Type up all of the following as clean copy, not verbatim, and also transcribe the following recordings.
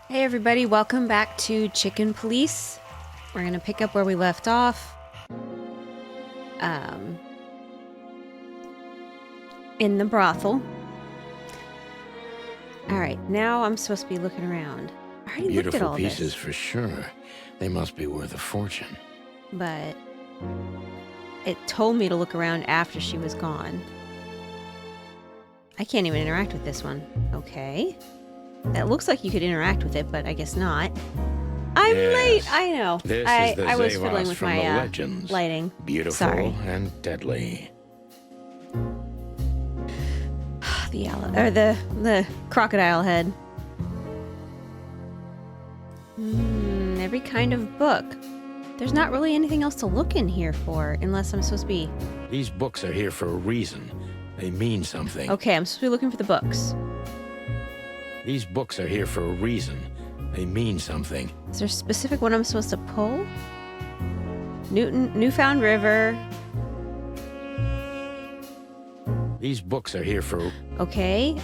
Hey everybody, welcome back to Chicken Police. We're gonna pick up where we left off. In the brothel. Alright, now I'm supposed to be looking around. I already looked at Beautiful all pieces this. for sure. They must be worth a fortune. But it told me to look around after she was gone. I can't even interact with this one. Okay. That looks like you could interact with it, but I guess not. I'm late! I know. This is the I was fiddling Zavos with from my the legends. lighting. Beautiful Sorry. and deadly. The crocodile head. Every kind of book. There's not really anything else to look in here for, unless I'm supposed to be... These books are here for a reason. They mean something. Okay, I'm supposed to be looking for the books. These books are here for a reason. They mean something. Is there a specific one I'm supposed to pull? Newfound River. These books are here for... Okay,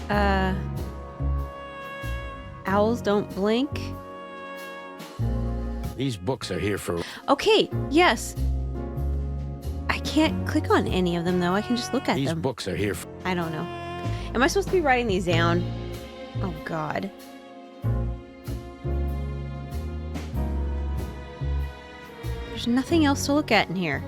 Owls Don't Blink. These books are here for... Okay, yes. I can't click on any of them, though. I can just look at These them. books are here for... I don't know. Am I supposed to be writing these down? Oh, God. There's nothing else to look at in here.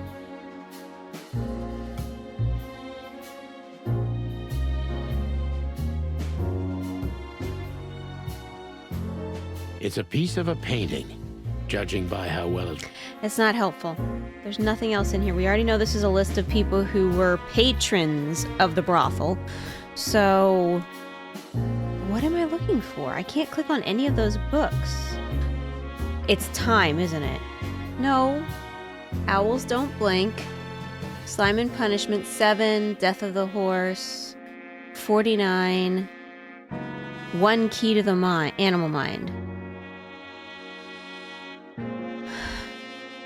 It's a piece of a painting, judging by how well it... It's not helpful. There's nothing else in here. We already know this is a list of people who were patrons of the brothel. So, what am I looking for? I can't click on any of those books. It's time, isn't it? No. Owls Don't Blink. Slime and Punishment 7. Death of the Horse. 49. One Key to the Animal Mind.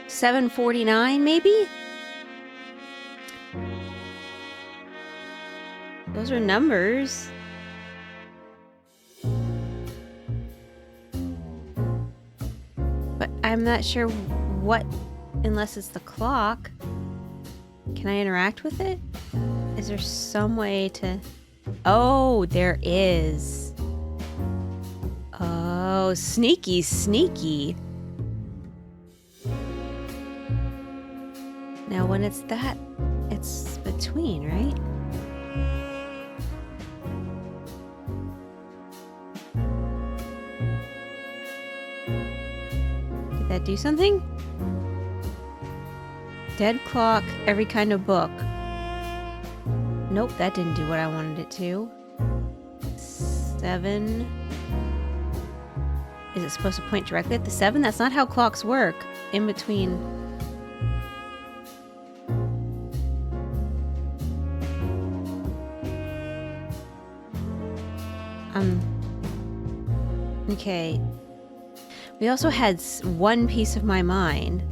749, maybe? Those are numbers. But I'm not sure what, unless it's the clock. Can I interact with it? Is there some way to... Oh, there is. Oh, sneaky, sneaky. Now, when it's that, it's between, right? Did that do something? Dead clock, every kind of book. Nope, that didn't do what I wanted it to. 7. Is it supposed to point directly at the 7? That's not how clocks work. In between... Okay. We also had one piece of my mind.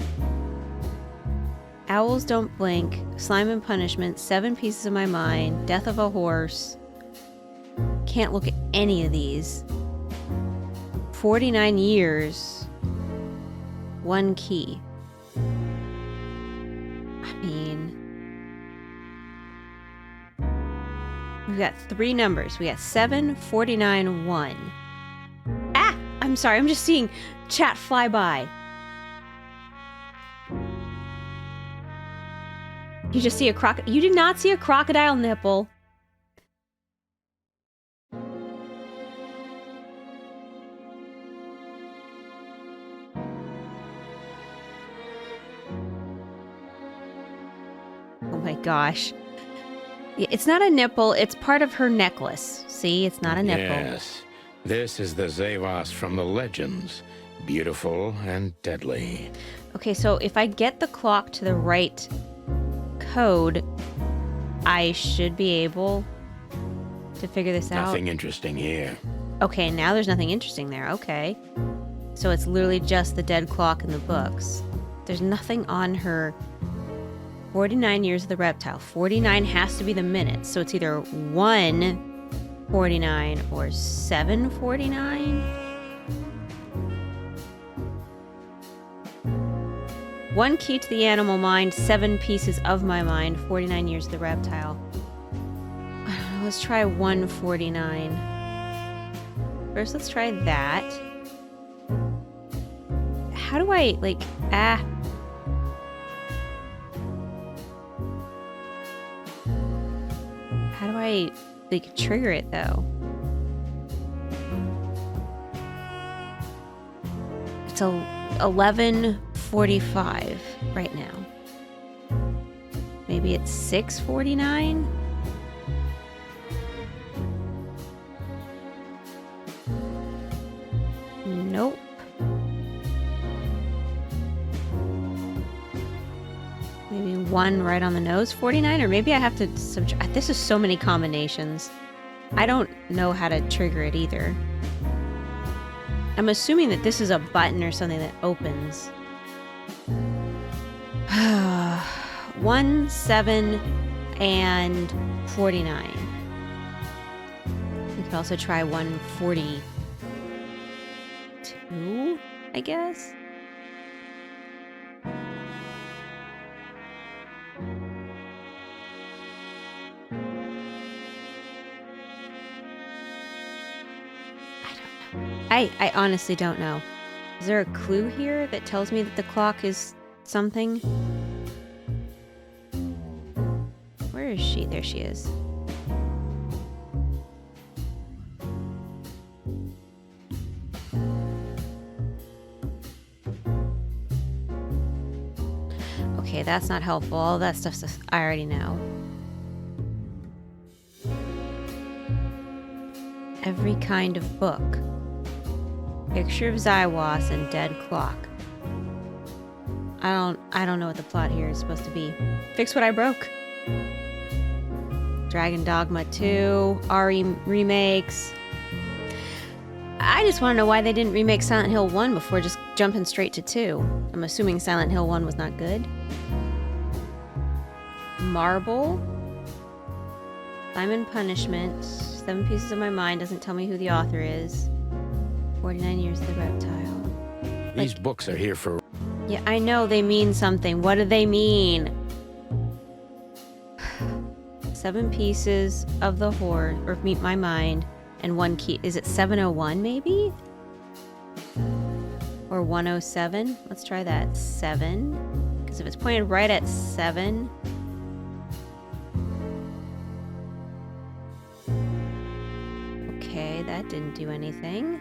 Owls Don't Blink, Slime and Punishment, 7 pieces of my mind, Death of a Horse. Can't look at any of these. 49 years. One key. I mean... We've got 3 numbers. We got 7, 49, 1. Ah! I'm sorry, I'm just seeing chat fly by. You just see a you did not see a crocodile nipple. Oh my gosh. It's not a nipple, it's part of her necklace. See, it's not a nipple. Yes. This is the Zavos from the legends. Beautiful and deadly. Okay, so if I get the clock to the right code, I should be able to figure this out. Nothing interesting here. Okay, now there's nothing interesting there. Okay. So it's literally just the dead clock in the books. There's nothing on her 49 years of the reptile. 49 has to be the minutes. So it's either 1:49 or 7:49. 1 key to the animal mind, 7 pieces of my mind, 49 years of the reptile. I don't know, let's try 149. First, let's try that. How do I, like, How do I, like, trigger it, though? It's 11:45 right now. Maybe it's 6:49? Nope. Maybe 1 right on the nose, 49? Or maybe I have to subtract. This is so many combinations. I don't know how to trigger it either. I'm assuming that this is a button or something that opens. 1, 7, and 49. We could also try 142, I guess. I honestly don't know. Is there a clue here that tells me that the clock is something? Where is she? There she is. Okay, that's not helpful. All that stuff I already know. Every kind of book. Picture of Zywas and dead clock. I don't know what the plot here is supposed to be. Fix what I broke. Dragon Dogma 2, RE remakes. I just want to know why they didn't remake Silent Hill 1 before just jumping straight to 2. I'm assuming Silent Hill 1 was not good. Marble. Simon Punishment. 7 Pieces of My Mind doesn't tell me who the author is. 49 Years of the Reptile. These books are here for... Yeah, I know they mean something. What do they mean? 7 Pieces of the Horror, or Meet My Mind, and 1 key. Is it 701 maybe? Or 107? Let's try that. 7. Because if it's pointed right at 7... Okay, that didn't do anything.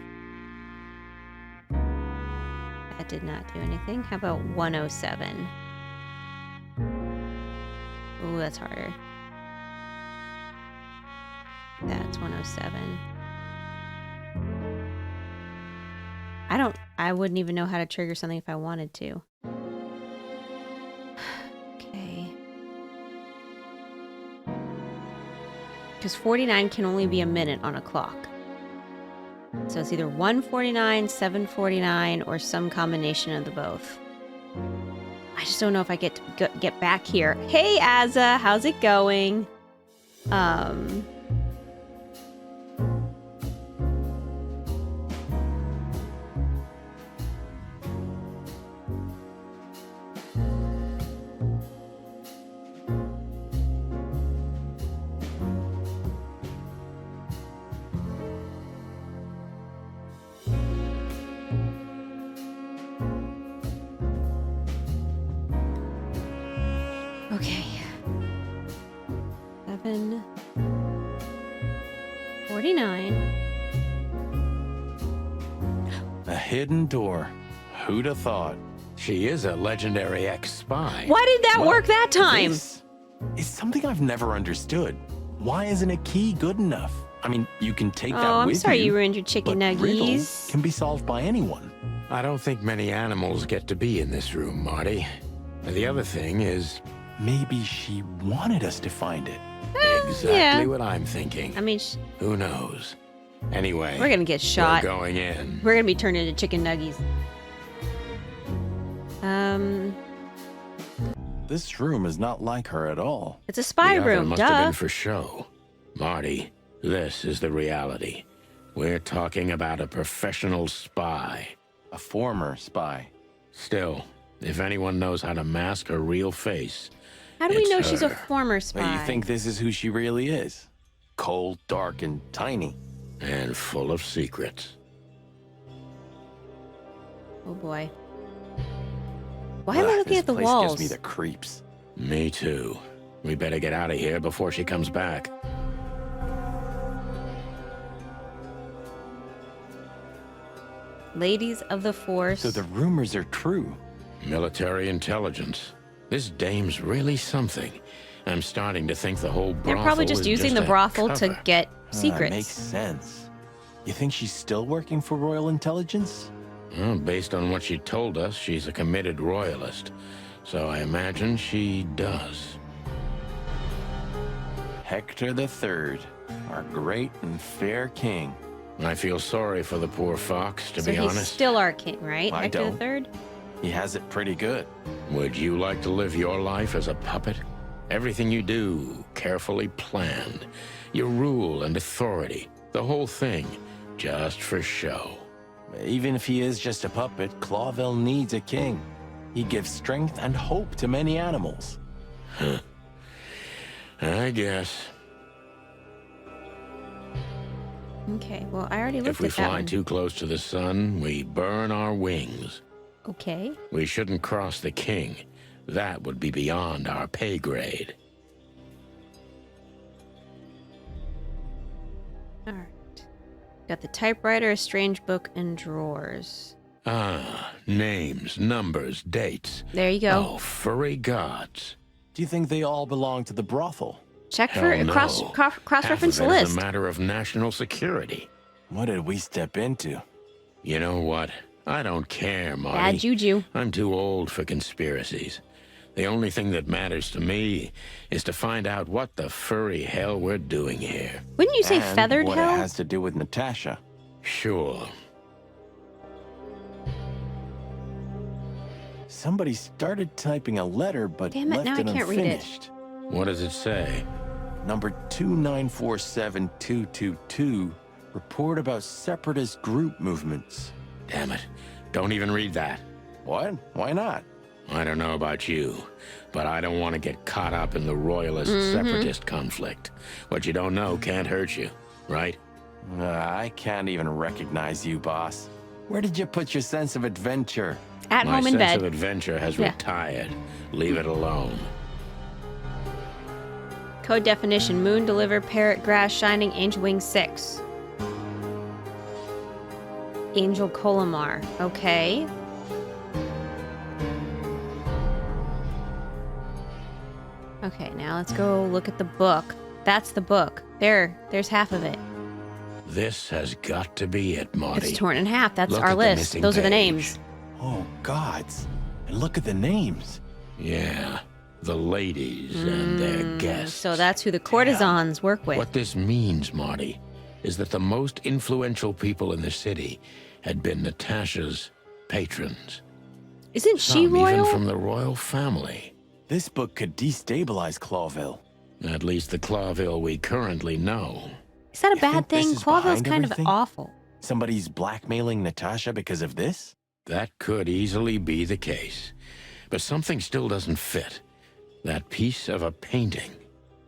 That did not do anything. How about 107? Ooh, that's harder. That's 107. I wouldn't even know how to trigger something if I wanted to. Okay. Because 49 can only be a minute on a clock. So it's either 149, 749, or some combination of the both. I just don't know if I get to get back here. Hey, Azza, how's it going? Okay. 749. A hidden door. Who'd have thought? She is a legendary ex-spy. Why did that Well, work that time? This is something I've never understood. Why isn't a key good enough? I mean, you can take that with you. Oh, I'm sorry you ruined your chicken but riddles nuggies. can be solved by anyone. I don't think many animals get to be in this room, Marty. And the other thing is... Maybe she wanted us to find it. Exactly yeah. what I'm thinking. I mean, Who knows? Anyway, we're gonna get shot. we're going in. We're gonna be turned into chicken nuggies. This room is not like her at all. It's a spy the other room, must have duh. been for show. Marty, this is the reality. We're talking about a professional spy. A former spy. Still, If anyone knows how to mask her real face, How do we it's know she's a her. former spy? But you think this is who she really is? Cold, dark, and tiny. And full of secrets. Oh boy. Why am I Ugh, looking this at the place walls? gives me the creeps. Me too. We better get out of here before she comes back. Ladies of the Force. So the rumors are true. Military intelligence. This dame's really something. I'm starting to think the whole brothel They're probably just is using just the a brothel to cover. get Makes secrets. sense. You think she's still working for Royal Intelligence? Well, based on what she told us, she's a committed royalist. So I imagine she does. Hector III, our great and fair king. I feel sorry for the poor fox, to So be he's honest. still our king, right? I Hector don't. the Third? He has it pretty good. Would you like to live your life as a puppet? Everything you do, carefully planned. Your rule and authority, the whole thing, just for show. Even if he is just a puppet, Clawville needs a king. He gives strength and hope to many animals. I guess. Okay, well, I already looked If we at that fly one. too close to the sun, we burn our wings. Okay. We shouldn't cross the king. That would be beyond our pay grade. All right. Got the typewriter, a strange book, and drawers. Ah, names, numbers, dates. There you go. Oh, furry gods. Do you think they all belong to the brothel? Check Hell for no. cross-reference the Half of it is list. a matter of national security. What did we step into? You know what? I don't care, Marty. Bad juju. I'm too old for conspiracies. The only thing that matters to me is to find out what the furry hell we're doing here. Wouldn't you say And feathered what hell? it has to do with Natasha. Sure. Somebody started typing a letter, but Damn it, left now it I can't read it. unfinished. What does it say? Number 2947222. Report about separatist group movements. Damn it. Don't even read that. What? Why not? I don't know about you, but I don't want to get caught up in the royalist-separatist conflict. What you don't know can't hurt you, right? I can't even recognize you, boss. Where did you put your sense of adventure? At My home in sense bed. of adventure has Yeah. retired. Leave it alone. Code definition: moon delivered, parrot grass shining, angel wing 6. Angel Colomar. Okay. Okay, now let's go look at the book. That's the book. There's half of it. This has got to be it, Marty. It's torn in half. That's Look our at the list. missing Those are the page. names. Oh, gods. And look at the names. Yeah, the ladies and their guests. So that's who the courtesans work with. What this means, Marty, is that the most influential people in the city had been Natasha's patrons. Isn't she Some royal? even from the royal family. This book could destabilize Clawville. At least the Clawville we currently know. Is that a You bad think this thing? is Clawville's behind kind of everything? awful. Somebody's blackmailing Natasha because of this? That could easily be the case. But something still doesn't fit. That piece of a painting.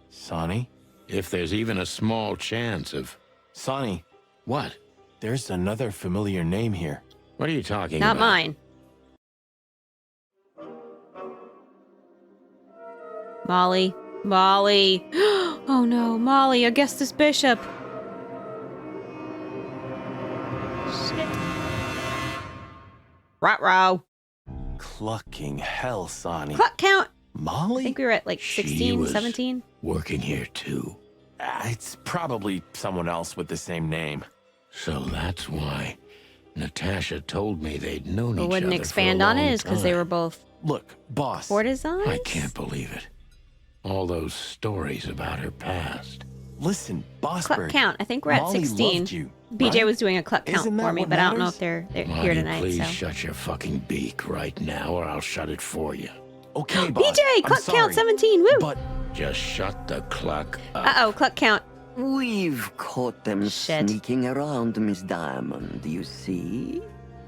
Sonny? If there's even a small chance of... Sonny, What? there's another familiar name here. What are you talking Not about? mine. Molly. Molly. Oh no, Molly, Augustus Bishop. Shit. Ruh-roh. Clucking hell, Sonny. Clock count. I Molly? think we were at like She 16, was 17. Working here too. It's probably someone else with the same name. So that's why Natasha told me they'd known We each wouldn't other expand for a on long it is because they time. were both Look, boss. courtesans. I can't believe it. All those stories about her past. Listen, boss Cluck bird. count. I think we're at Molly 16. loved you, BJ right? was doing a cluck count Isn't that for me, what but I don't know matters? if they're here Marty, tonight. please So. shut your fucking beak right now or I'll shut it for you. Okay, boss. BJ, I'm cluck sorry, count 17. Woo. But Just shut the cluck up. Uh-oh, cluck count. We've caught them Shit. sneaking around, Miss Diamond, you see?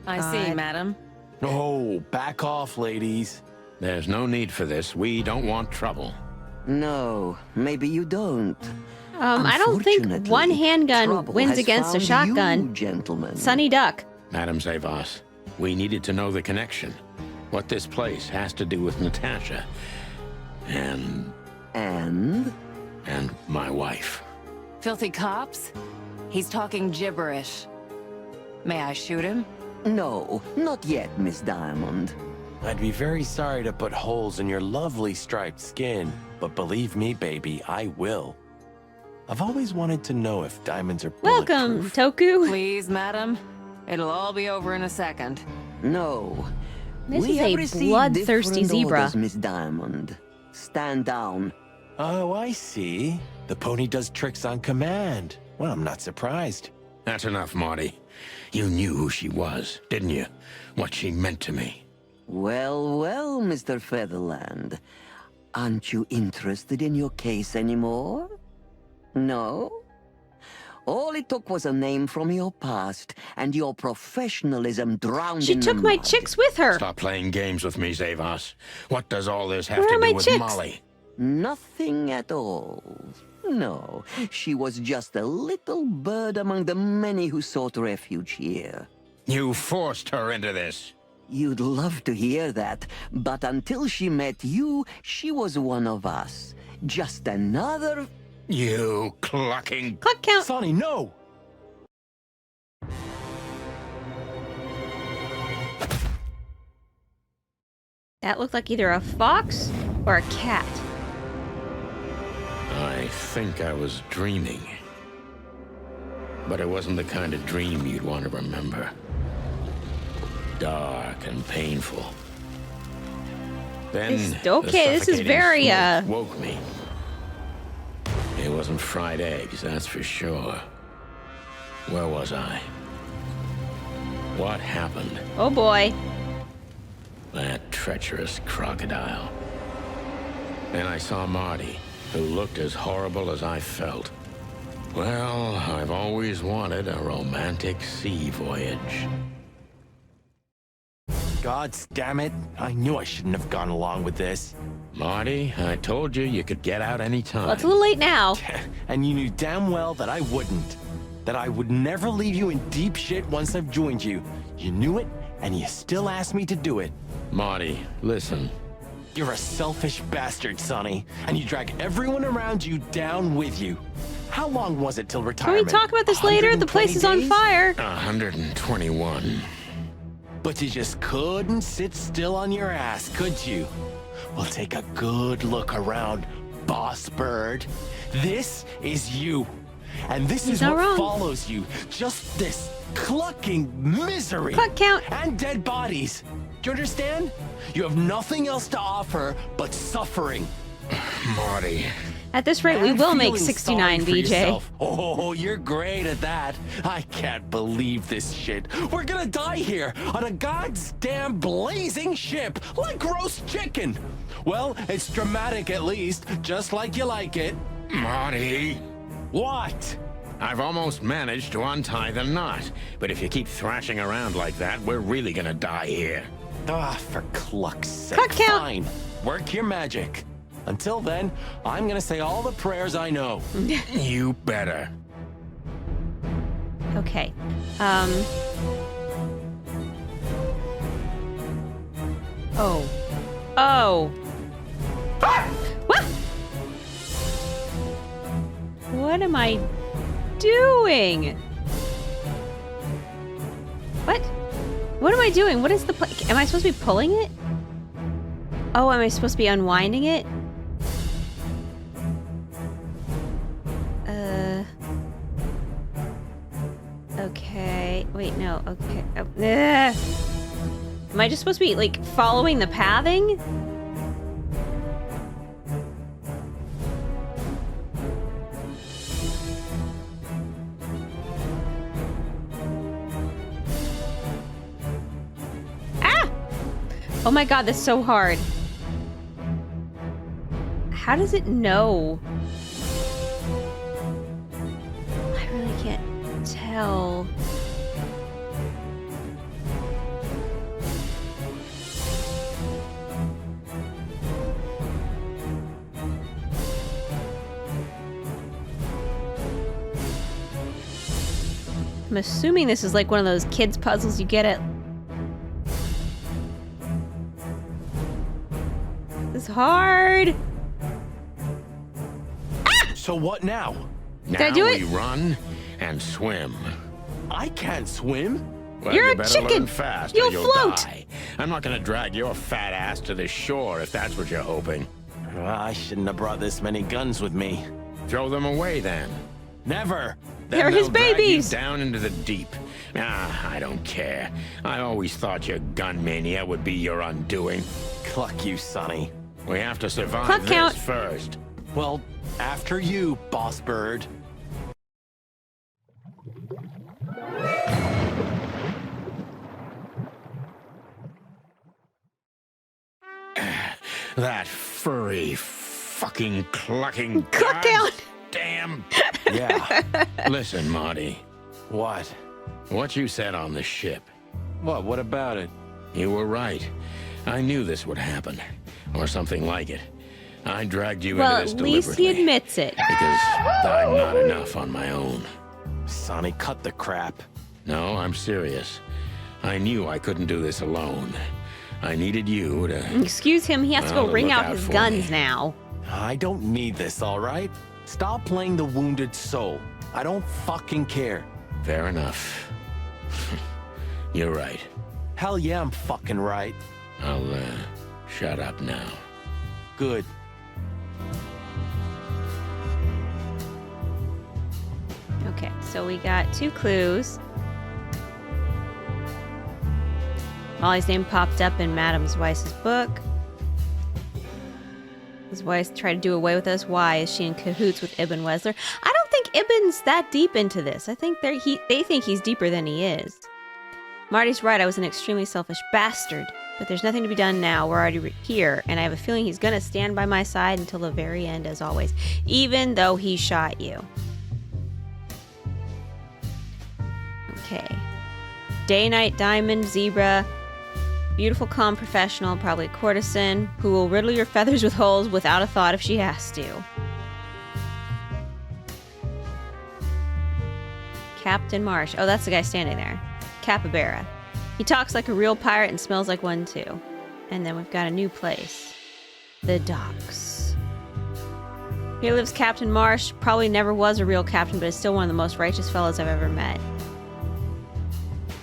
I see, God. madam. Oh, back off, ladies. There's no need for this. We don't want trouble. No, maybe you don't. I don't think Unfortunately, one handgun trouble wins has against a found shotgun. You, gentlemen. Sonny Duck. Madam Zavas, we needed to know the connection. What this place has to do with Natasha. And And? my wife. Filthy cops? He's talking gibberish. May I shoot him? No, not yet, Miss Diamond. I'd be very sorry to put holes in your lovely striped skin, but believe me, baby, I will. I've always wanted to know if diamonds are Welcome, bulletproof. Toku. Please, madam. It'll all be over in a second. No. This We is have a received bloodthirsty different zebra. orders, Miss Diamond. Stand down. Oh, I see. The pony does tricks on command. Well, I'm not surprised. That's enough, Marty. You knew who she was, didn't you? What she meant to me. Well, well, Mr. Featherland. Aren't you interested in your case anymore? No? All it took was a name from your past, and your professionalism drowned She in took the my mud. chicks with her. Stop playing games with me, Zavas. What does all this have Where to are do my with chicks? Molly? Nothing at all. No, she was just a little bird among the many who sought refuge here. You forced her into this. You'd love to hear that, but until she met you, she was one of us. Just another... You clucking... Cluck count. Sonny, no! That looked like either a fox or a cat. I think I was dreaming. But it wasn't the kind of dream you'd want to remember. Dark and painful. Then Okay, this is the suffocating very, smoke woke me. It wasn't fried eggs, that's for sure. Where was I? What happened? Oh boy. That treacherous crocodile. Then I saw Marty, who looked as horrible as I felt. Well, I've always wanted a romantic sea voyage. God damn it. I knew I shouldn't have gone along with this. Marty, I told you you could get out any time. Well, it's a little late now. And you knew damn well that I wouldn't. That I would never leave you in deep shit once I've joined you. You knew it, and you still asked me to do it. Marty, listen. You're a selfish bastard, Sonny, and you drag everyone around you down with you. How long was it till Can retirement? we talk about this later? The 120 place is on days? fire. 121. But you just couldn't sit still on your ass, could you? Well, take a good look around, boss bird. This is you. And this He's is not what wrong. follows you. Just this clucking misery. Cluck count. And dead bodies. Do you understand? You have nothing else to offer but suffering. Marty. At this rate, we And will make feeling 69, sorry for BJ. yourself. Oh, you're great at that. I can't believe this shit. We're gonna die here on a goddamn blazing ship like roast chicken. Well, it's dramatic at least, just like you like it. Marty. What? I've almost managed to untie the knot. But if you keep thrashing around like that, we're really gonna die here. Ah, for cluck's sake. Cluck count. Fine. Work your magic. Until then, I'm gonna say all the prayers I know. You better. Okay. Oh. Oh. What? What am I doing? What? What am I doing? What is the am I supposed to be pulling it? Oh, am I supposed to be unwinding it? Okay. Wait, no. Okay. Oh, am I just supposed to be, like, following the pathing? Ah! Oh my god, that's so hard. How does it know? I really can't tell. I'm assuming this is like one of those kids' puzzles you get at... This is hard! So what now? Now I do it? we run and swim. I can't swim. Well, You're you a better chicken. learn fast or You'll you'll float. die. I'm not gonna drag your fat ass to the shore if that's what you're hoping. I shouldn't have brought this many guns with me. Throw them away then. Never. Then They're his they'll drag babies. you down into the deep. I don't care. I always thought your gun mania would be your undoing. Cluck you, Sonny. We have to survive Cluck this count. first. Well, after you, boss bird. That furry, fucking clucking Cluck count. damn. Yeah. Listen, Marty. What? What you said on the ship. What about it? You were right. I knew this would happen. Or something like it. I dragged you Well, into this at least he deliberately. admits it. Because I'm not enough on my own. Sonny, cut the crap. No, I'm serious. I knew I couldn't do this alone. I needed you to... Excuse him, he has to Well, go wring look out out his for guns me. now. I don't need this, all right? Stop playing the wounded soul. I don't fucking care. Fair enough. You're right. Hell yeah, I'm fucking right. I'll, shut up now. Good. Okay, so we got 2 clues. Molly's name popped up in Madame Weiss's book. His wife tried to do away with us. Why? Is she in cahoots with Ibn Wesler? I don't think Ibn's that deep into this. I think they think he's deeper than he is. Marty's right. I was an extremely selfish bastard. But there's nothing to be done now. We're already here. And I have a feeling he's going to stand by my side until the very end, as always. Even though he shot you. Okay. Day, night, diamond, zebra. Beautiful, calm professional, probably a courtesan, who will riddle your feathers with holes without a thought if she has to. Captain Marsh. Oh, that's the guy standing there. Capybara. He talks like a real pirate and smells like one too. And then we've got a new place. The docks. Here lives Captain Marsh. Probably never was a real captain, but is still one of the most righteous fellows I've ever met.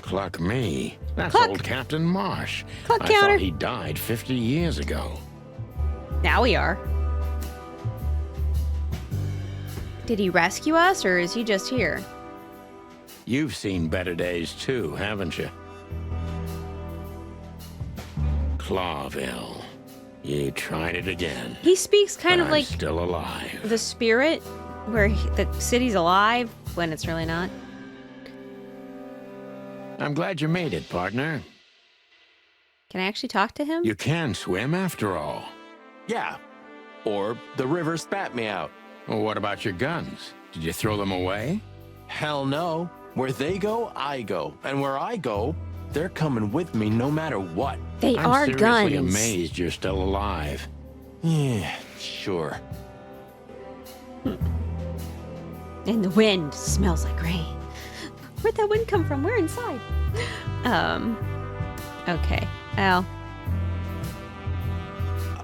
Cluck me. That's Cluck. old Captain Marsh. Cluck I counter. thought he died 50 years ago. Now we are. Did he rescue us, or is he just here? You've seen better days too, haven't you? Clawville. You tried it again. He speaks kind But of I'm like still alive. the spirit, where the city's alive when it's really not. I'm glad you made it, partner. Can I actually talk to him? You can swim after all. Yeah. Or the river spat me out. Well, what about your guns? Did you throw them away? Hell no. Where they go, I go. And where I go, they're coming with me no matter what. They I'm are seriously guns. amazed you're still alive. Yeah, sure. And the wind smells like rain. Where'd that wind come from? We're inside. Okay. Well,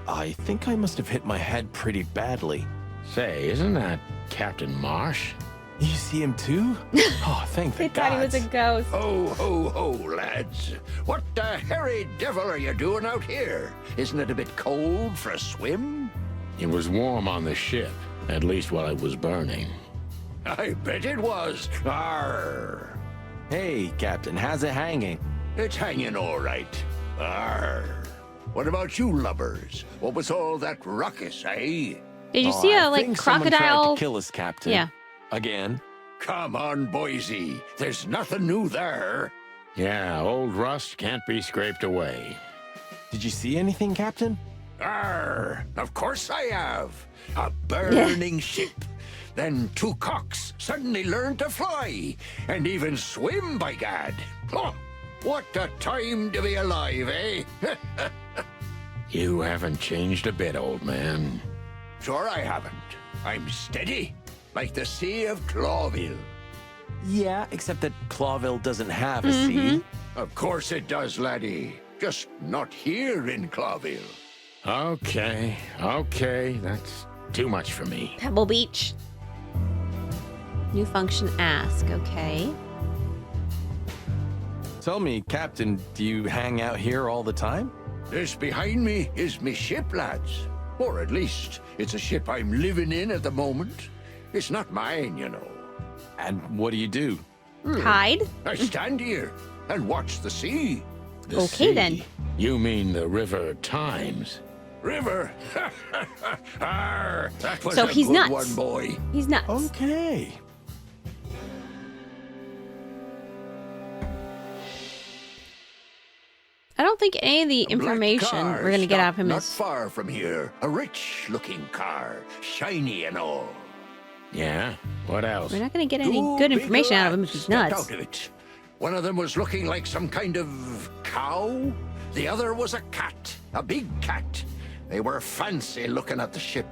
I think I must have hit my head pretty badly. Say, isn't that Captain Marsh? You see him too? Oh, thank the they thought he was a gods. ghost. Ho, ho, ho, lads. What the hairy devil are you doing out here? Isn't it a bit cold for a swim? It was warm on the ship, at least while it was burning. I bet it was. Arr. Hey, Captain, how's it hanging? It's hanging all right. Arr. What about you lubbers? What was all that ruckus, eh? Did you Oh, see I a like think someone tried crocodile? to kill us, Captain. Yeah. Again. Come on, Boise. There's nothing new there. Yeah, old rust can't be scraped away. Did you see anything, Captain? Arr. Of course I have. A burning ship. Then 2 cocks suddenly learned to fly. And even swim, by gad. Oh, what a time to be alive, eh? You haven't changed a bit, old man. Sure I haven't. I'm steady, like the Sea of Clawville. Yeah, except that Clawville doesn't have a sea. Of course it does, laddie. Just not here in Clawville. Okay, that's too much for me. Pebble Beach. New function, ask. Okay. Tell me, Captain, do you hang out here all the time? This behind me is me ship, lads. Or at least, it's a ship I'm living in at the moment. It's not mine, you know. And what do you do? Hide. I stand here and watch the sea. The Okay, sea. then. You mean the River Times? River. Arr, that was So a he's good nuts. one, boy. He's nuts. Okay. I don't think any of the A black information car we're going to get out of stopped him not is... far from here. A rich-looking car, shiny and all. Yeah, what else? We're not going to get any Two good big information out of him if lads he's stepped nuts. out of it. One of them was looking like some kind of cow. The other was a cat, a big cat. They were fancy looking at the ship.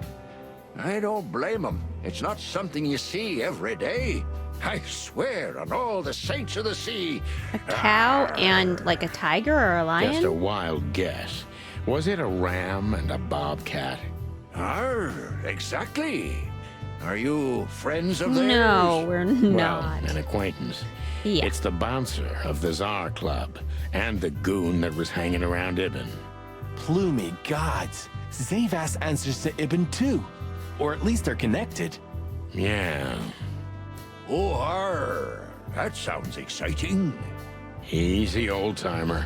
I don't blame them. It's not something you see every day. I swear on all the saints of the sea. A cow and like a tiger or a lion? Just a wild guess. Was it a ram and a bobcat? Exactly. Are you friends of theirs? No, we're Well, not. an acquaintance. Yeah. It's the bouncer of the Tsar Club and the goon that was hanging around Ibn. Plumy gods. Zavas answers to Ibn too. Or at least they're connected. Yeah, Oh, that sounds exciting. easy old-timer.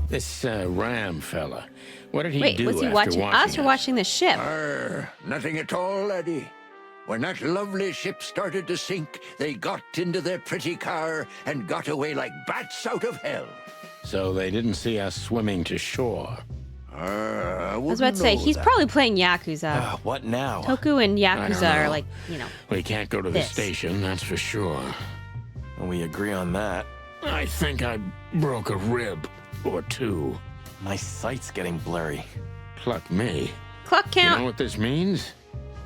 This Ram fella, what did he Wait, do was he after watching us or us? watching the ship? Nothing at all, laddie. When that lovely ship started to sink, they got into their pretty car and got away like bats out of hell. So they didn't see us swimming to shore. I I was about to say, he's probably playing Yakuza. What now? Toku and Yakuza know. are like, We can't go to the This. station, that's for sure. We agree on that. I think I broke a rib or two. My sight's getting blurry. Pluck me. cluck You know count. what this means?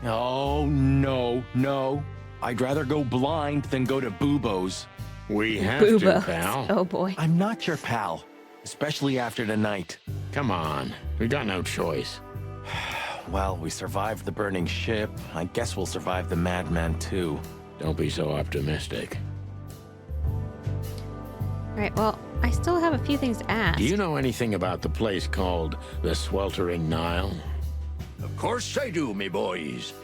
Oh, no. I'd rather go blind than go to Bubo's. We have to, Boobos. pal. Oh boy. I'm not your pal, especially after tonight. Come on, we got no choice. Well, we survived the burning ship. I guess we'll survive the madman too. Don't be so optimistic. All right, well, I still have a few things to ask. Do you know anything about the place called the Sweltering Nile? Of course I do, me boys.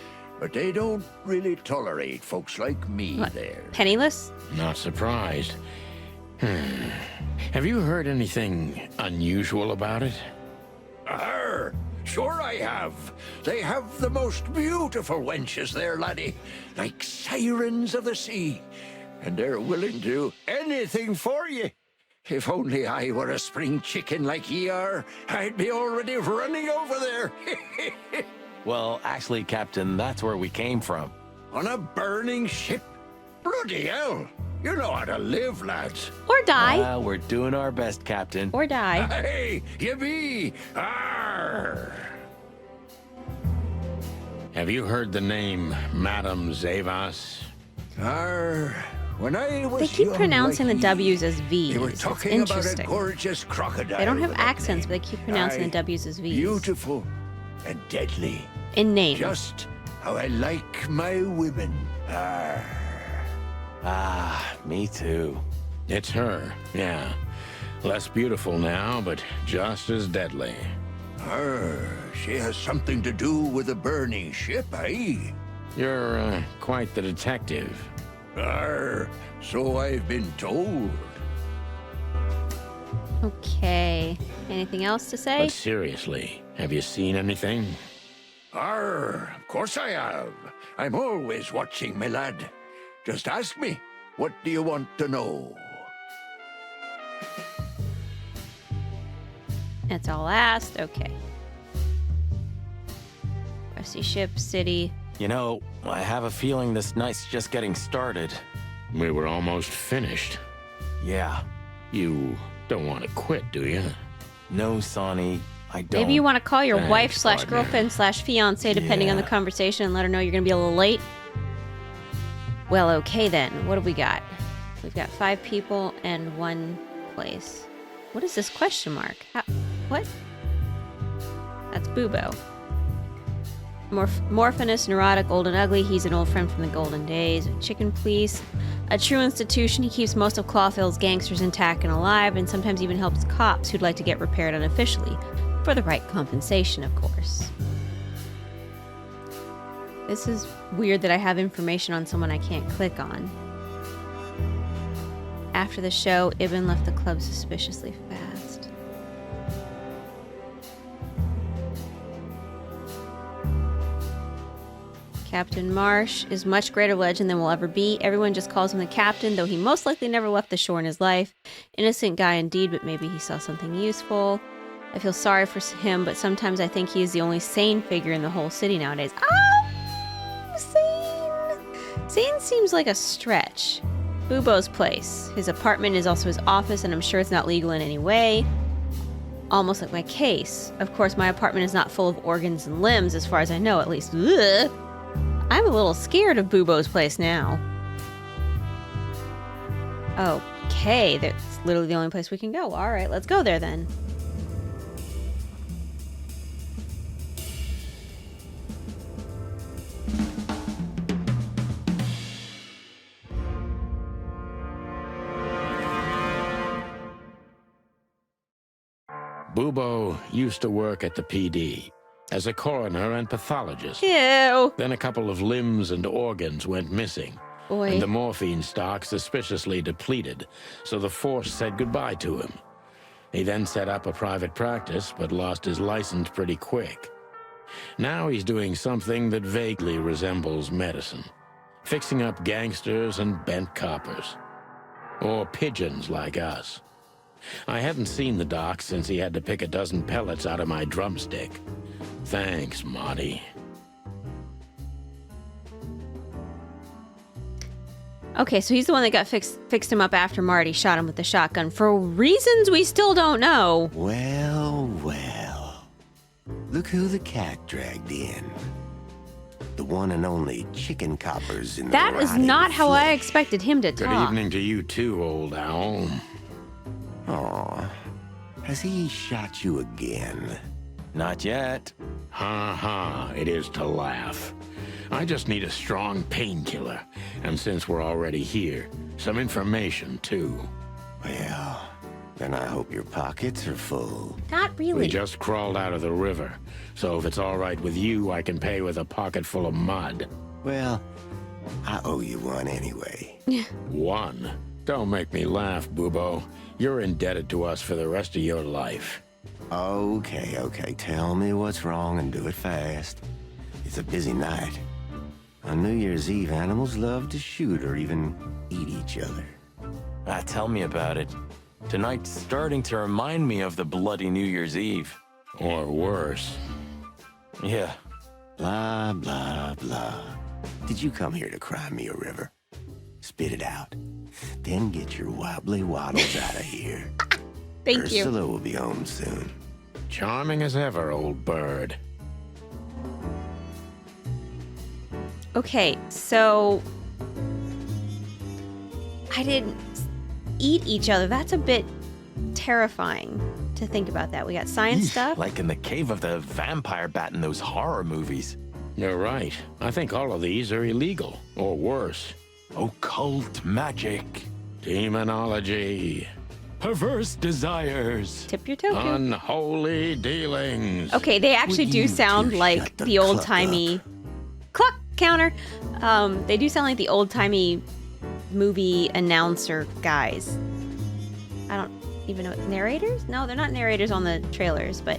But they don't really tolerate folks like me What? there. Penniless? Not surprised. Have you heard anything unusual about it? Sure I have. They have the most beautiful wenches there, laddie. Like sirens of the sea. And they're willing to do anything for you. If only I were a spring chicken like ye are, I'd be already running over there. Well, actually, Captain, that's where we came from. On a burning ship? Bloody hell. You know how to live, lads. Or die. Well, we're doing our best, Captain. Or die. Hey, you be. Arr. Have you heard the name Madame Zavas? When I was They keep young pronouncing like the ye, W's as V's. They were It's talking about a interesting. gorgeous crocodile. They don't have with that accents, name. but they keep pronouncing Aye, the W's as V's. Beautiful and deadly. In name. Just how I like my women. Ah, me too. It's her, yeah. Less beautiful now, but just as deadly. She has something to do with the burning ship, eh? You're quite the detective. So I've been told. Okay. Anything else to say? But seriously, have you seen anything? Of course I have. I'm always watching, my lad. Just ask me, what do you want to know? That's all asked. Okay. Rusty ship, city. You know, I have a feeling this night's just getting started. We were almost finished. Yeah. You don't want to quit, do you? No, Sonny, I don't. Maybe you want to call your Thanks, wife slash partner. girlfriend slash fiance, depending on the Yeah. conversation, and let her know you're going to be a little late. Well, okay then. What do we got? We've got 5 people and 1 place. What is this question mark? What? That's Bubo. Morphinus, neurotic, old and ugly. He's an old friend from the golden days. Chicken police. A true institution. He keeps most of Clawfield's gangsters intact and alive, and sometimes even helps cops who'd like to get repaired unofficially. For the right compensation, of course. This is weird that I have information on someone I can't click on. After the show, Ibn left the club suspiciously fast. Captain Marsh is much greater legend than will ever be. Everyone just calls him the captain, though he most likely never left the shore in his life. Innocent guy indeed, but maybe he saw something useful. I feel sorry for him, but sometimes I think he is the only sane figure in the whole city nowadays. Sane. Sane seems like a stretch. Bubo's place. His apartment is also his office, and I'm sure it's not legal in any way. Almost like my case. Of course, my apartment is not full of organs and limbs, as far as I know, at least. Ugh. I'm a little scared of Bubo's place now. Okay, that's literally the only place we can go. All right, let's go there then. Bubo used to work at the PD as a coroner and pathologist. Ew. Then a couple of limbs and organs went missing. Boy. And the morphine stock suspiciously depleted, so the force said goodbye to him. He then set up a private practice, but lost his license pretty quick. Now he's doing something that vaguely resembles medicine, fixing up gangsters and bent coppers. Or pigeons like us. I hadn't seen the doc since he had to pick a dozen pellets out of my drumstick. Thanks, Marty. Okay, so he's the one that got fixed him up after Marty shot him with the shotgun for reasons we still don't know. Well, well. Look who the cat dragged in. The one and only chicken coppers in the That is rotting not how I flesh. expected him to Good talk. evening to you too, old owl. Aw, has he shot you again? Not yet. Ha ha, it is to laugh. I just need a strong painkiller. And since we're already here, some information too. Well, then I hope your pockets are full. Not really. We just crawled out of the river, so if it's all right with you, I can pay with a pocket full of mud. Well, I owe you one anyway. One? Don't make me laugh, Bubo. You're indebted to us for the rest of your life. Okay, tell me what's wrong and do it fast. It's a busy night. On New Year's Eve, animals love to shoot or even eat each other. Tell me about it. Tonight's starting to remind me of the bloody New Year's Eve. Or worse. Yeah. Blah, blah, blah. Did you come here to cry me a river? Spit it out. Then get your wobbly waddles out of here. Thank you. Ursula will be home soon. Charming as ever, old bird. Okay, so I didn't eat each other. That's a bit terrifying to think about that. We got science stuff. Like in the cave of the vampire bat in those horror movies. You're right. I think all of these are illegal, or worse. Occult magic. Demonology. Perverse desires. Tip your toe. Unholy dealings. Okay, they actually Would do you sound two like shut the the old-timey clock counter. They do sound like the old-timey movie announcer guys. I don't even know. Narrators? No, they're not narrators on the trailers, but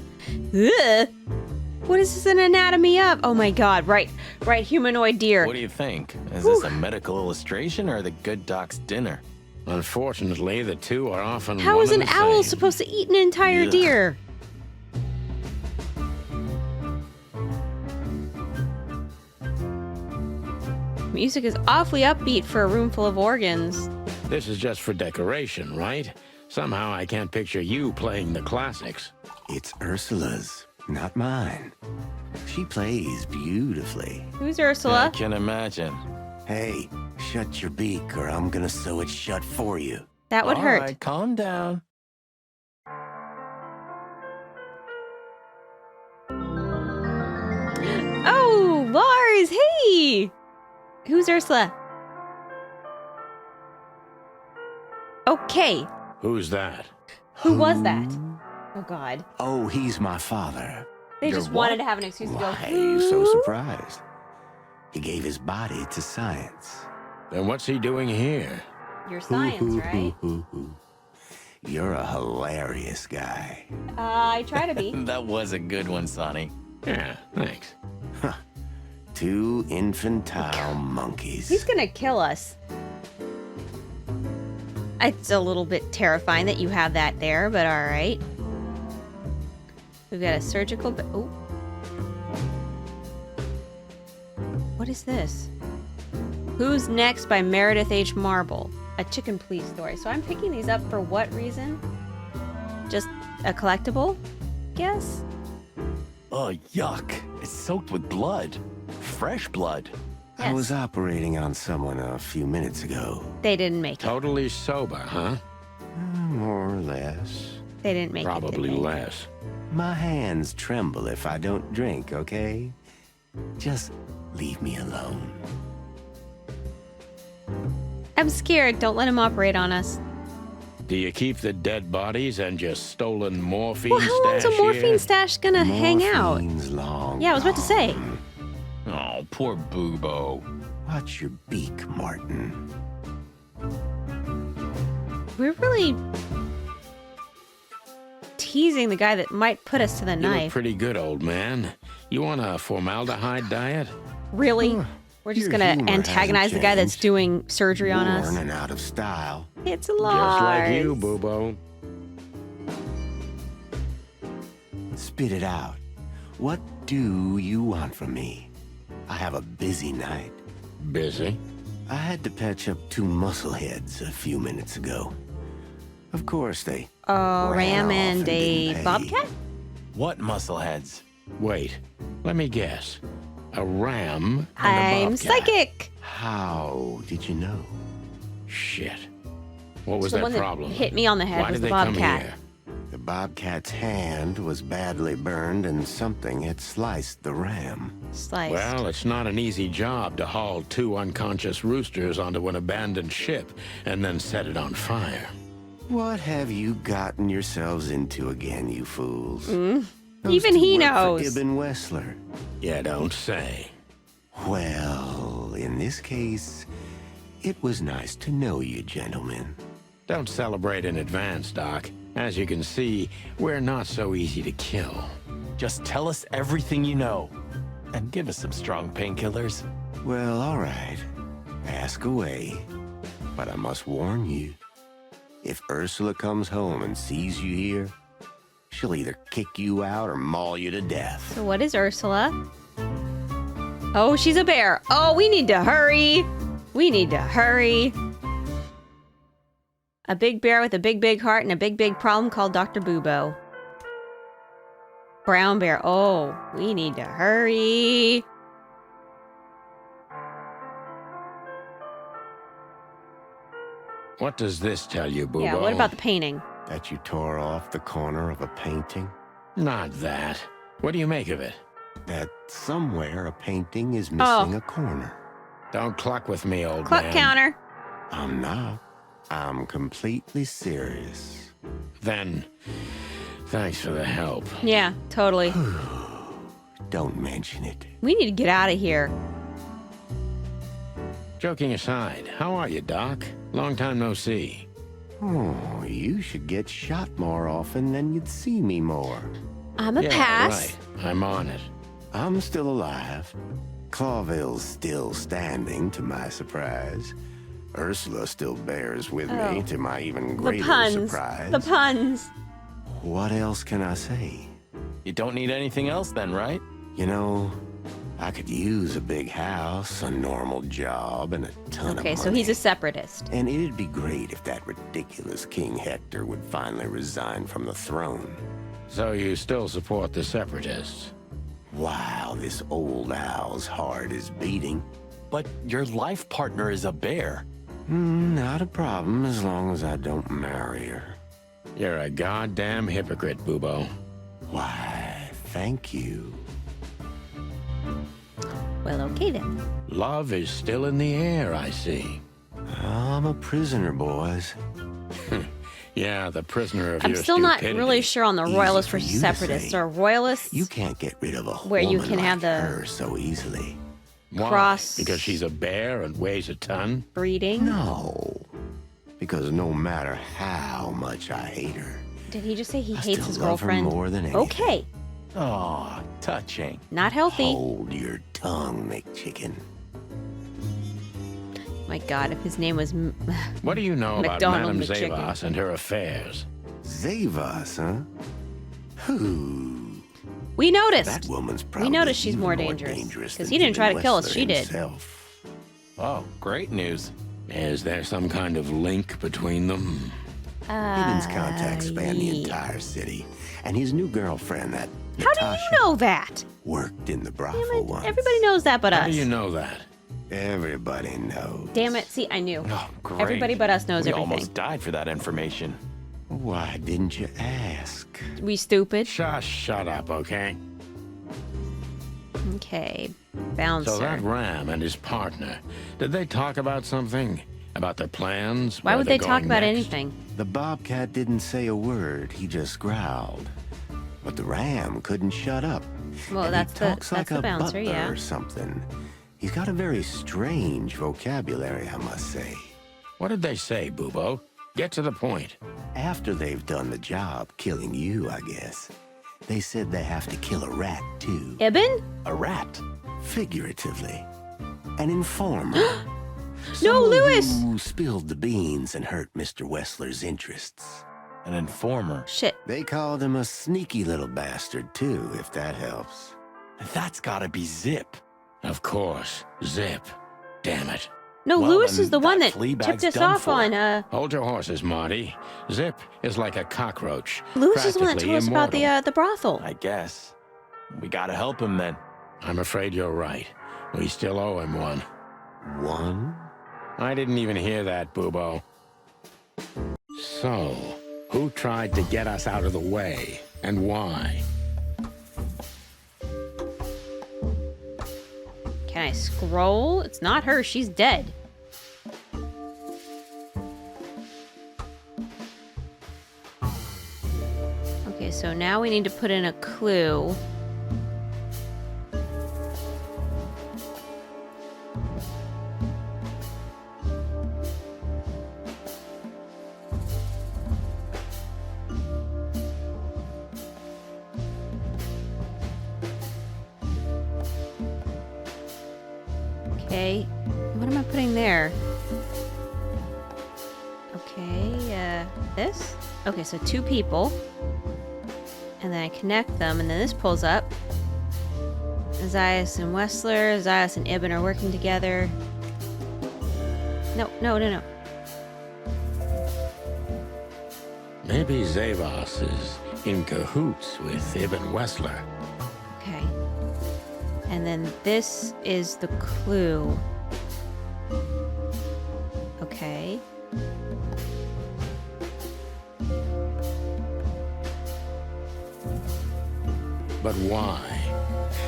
ugh. What is this an anatomy of? Oh my god, right, humanoid deer. What do you think? Is this a medical illustration or the good doc's dinner? Unfortunately, the two are often How one is and an the owl same. supposed to eat an entire Ugh. deer? Music is awfully upbeat for a room full of organs. This is just for decoration, right? Somehow I can't picture you playing the classics. It's Ursula's, not mine. She plays beautifully. Who's I Ursula? can imagine. Hey, shut your beak or I'm gonna sew it shut for you. That would All hurt. right, calm down. Oh, Lars, hey! Who's Ursula? Okay, Who's that? who was that? Oh, God. Oh, he's my father. They Your just wanted what? to have an excuse to go, Why are you so "Who?" surprised? He gave his body to science. Then what's he doing here? Your science, right? You're a hilarious guy. I try to be. That was a good one, Sonny. Yeah, thanks. Two infantile monkeys. He's gonna kill us. It's a little bit terrifying that you have that there, but all right. We've got a surgical. Oh, what is this? Who's Next by Meredith H. Marble, a Chicken Please story. So I'm picking these up for what reason? Just a collectible, guess. Oh, yuck. It's soaked with blood. Fresh blood. I was Yes. operating on someone a few minutes ago. They didn't make it. Totally sober, huh? More or less. They didn't make it. Probably did they? less. My hands tremble if I don't drink, okay? Just leave me alone. I'm scared. Don't let him operate on us. Do you keep the dead bodies and your stolen morphine Well, how long's a stash morphine here? stash gonna hang out? Morphine's long Yeah, I was about to say. gone. Oh, poor Boobo. Watch your beak, Martin. We're really teasing the guy that might put us to the You look knife. pretty good, old man. You want a formaldehyde diet? Really? We're just Your gonna humor antagonize hasn't the guy that's changed. doing surgery on Worn us? and out of style. It's Just Lars. like you, Boobo. Spit it out. What do you want from me? I have a busy night. Busy? I had to patch up two muscleheads a few minutes ago. Of course, they A ran ram off and and a didn't pay. bobcat? What muscleheads? Wait, let me guess. A ram and a I'm bobcat. psychic. How did you know? Shit. What was the that one that problem? hit me on the head Why was did the they come bobcat. here? The bobcat's hand was badly burned and something had sliced the ram. Sliced. Well, it's not an easy job to haul two unconscious roosters onto an abandoned ship and then set it on fire. What have you gotten yourselves into again, you fools? Mm. Those Even two he work for knows. Ibn Wessler. Yeah, don't say. Well, in this case, it was nice to know you, gentlemen. Don't celebrate in advance, Doc. As you can see, we're not so easy to kill. Just tell us everything you know. And give us some strong painkillers. Well, all right. Ask away. But I must warn you, if Ursula comes home and sees you here, she'll either kick you out or maul you to death. So what is Ursula? Oh, she's a bear. Oh, we need to hurry. We need to hurry. A big bear with a big, big heart and a big, big problem called Dr. Boobo. Brown bear. Oh, we need to hurry. What does this tell you, Boobo? Yeah, what about the painting? That you tore off the corner of a painting? Not that. What do you make of it? That somewhere a painting is missing a corner. Don't cluck with me, old Cluck man. counter. I'm not. I'm completely serious. Then, thanks for the help. Yeah, totally. Don't mention it. We need to get out of here. Joking aside, how are you, Doc? Long time no see. Oh, you should get shot more often, then you'd see me more. I'm a Yeah, pass. right. I'm on it. I'm still alive. Clawville's still standing, to my surprise. Ursula still bears with me, Oh. to my even The greater puns. surprise. The puns. What else can I say? You don't need anything else then, right? You know, I could use a big house, a normal job, and a ton of money. Okay, so he's a separatist. And it'd be great if that ridiculous King Hector would finally resign from the throne. So you still support the Separatists? Wow, this old owl's heart is beating. But your life partner is a bear. Not a problem as long as I don't marry her. You're a goddamn hypocrite, Bubo. Why, thank you. Well, okay then. Love is still in the air, I see. I'm a prisoner, boys. Yeah, the prisoner of I'm your still not stupidity. really sure on the Easy royalists for versus you to separatists. say. Or royalists You can't get rid of a Where you woman can like have the her so easily. Why? cross- Because she's a bear and weighs a ton? breeding. No, because no matter how much I hate her, Did he just say he I hates still his love her girlfriend? more than anything. Okay, Aw, touching. not healthy. Hold your tongue, McChicken. My God, if his name was What do you know about McDonald Madame McChicken. Zavas and her affairs? Zavas, huh? Who? we noticed. That woman's probably noticed she's even more dangerous, 'cause than he didn't try to Eben kill us, Wessler she did. himself. Oh, great news. Is there some kind of link between them? Eben's contacts span the yeah. entire city, and his new girlfriend, that How do Natasha, you know that? worked in the Damn brothel it, once. everybody knows that but How us. do you know that? Everybody knows. Damn it, see, I knew. Oh, great. Everybody but us knows we everything. almost died for that information. Why didn't you ask? We stupid. Shut up, okay? Okay, bouncer. So that Ram and his partner, did they talk about something? About their plans? Why Where would they're they talk going about next? anything? The bobcat didn't say a word, he just growled. But the ram couldn't shut up. Well, And that's he the talks like a bouncer, butler yeah. or something. He's got a very strange vocabulary, I must say. What did they say, Bubo? Get to the point. After they've done the job killing you, I guess, they said they have to kill a rat, too. Ibn? A rat. Figuratively. An informer. No, Someone Lewis! who spilled the beans and hurt Mr. Wessler's interests. An informer. Shit. They called him a sneaky little bastard, too, if that helps. That's gotta be Zip. Of course. Zip. Damn it. No, Well, Lewis then is the one that that flea tipped bag's us done off for. on, Hold your horses, Marty. Zip is like a cockroach. Lewis is the one that practically told us about immortal. the brothel. I guess. We gotta help him then. I'm afraid you're right. We still owe him one. One? I didn't even hear that, Bubo. So, who tried to get us out of the way, and why? Can I scroll? It's not her, she's dead. Okay, so now we need to put in a clue. Okay, what am I putting there? Okay, this? Okay, so 2 people. And then I connect them, and then this pulls up. Zayas and Wessler, Zayas and Ibn are working together. No. Maybe Zavas is in cahoots with Ibn Wessler. Okay. And then this is the clue. Okay. But why?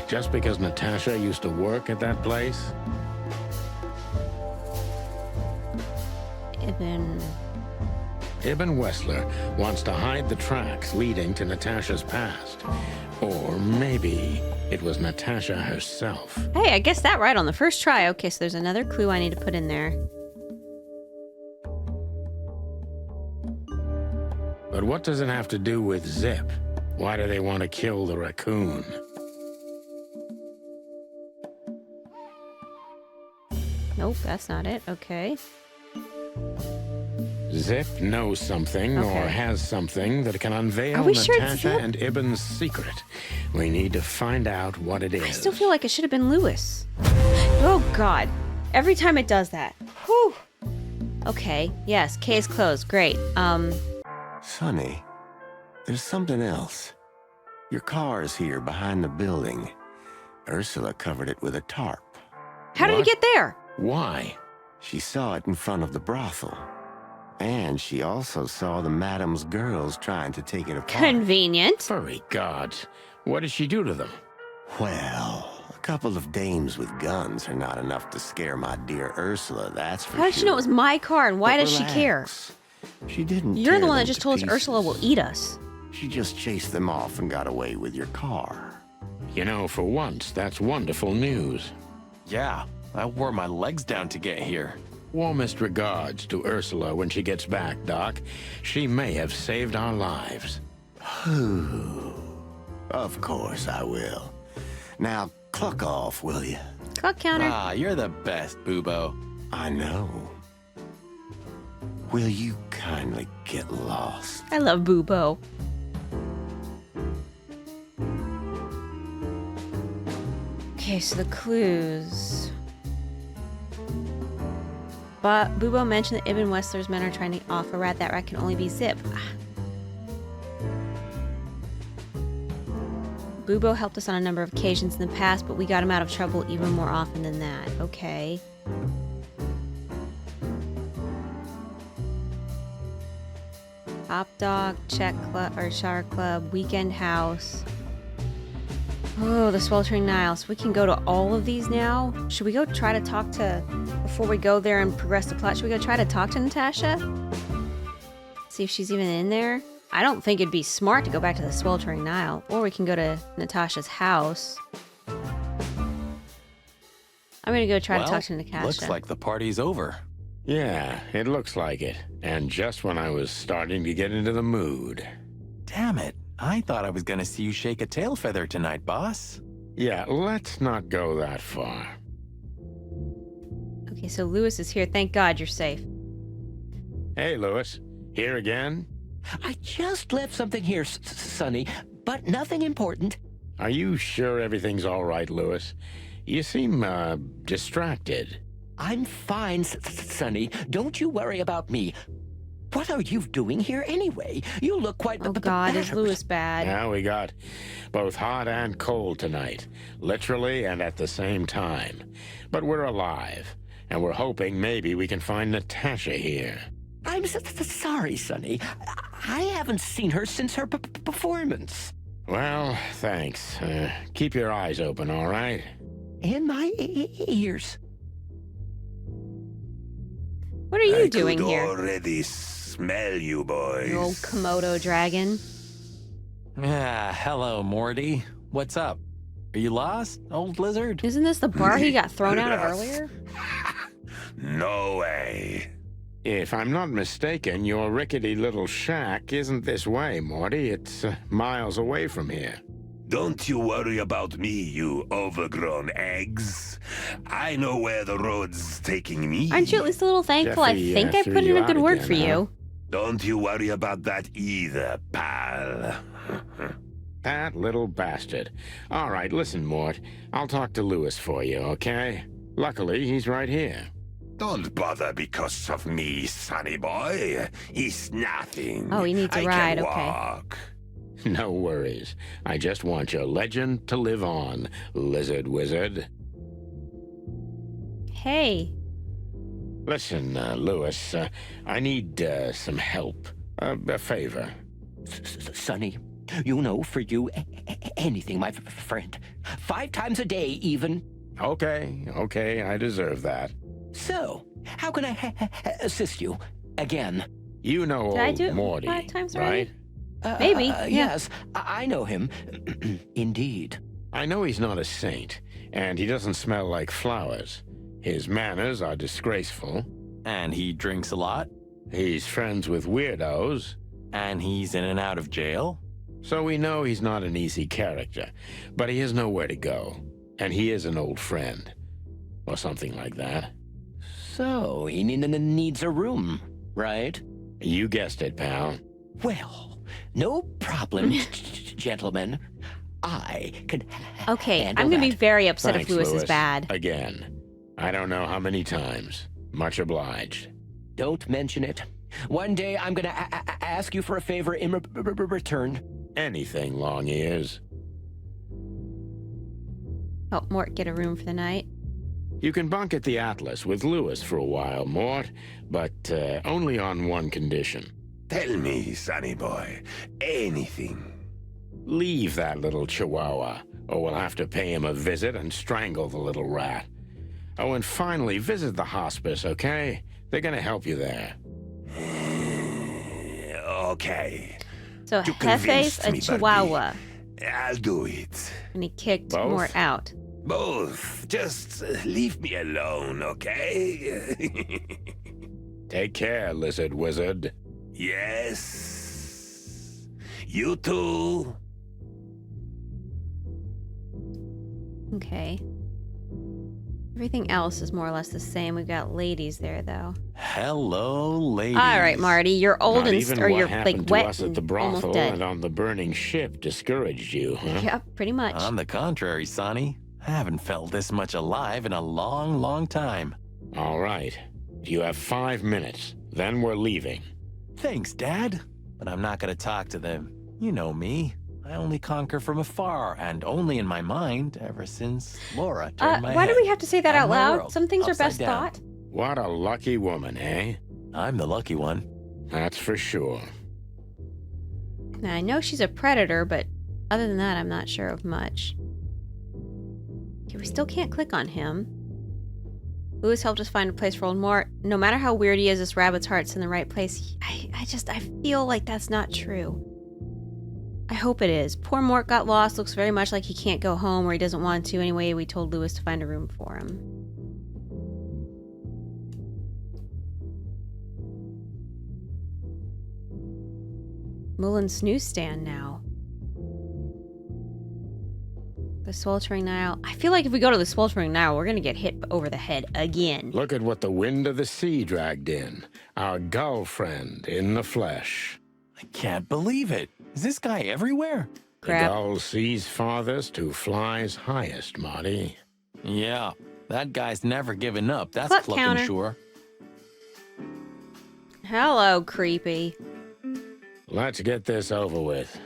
Just because Natasha used to work at that place? Ibn Wessler wants to hide the tracks leading to Natasha's past. Or maybe it was Natasha herself. Hey, I guessed that right on the first try. Okay, so there's another clue I need to put in there. But what does it have to do with Zip? Why do they want to kill the raccoon? Nope, that's not it. Okay. Zip knows something or Okay. has something that can unveil Are we sure it's Natasha Zip? and Ibn's secret. We need to find out what it is. I still feel like it should have been Lewis. Oh, God. Every time it does that. Whew. Okay. Yes, case closed. Great. Sonny, there's something else. Your car is here behind the building. Ursula covered it with a tarp. How did he What? get there? Why? She saw it in front of the brothel. And she also saw the madam's girls trying to take it apart. Convenient. Furry gods. What did she do to them? Well, a couple of dames with guns are not enough to scare my dear Ursula, that's for How did she know it was my car, and why But does she care? relax. She didn't. You're tear the one them that just to told us Ursula will pieces. eat us. She just chased them off and got away with your car. You know, for once, that's wonderful news. Yeah, I wore my legs down to get here. Warmest regards to Ursula when she gets back, Doc. She may have saved our lives. Of course I will. Now, cluck off, will you? Clock counter. Ah, you're the best, Boobo. I know. Will you kindly get lost? I love Boobo. Okay, so the clues. But Boobo mentioned that Ibn Wessler's men are trying to off a rat. That rat can only be Zip. Boobo helped us on a number of occasions in the past, but we got him out of trouble even more often than that. Okay. Hop Dog, Check Club, or Shower Club, Weekend House. Oh, the Sweltering Nile. So we can go to all of these now? Should we go try to talk to, before we go there and progress the plot, should we go try to talk to Natasha? See if she's even in there? I don't think it'd be smart to go back to the Sweltering Nile. Or we can go to Natasha's house. I'm gonna go try to talk to Natasha. Looks like the party's over. Yeah, it looks like it. And just when I was starting to get into the mood. Damn it. I thought I was gonna see you shake a tail feather tonight, boss. Yeah, let's not go that far. Okay, so Lewis is here. Thank God you're safe. Hey, Lewis. Here again? I just left something here, Sonny, but nothing important. Are you sure everything's all right, Lewis? You seem, distracted. I'm fine, Sonny. Don't you worry about me. What are you doing here anyway? You look quite Oh God, is battered. Lewis bad? Yeah, we got both hot and cold tonight. Literally and at the same time. But we're alive. And we're hoping maybe we can find Natasha here. I'm sorry, Sonny. I haven't seen her since her performance. Well, thanks. Keep your eyes open, all right? In my ears. What are you doing here? already smell you, boys. You old Komodo dragon. Ah, hello, Morty. What's up? Are you lost, old lizard? Isn't this the bar he got thrown out of earlier? No way. If I'm not mistaken, your rickety little shack isn't this way, Morty. It's miles away from here. Don't you worry about me, you overgrown eggs. I know where the road's taking me. Aren't you at least a little thankful? Jeffy, I think I threw put in you a out good word again, for huh? you. Don't you worry about that either, pal. That little bastard. All right, listen, Mort. I'll talk to Lewis for you, okay? Luckily, he's right here. Don't bother because of me, sonny boy. It's nothing. Oh, he needs a I ride, can okay. walk. No worries. I just want your legend to live on, lizard wizard. Hey. Listen, Lewis, I need some help. A favor. Sonny, you know, for you, anything, my friend. 5 times a day, even. Okay, I deserve that. So, how can I assist you? Again. You know Did I old do it Morty, 5 times already? right? Maybe, yeah. Yes, I know him. Indeed. I know he's not a saint, and he doesn't smell like flowers. His manners are disgraceful. And he drinks a lot? He's friends with weirdos. And he's in and out of jail? So we know he's not an easy character, but he has nowhere to go. And he is an old friend. Or something like that. So, he needs a room, right? You guessed it, pal. Well, no problem, gentlemen. I can Okay, handle I'm gonna be that. very upset Thanks, if Lewis Lewis. is bad. Again. I don't know how many times. Much obliged. Don't mention it. One day I'm gonna ask you for a favor in return. Anything, long ears. Oh, Mort, get a room for the night. You can bunk at the Atlas with Lewis for a while, Mort, but only on one condition. Tell me, Sonny boy, anything. Leave that little chihuahua, or we'll have to pay him a visit and strangle the little rat. Oh, and finally, visit the hospice, okay? They're gonna help you there. Okay. So You Hefe's convinced a me, chihuahua, I'll do it. and he kicked Both? Mort out. Both. Just leave me alone, okay? Take care, lizard wizard. Yes. You too. Okay. Everything else is more or less the same. We've got ladies there, though. Hello, ladies. All right, Marty, you're old Not and even or what you're happened like to wet us at and the brothel almost dead. and on the burning ship discouraged you, huh? Yep, pretty much. On the contrary, Sonny. I haven't felt this much alive in a long, long time. All right. You have 5 minutes. Then we're leaving. Thanks, Dad. But I'm not gonna talk to them. You know me. I only conquer from afar, and only in my mind, ever since Laura turned my Why head. do we have to say that and out my loud? world Some things are upside best down. thought. What a lucky woman, eh? I'm the lucky one. That's for sure. Now, I know she's a predator, but other than that, I'm not sure of much. Okay, we still can't click on him. Lewis helped us find a place for old Mort. No matter how weird he is, this rabbit's heart's in the right place. I feel like that's not true. I hope it is. Poor Mort got lost. Looks very much like he can't go home or he doesn't want to. Anyway, we told Lewis to find a room for him. Mullen's newsstand now. The sweltering Nile. I feel like if we go to the sweltering Nile, we're gonna get hit over the head again. Look at what the wind of the sea dragged in. Our gull friend in the flesh. I can't believe it. Is this guy everywhere? Crap. The gull sees farthest who flies highest, Marty. Yeah, that guy's never given up. That's Cluck clucking counter. sure. Hello, creepy. Let's get this over with.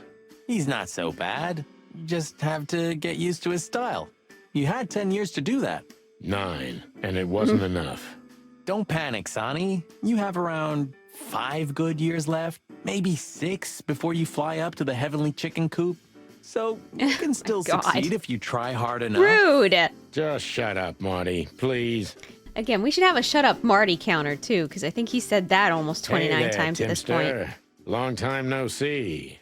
He's not so bad. You just have to get used to his style. You had 10 years to do that. 9, and it wasn't enough. Don't panic, Sonny. You have around 5 good years left, maybe 6 before you fly up to the heavenly chicken coop. So you can still God. succeed if you try hard enough. Rude. Just shut up, Marty, please. Again, we should have a shut up Marty counter too, because I think he said that almost 29 Hey there, times at this point. Timster. Long time no see.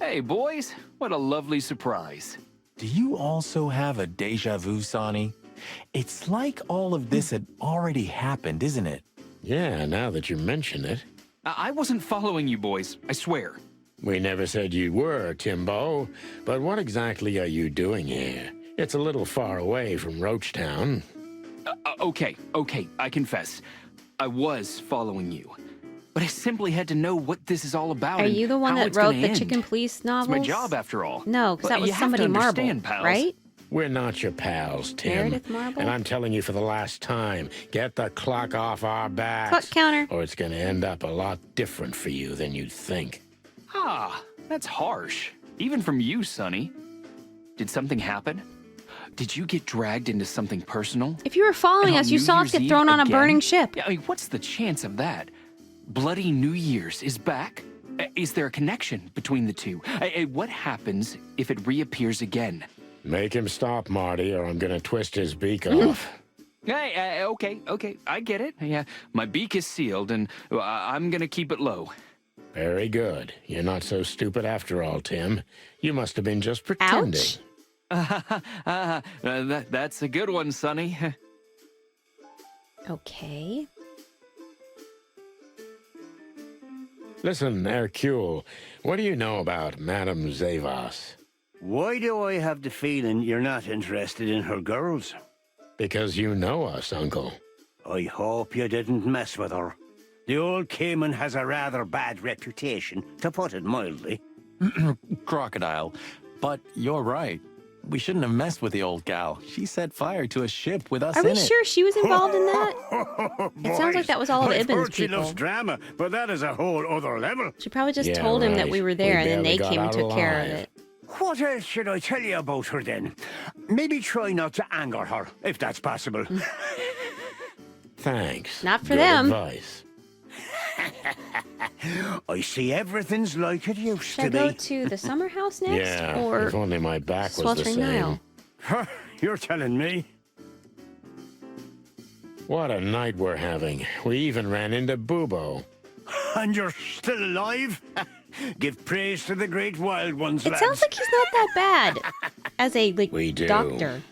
Hey, boys. What a lovely surprise. Do you also have a deja vu, Sonny? It's like all of this had already happened, isn't it? Yeah, now that you mention it. I wasn't following you boys, I swear. We never said you were, Timbo. But what exactly are you doing here? It's a little far away from Roachtown. Okay, I confess. I was following you. But I simply had to know what this is all about. Are and you the one how that it's wrote gonna the end. Chicken Police It's novels? my job, after all. No, because But that was you have somebody to Marble, understand, pals. right? We're not your pals, Tim. Meredith Marble? And I'm telling you for the last time, get the clock off our backs. Clock counter. Or it's going to end up a lot different for you than you'd think. Ah, that's harsh. Even from you, Sonny. Did something happen? Did you get dragged into something personal? If you were following And us, on you New saw us Year's get Eve thrown on a again? burning ship. Yeah, I mean, what's the chance of that? Bloody New Year's is back? Is there a connection between the two? What happens if it reappears again? Make him stop, Marty, or I'm going to twist his beak off. Hey, okay, I get it. Yeah, my beak is sealed, and I'm gonna keep it low. Very good. You're not so stupid after all, Tim. You must have been just pretending. Ouch. That's a good one, Sonny. Okay. Listen, Hercule, what do you know about Madame Zavas? Why do I have the feeling you're not interested in her girls? Because you know us, Uncle. I hope you didn't mess with her. The old Cayman has a rather bad reputation, to put it mildly. Crocodile. But you're right. We shouldn't have messed with the old gal. She set fire to a ship with us Are in we it. sure she was involved in that? It sounds like that was all of I've Ibn's heard she people. loves drama, but that is a whole other level. She probably just Yeah, told him that right. we were there, We and then they barely came and got out took care of alive. it. What else should I tell you about her then? Maybe try not to anger her, if that's possible. Thanks. Not for Good them. advice. I see everything's like it used Should I to go be. to the summer house next? Yeah, Or if only my back was the Sweltering same. Nile? You're telling me. What a night we're having. We even ran into Bubo. And you're still alive? Give praise to the great wild ones, It lads. sounds like he's not that bad as a We do. doctor.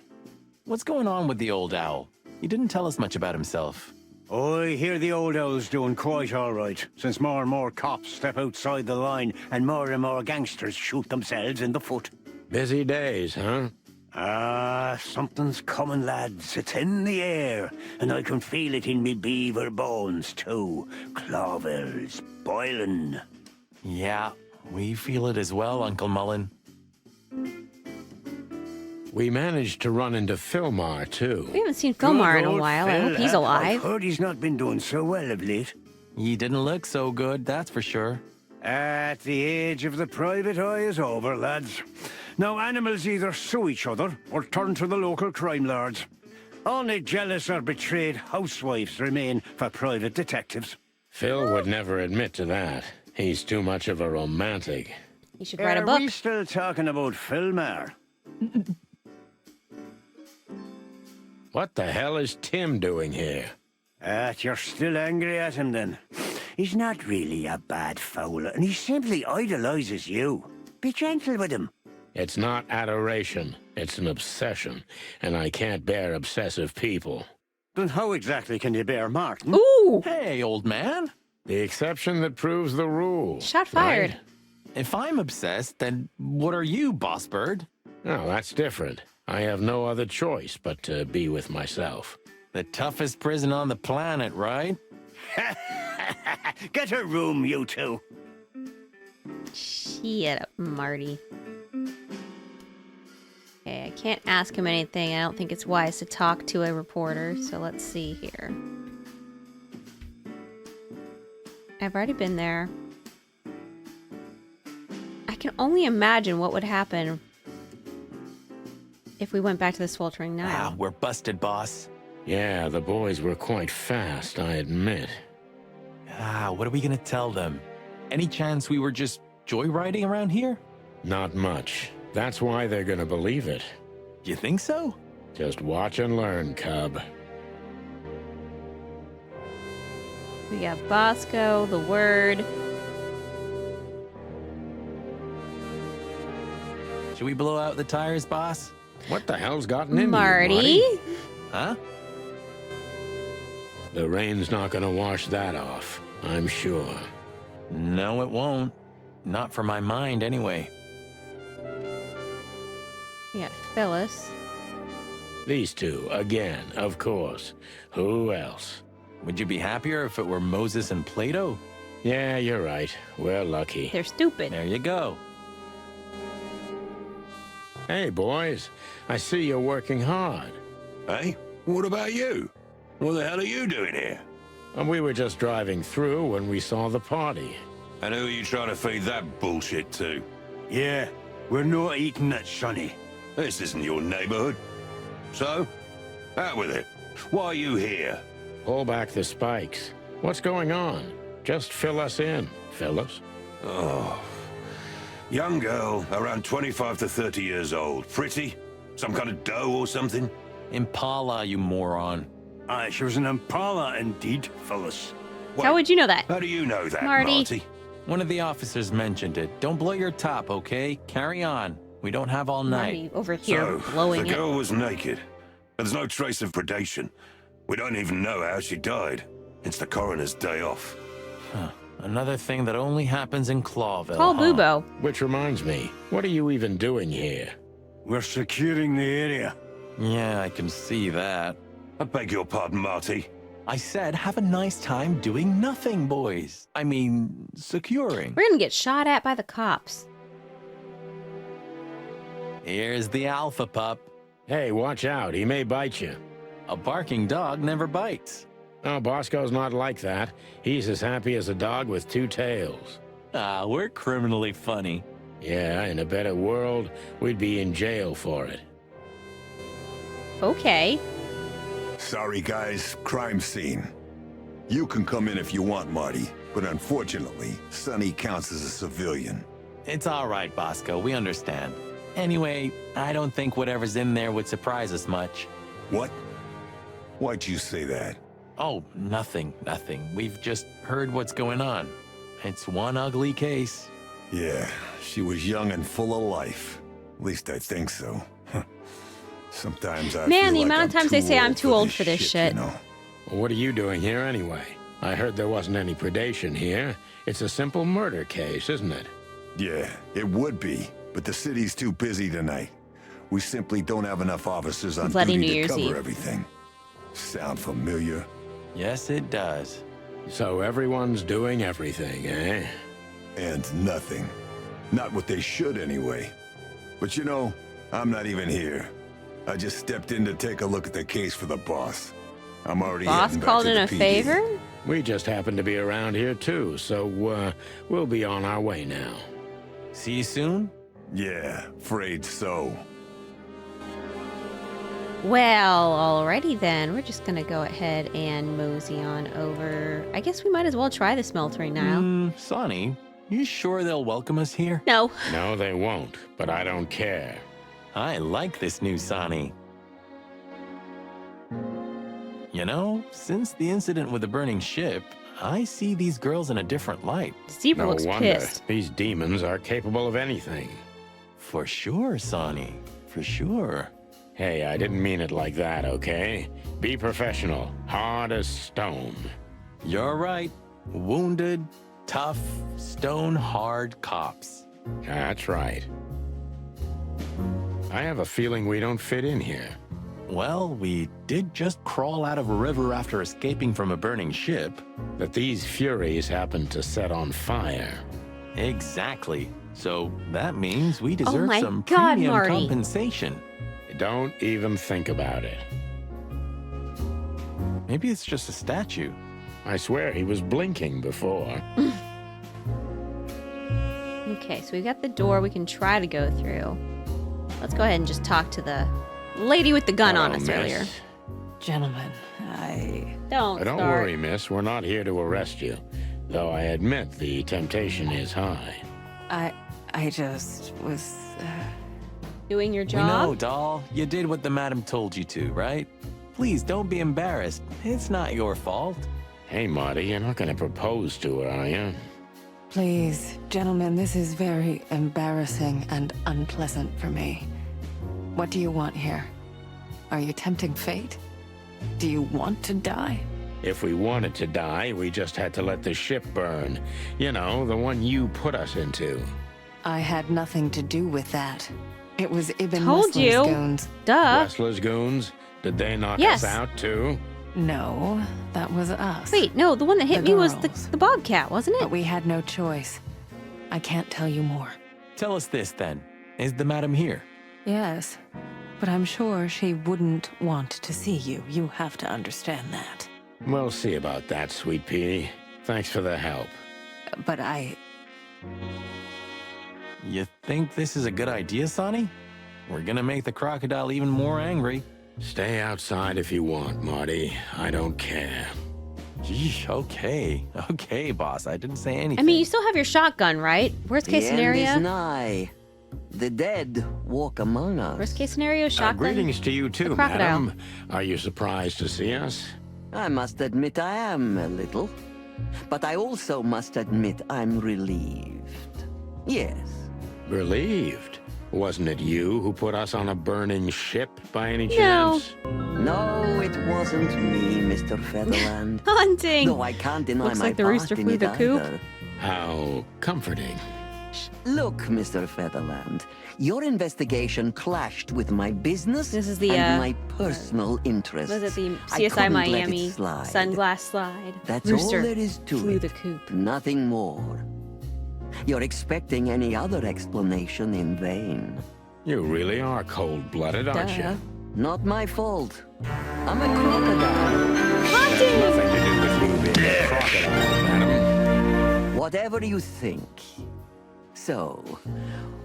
What's going on with the old owl? He didn't tell us much about himself. I hear the old owl's doing quite all right, since more and more cops step outside the line and more gangsters shoot themselves in the foot. Busy days, huh? Ah, something's coming, lads. It's in the air, and I can feel it in me beaver bones, too. Clovel's boiling. Yeah, we feel it as well, Uncle Mullen. We managed to run into Philmar, too. We haven't seen Filmar in Good a old while. I Phil, hope he's eh? alive. I've heard he's not been doing so well of late. He didn't look so good, that's for sure. At the age of the private eye is over, lads. Now animals either sue each other or turn to the local crime lords. Only jealous or betrayed housewives remain for private detectives. Phil would never admit to that. He's too much of a romantic. He should write a Are book. we still talking about Philmar? What the hell is Tim doing here? You're still angry at him then? He's not really a bad fowler, and he simply idolizes you. Be gentle with him. It's not adoration. It's an obsession. And I can't bear obsessive people. Then how exactly can you bear Martin? Ooh! Hey, old man. The exception that proves the rule. Shot fired. right? If I'm obsessed, then what are you, Boss Bird? No, that's different. I have no other choice but to be with myself. The toughest prison on the planet, right? Get a room, you two. Shut up, Marty. Okay, I can't ask him anything. I don't think it's wise to talk to a reporter, so let's see here. I've already been there. I can only imagine what would happen if we went back to the Sweltering Nile. Wow, we're busted, boss. Yeah, the boys were quite fast, I admit. What are we gonna tell them? Any chance we were just joyriding around here? Not much. That's why they're gonna believe it. You think so? Just watch and learn, cub. We got Bosco, the Word. Should we blow out the tires, boss? What the hell's gotten into Marty? you, Marty? Huh? The rain's not gonna wash that off, I'm sure. No, it won't. Not for my mind, anyway. We got Phyllis. These two, again, of course. Who else? Would you be happier if it were Moses and Plato? Yeah, you're right. We're lucky. They're stupid. There you go. Hey, boys. I see you're working hard. Hey, what about you? What the hell are you doing here? And we were just driving through when we saw the party. And who are you trying to feed that bullshit to? Yeah, we're not eating that, Sonny. This isn't your neighborhood. So, out with it. Why are you here? Pull back the spikes. What's going on? Just fill us in, Phyllis. Oh. Young girl, around 25 to 30 years old. Pretty? Some kind of dough or something? Impala, you moron. She was an Impala indeed, Phyllis. How would you know that? How do you know that, Marty? Marty? One of the officers mentioned it. Don't blow your top, okay? Carry on. We don't have all night. Marty over here So, blowing the it. girl was naked. But there's no trace of predation. We don't even know how she died. It's the coroner's day off. Another thing that only happens in Clawville. Call huh? Bubo. Which reminds me, what are you even doing here? We're securing the area. Yeah, I can see that. I beg your pardon, Marty. I said have a nice time doing nothing, boys. I mean, securing. We're gonna get shot at by the cops. Here's the alpha pup. Hey, watch out. He may bite you. A barking dog never bites. Oh, Bosco's not like that. He's as happy as a dog with two tails. We're criminally funny. Yeah, in a better world, we'd be in jail for it. Okay. Sorry, guys. Crime scene. You can come in if you want, Marty, but unfortunately, Sonny counts as a civilian. It's all right, Bosco. We understand. Anyway, I don't think whatever's in there would surprise us much. What? Why'd you say that? Oh, nothing. We've just heard what's going on. It's one ugly case. Yeah, she was young and full of life. At least I think so. Sometimes I Man, feel the like amount I'm of times too they say I'm old too old for this shit. You know? Well, what are you doing here anyway? I heard there wasn't any predation here. It's a simple murder case, isn't it? Yeah, it would be, but the city's too busy tonight. We simply don't have enough officers on Bloody duty New to Year's cover Eve. everything. Sound familiar? Yes, it does. So everyone's doing everything, eh? And nothing. Not what they should, anyway. But you know, I'm not even here. I just stepped in to take a look at the case for the boss. I'm already Boss heading back called to in the a PD. favor? We just happen to be around here too, so we'll be on our way now. See you soon? Yeah, afraid so. Well, alrighty then. We're just gonna go ahead and mosey on over. I guess we might as well try the smeltering now. Sonny, you sure they'll welcome us here? No. No, they won't, but I don't care. I like this new Sonny. You know, since the incident with the burning ship, I see these girls in a different light. Zebra No looks wonder. pissed. These demons are capable of anything. For sure, Sonny. For sure. Hey, I didn't mean it like that, okay? Be professional. Hard as stone. You're right. Wounded, tough, stone-hard cops. That's right. I have a feeling we don't fit in here. Well, we did just crawl out of a river after escaping from a burning ship. That these furies happened to set on fire. Exactly. So that means we deserve my some God, premium Marty. compensation. Don't even think about it. Maybe it's just a statue. I swear he was blinking before. Okay, so we've got the door we can try to go through. Let's go ahead and just talk to the lady with the gun on Hello, us miss. earlier. Gentlemen, I... Don't Don't start. worry, miss. We're not here to arrest you. Though I admit the temptation is high. I just was... Doing your We know, job? doll. You did what the madam told you to, right? Please don't be embarrassed. It's not your fault. Hey, Marty, you're not going to propose to her, are you? Please, gentlemen, this is very embarrassing and unpleasant for me. What do you want here? Are you tempting fate? Do you want to die? If we wanted to die, we just had to let the ship burn. You know, the one you put us into. I had nothing to do with that. It was Ibn Told Muslim's you. goons. Duh. Restless goons? Did they knock Yes. us out, too? No, that was us. Wait, no, the one that hit The me was girls. the bobcat, wasn't But it? we had no choice. I can't tell you more. Tell us this, then. Is the madam here? Yes, but I'm sure she wouldn't want to see you. You have to understand that. We'll see about that, sweet pea. Thanks for the help. But I... You think this is a good idea, Sonny? We're gonna make the crocodile even more angry. Stay outside if you want, Marty. I don't care. Yeesh, okay. Okay, boss. I didn't say anything. I mean, you still have your shotgun, right? Worst case The end scenario. is nigh. The dead walk among us. Worst case scenario, shotgun. Greetings to you, too, crocodile. madam. Are you surprised to see us? I must admit I am a little. But I also must admit I'm relieved. Yes. Relieved. Wasn't it you who put us on a burning ship by any No. chance? No, it wasn't me, Mr. Featherland. Hunting. Though I can't deny Looks my like the part rooster in flew it the coop. either. How comforting. Look, Mr. Featherland, your investigation clashed with my business This is the, and my personal interests. Was it the I CSI couldn't let it Miami slide. sunglass slide? That's Rooster all there is to flew it. the coop. Nothing more. You're expecting any other explanation in vain. You really are cold-blooded, aren't Duh. you? Not my fault. I'm a crocodile. Has nothing to do with you being a crocodile, madam. Whatever you think, So,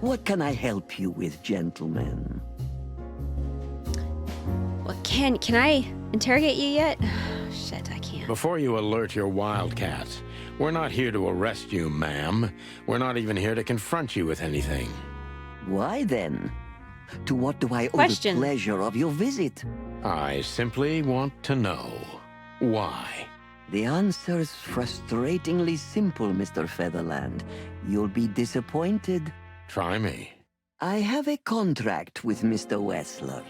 what can I help you with, gentlemen? Well, can I interrogate you yet? Shit, I can't. Before you alert your wildcats, we're not here to arrest you, ma'am. We're not even here to confront you with anything. Why then? To what do I owe Question. the pleasure of your visit? I simply want to know why. The answer's frustratingly simple, Mr. Featherland. You'll be disappointed. Try me. I have a contract with Mr. Wessler,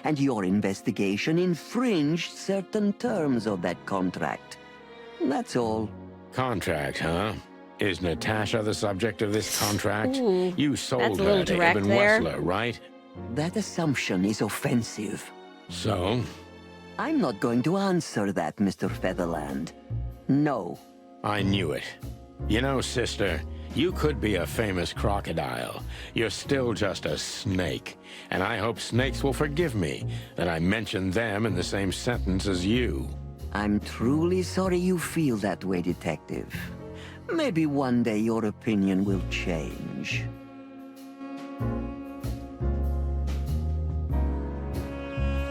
and your investigation infringed certain terms of that contract. That's all. Contract, huh? Is Natasha the subject of this contract? Ooh, You that's sold a little her to direct Ibn there. Wessler, right? That assumption is offensive. So? I'm not going to answer that, Mr. Featherland. No. I knew it. You know, sister, you could be a famous crocodile. You're still just a snake. And I hope snakes will forgive me that I mentioned them in the same sentence as you. I'm truly sorry you feel that way, Detective. Maybe one day your opinion will change.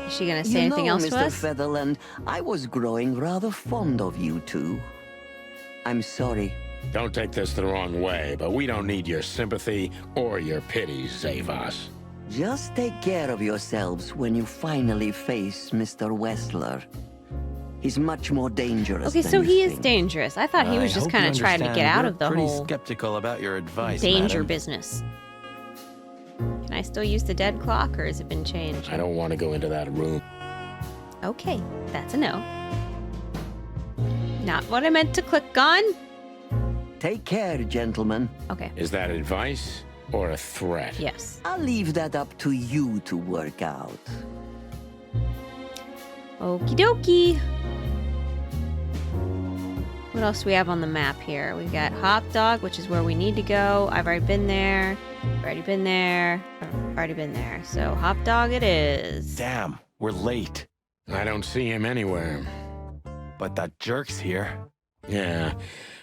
Is she gonna say anything else Mr. to us? Featherland, I was growing rather fond of you two. I'm sorry. Don't take this the wrong way, but we don't need your sympathy or your pity, Zavas. Just take care of yourselves when you finally face Mr. Wessler. He's much more dangerous Okay, than so you he is think. dangerous. I thought he was just kind of trying to get out of the pretty whole skeptical about your advice, danger madam. business. Can I still use the dead clock, or has it been changed? I don't want to go into that room. Okay, that's a no. Not what I meant to click on. Take care, gentlemen. Okay, Is that advice or a threat? yes. I'll leave that up to you to work out. Okie dokie. What else do we have on the map here? We've got Hop Dog, which is where we need to go. I've already been there. I've already been there. I've already been there. So Hop Dog it is. Damn, we're late. I don't see him anywhere. But that jerk's here. Yeah,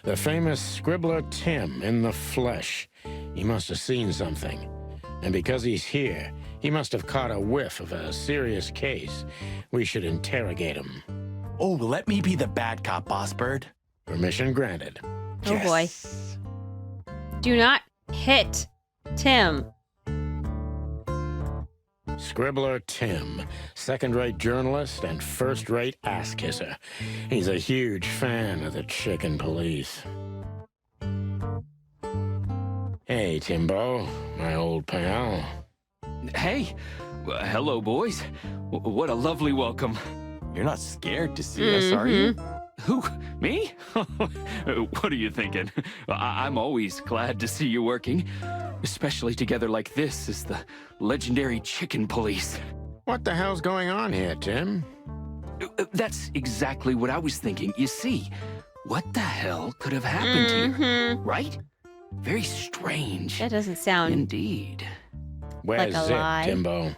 the famous scribbler Tim in the flesh. He must have seen something. And because he's here, he must have caught a whiff of a serious case. We should interrogate him. Oh, let me be the bad cop, Boss Bird. Permission granted. Oh boy. Do not hit Tim. Scribbler Tim, second-rate journalist and first-rate ass-kisser. He's a huge fan of the chicken police. Hey, Timbo, my old pal. Hey, hello, boys. What a lovely welcome. You're not scared to see us, are you? Who? Me? What are you thinking? I'm always glad to see you working, especially together like this as the legendary chicken police. What the hell's going on here, Tim? That's exactly what I was thinking. You see, what the hell could have happened here, right? Very strange. That doesn't sound Indeed. Where's Like a Zip, lie. Timbo?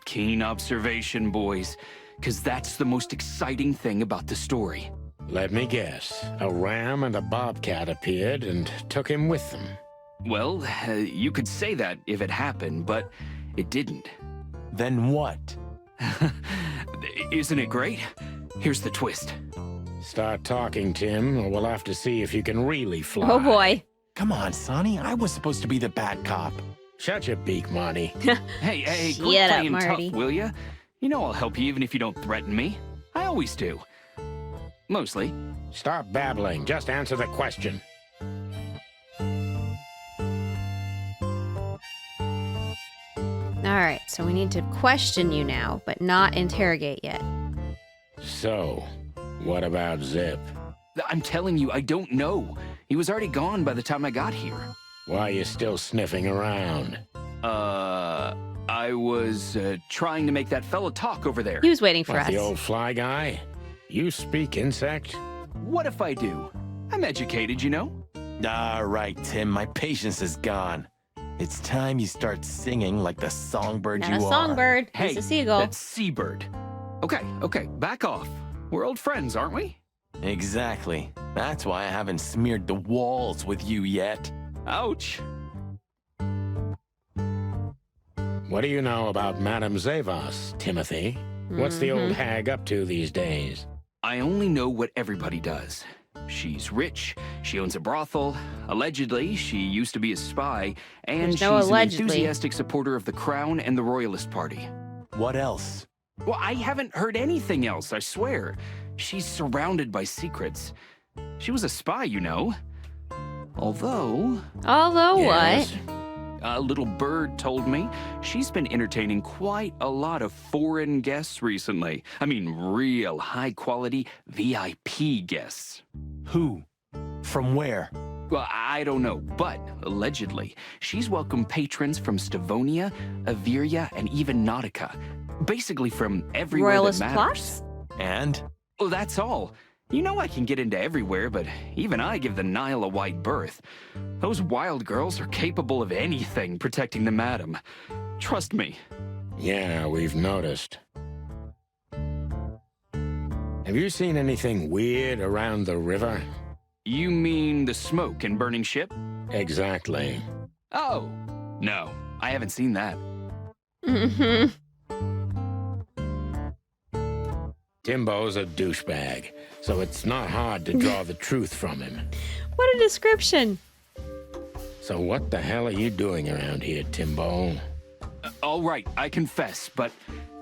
Keen observation, boys, because that's the most exciting thing about the story. Let me guess. A ram and a bobcat appeared and took him with them. Well, you could say that if it happened, but it didn't. Then what? Isn't it great? Here's the twist. Start talking, Tim, or we'll have to see if you can really fly. Oh boy. Come on, Sonny. I was supposed to be the bad cop. Shut your beak, Marty. Hey, Shut quit up, playing Marty. tough, will ya? You know I'll help you even if you don't threaten me. I always do. Mostly. Stop babbling. Just answer the question. Alright, so we need to question you now, but not interrogate yet. So, what about Zip? I'm telling you, I don't know. He was already gone by the time I got here. Why are you still sniffing around? I was trying to make that fella talk over there. He was waiting for What, us. the old fly guy? You speak insect? What if I do? I'm educated, you know? All right, Tim. My patience is gone. It's time you start singing like the songbird Not you a are. songbird. Hey, He's a seagull. that's seabird. Okay, back off. We're old friends, aren't we? Exactly. That's why I haven't smeared the walls with you yet. Ouch. What do you know about Madame Zavas, Timothy? What's the old hag up to these days? I only know what everybody does. She's rich, she owns a brothel, allegedly she used to be a spy, and There's she's no an allegedly. enthusiastic supporter of the Crown and the Royalist Party. What else? Well, I haven't heard anything else, I swear. She's surrounded by secrets. She was a spy, you know. Although... Yes. What? A little bird told me she's been entertaining quite a lot of foreign guests recently. I mean, real high-quality VIP guests. Who? From where? Well, I don't know, but allegedly, she's welcomed patrons from Stavonia, Averia, and even Nautica. Basically from everywhere Royalist that matters. plots? And? Well, that's all. You know I can get into everywhere, but even I give the Nile a wide berth. Those wild girls are capable of anything protecting the madam. Trust me. Yeah, we've noticed. Have you seen anything weird around the river? You mean the smoke and burning ship? Exactly. Oh, no, I haven't seen that. Mm-hmm. Timbo's a douchebag, so it's not hard to draw the truth from him. What a description. So what the hell are you doing around here, Timbo? All right, I confess, but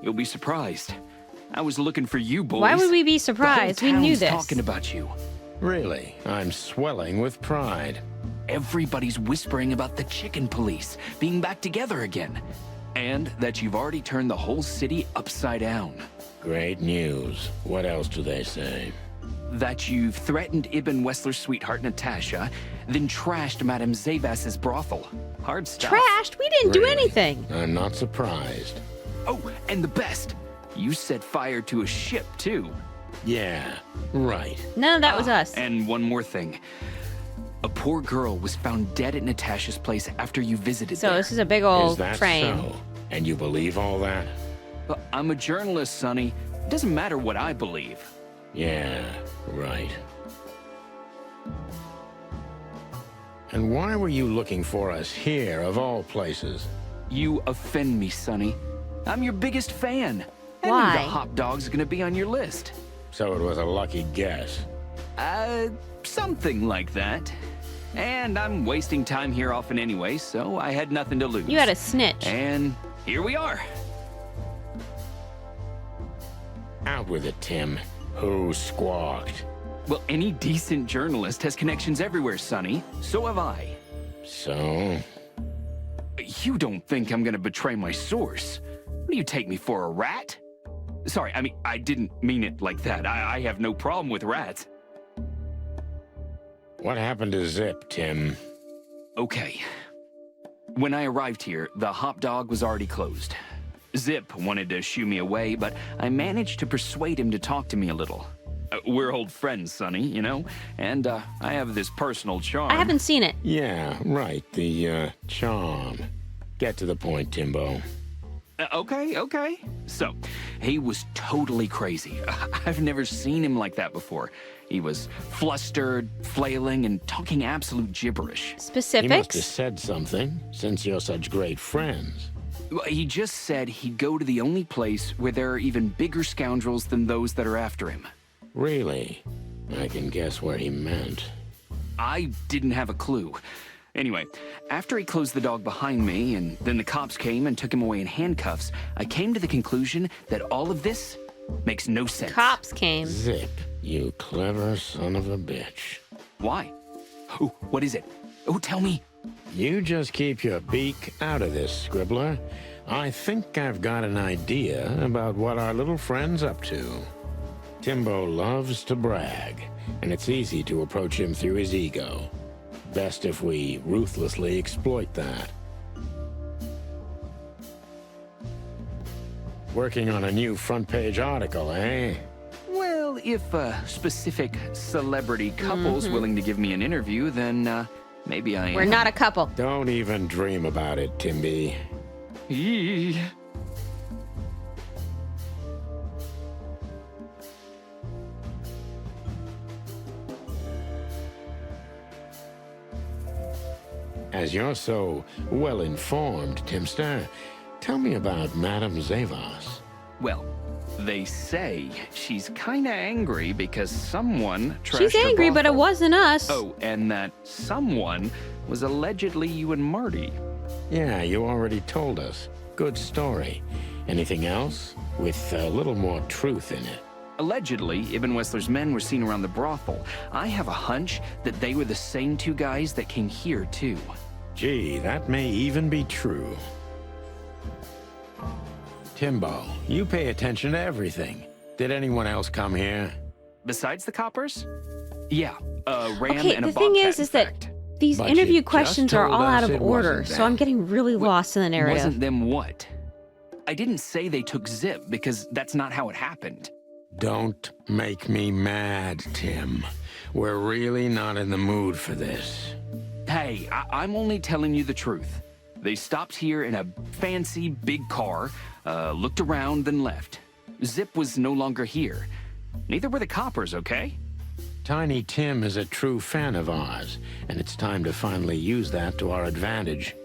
you'll be surprised. I was looking for you boys. Why would we be The whole surprised? We knew town's this. talking about you. Really? I'm swelling with pride. Everybody's whispering about the chicken police being back together again. And that you've already turned the whole city upside down. Great news. What else do they say? That you've threatened Ibn Wessler's sweetheart Natasha, then trashed Madame Zavas's brothel. Hard stuff. Trashed? We didn't do Really? anything. I'm not surprised. Oh, and the best. You set fire to a ship, too. Yeah, right. None of that was us. And one more thing. A poor girl was found dead at Natasha's place after you visited So there. this is a big Is old that train. so? And you believe all that? But I'm a journalist, Sonny. It doesn't matter what I believe. Yeah, right. And why were you looking for us here, of all places? You offend me, Sonny. I'm your biggest fan. I Why? knew the hot dog's gonna be on your list. So it was a lucky guess. Something like that. And I'm wasting time here often anyway, so I had nothing to lose. You had a snitch. And here we are. Out with it, Tim. Who squawked? Well, any decent journalist has connections everywhere, Sonny. So have I. So? You don't think I'm gonna betray my source? What do you take me for, a rat? Sorry, I mean, I didn't mean it like that. I have no problem with rats. What happened to Zip, Tim? Okay. When I arrived here, the hop dog was already closed. Zip wanted to shoo me away, but I managed to persuade him to talk to me a little. We're old friends, Sonny, you know? And I have this personal charm. I haven't seen it. Yeah, right, the, charm. Get to the point, Timbo. Okay. So, he was totally crazy. I've never seen him like that before. He was flustered, flailing, and talking absolute gibberish. He must have Specifics? said something, since you're such great friends. He just said he'd go to the only place where there are even bigger scoundrels than those that are after him. Really? I can guess what he meant. I didn't have a clue. Anyway, after he closed the dog behind me, and then the cops came and took him away in handcuffs, I came to the conclusion that all of this makes no sense. Cops came. Zip, you clever son of a bitch. Why? Oh, what is it? Oh, tell me. You just keep your beak out of this, Scribbler. I think I've got an idea about what our little friend's up to. Timbo loves to brag, and it's easy to approach him through his ego. Best if we ruthlessly exploit that. Working on a new front-page article, eh? Well, if a specific celebrity couple's willing to give me an interview, then maybe I am. We're not a couple. Don't even dream about it, Timby. Eee. As you're so well-informed, Timster, tell me about Madame Zavas. Well, they say she's kinda angry because someone trashed She's her angry, but it brothel. wasn't us. Oh, and that someone was allegedly you and Marty. Yeah, you already told us. Good story. Anything else? With a little more truth in it. Allegedly, Ibn Wessler's men were seen around the brothel. I have a hunch that they were the same two guys that came here, too. Gee, that may even be true. Timbo, you pay attention to everything. Did anyone else come here? Besides the coppers? Yeah, Ram Okay, and a the thing bobcat, in is that fact. these But interview you questions just are told all out us of it order, wasn't so I'm them. getting really lost in the narrative. Wasn't them what? I didn't say they took Zip, because that's not how it happened. Don't make me mad, Tim. We're really not in the mood for this. Hey, I'm only telling you the truth. They stopped here in a fancy big car, looked around, then left. Zip was no longer here. Neither were the coppers, okay? Tiny Tim is a true fan of ours, and it's time to finally use that to our advantage.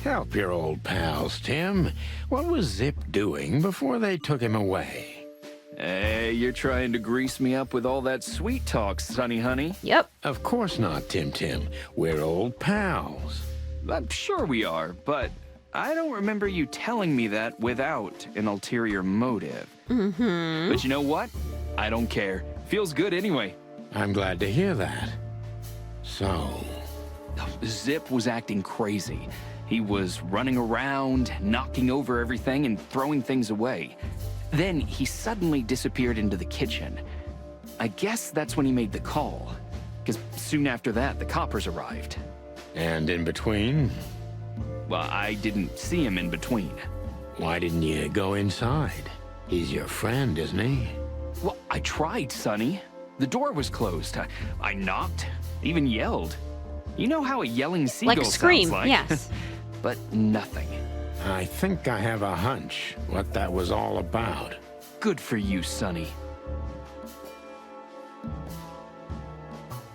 Help your old pals, Tim. What was Zip doing before they took him away? Hey, you're trying to grease me up with all that sweet talk, Sonny honey. Yep. Of course not, Tim. We're old pals. I'm sure we are, but I don't remember you telling me that without an ulterior motive. Mm-hmm. But you know what? I don't care. Feels good anyway. I'm glad to hear that. So, Zip was acting crazy. He was running around, knocking over everything and throwing things away. Then he suddenly disappeared into the kitchen. I guess that's when he made the call, because soon after that, the coppers arrived. and in between? Well, I didn't see him in between. Why didn't you go inside? He's your friend, isn't he? Well, I tried, Sonny. The door was closed. I knocked, even yelled. You know how a yelling seagull Like a scream, sounds like? yes. But nothing. I think I have a hunch what that was all about. Good for you, Sonny.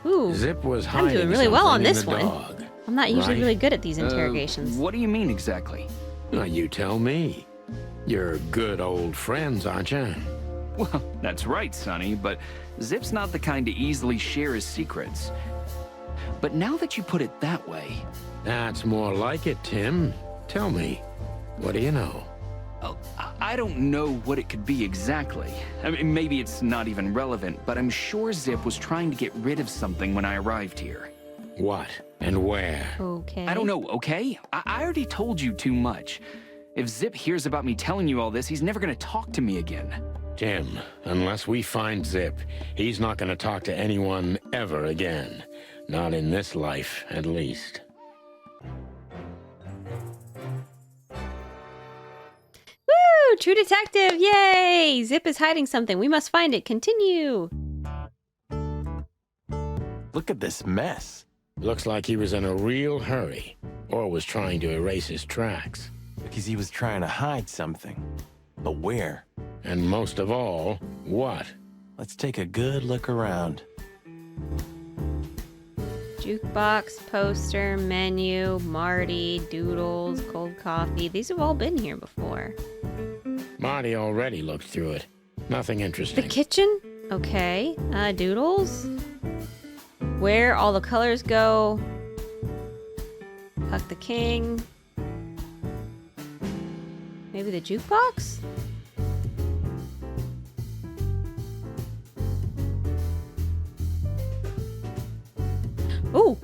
Ooh, Zip was I'm hiding doing really well on something in this the one. dog. I'm not usually right? really good at these interrogations. What do you mean exactly? Well, you tell me. You're good old friends, aren't you? Well, that's right, Sonny, but Zip's not the kind to easily share his secrets. But now that you put it that way... That's more like it, Tim. Tell me, what do you know? Oh, I don't know what it could be exactly. I mean, maybe it's not even relevant, but I'm sure Zip was trying to get rid of something when I arrived here. What and where? Okay. I don't know, okay? I already told you too much. If Zip hears about me telling you all this, he's never gonna talk to me again. Tim, unless we find Zip, he's not going to talk to anyone ever again. Not in this life, at least. Woo! True detective! Yay! Zip is hiding something. We must find it. Continue. Look at this mess. Looks like he was in a real hurry, or was trying to erase his tracks. Because he was trying to hide something. But where? And most of all, what? Let's take a good look around. Jukebox, poster, menu, Marty, doodles, cold coffee. These have all been here before. Marty already looked through it. Nothing The interesting. kitchen? Okay. Doodles? Where all the colors go. Puck the King. Maybe the jukebox? Ooh,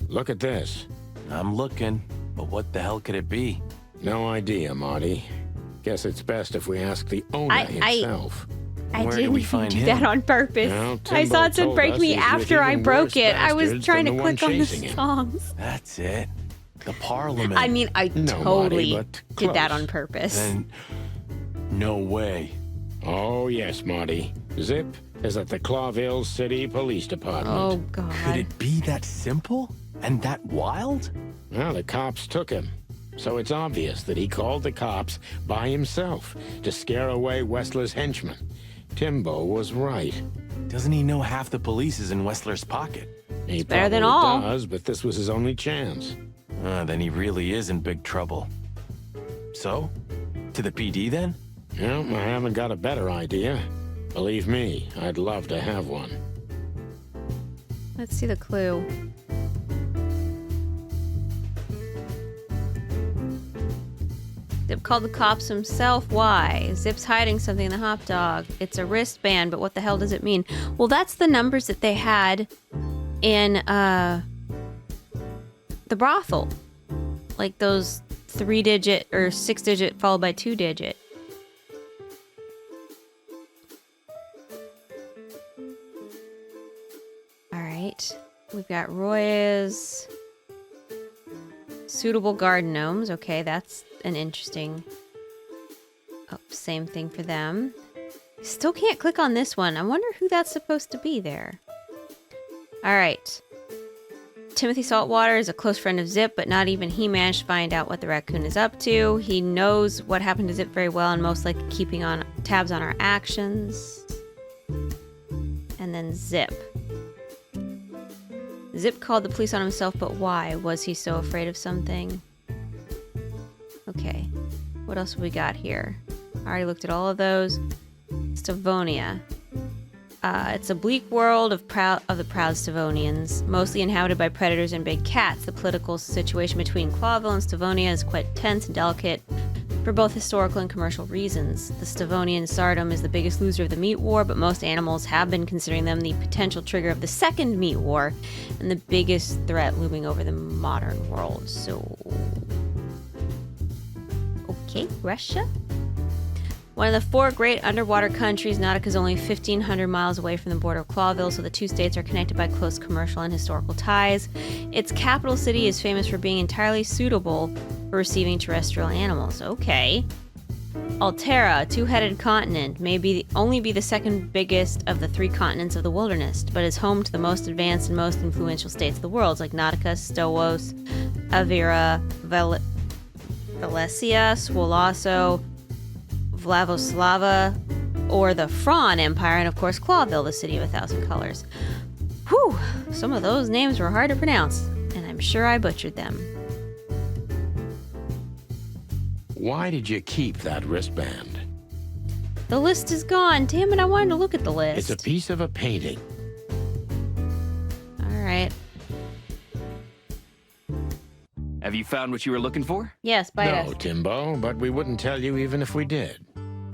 Look at this. I'm looking, but what the hell could it be? No idea, Marty. Guess it's best if we ask the owner I- himself. I Where do didn't we even find do him? that on purpose. Well, I Timbo saw it said told break us me he's with after I even broke worse it. I was bastards trying to than the one click on the chasing him. songs. That's it. The Parliament. I mean, I No, totally Marty, but did that close. on purpose. Then, no way. Oh, yes, Marty. Zip is at the Clawville City Police Department. Oh, God. Could it be that simple? And that wild? Well, the cops took him. So it's obvious that he called the cops by himself to scare away Wessler's henchmen. Timbo was right. Doesn't he know half the police is in Wessler's pocket? He better than probably all. does, but this was his only chance. Then he really is in big trouble. So? To the PD then? No, I haven't got a better idea. Believe me, I'd love to have one. Let's see the clue. Zip called the cops himself. Why? Zip's hiding something in the hot dog. It's a wristband, but what the hell does it mean? Well, that's the numbers that they had in the brothel. Like those 3-digit or 6-digit followed by 2-digit. All right. We've got Roy's suitable garden gnomes. Okay, that's an interesting... Oh, same thing for them. Still can't click on this one. I wonder who that's supposed to be there. All right. Timothy Saltwater is a close friend of Zip, but not even he managed to find out what the raccoon is up to. He knows what happened to Zip very well and most likely keeping on tabs on our actions. And then Zip. Zip called the police on himself, but why? Was he so afraid of something? Okay. What else have we got here? I already looked at all of those. Stavonia. It's a bleak world of the proud Stavonians, mostly inhabited by predators and big cats. The political situation between Clawville and Stavonia is quite tense and delicate for both historical and commercial reasons. The Stavonian tsardom is the biggest loser of the meat war, but most animals have been considering them the potential trigger of the second meat war and the biggest threat looming over the modern world. So... okay, Russia? One of the 4 great underwater countries, Nautica is only 1,500 miles away from the border of Clawville, so the two states are connected by close commercial and historical ties. Its capital city is famous for being entirely suitable for receiving terrestrial animals. Okay. Altera, a 2-headed continent, may only be the second biggest of the 3 continents of the wilderness, but is home to the most advanced and most influential states of the world, like Nautica, Stowos, Avira, Valencia, Swolasso, Vlavoslava, or the Fron Empire, and of course Clawville, the city of 1,000 colors. Whew, some of those names were hard to pronounce, and I'm sure I butchered them. Why did you keep that wristband? The list is gone. Damn it, I wanted to look at the list. It's a piece of a painting. All right. Have you found what you were looking for? Yes, bite No, us. Timbo, but we wouldn't tell you even if we did.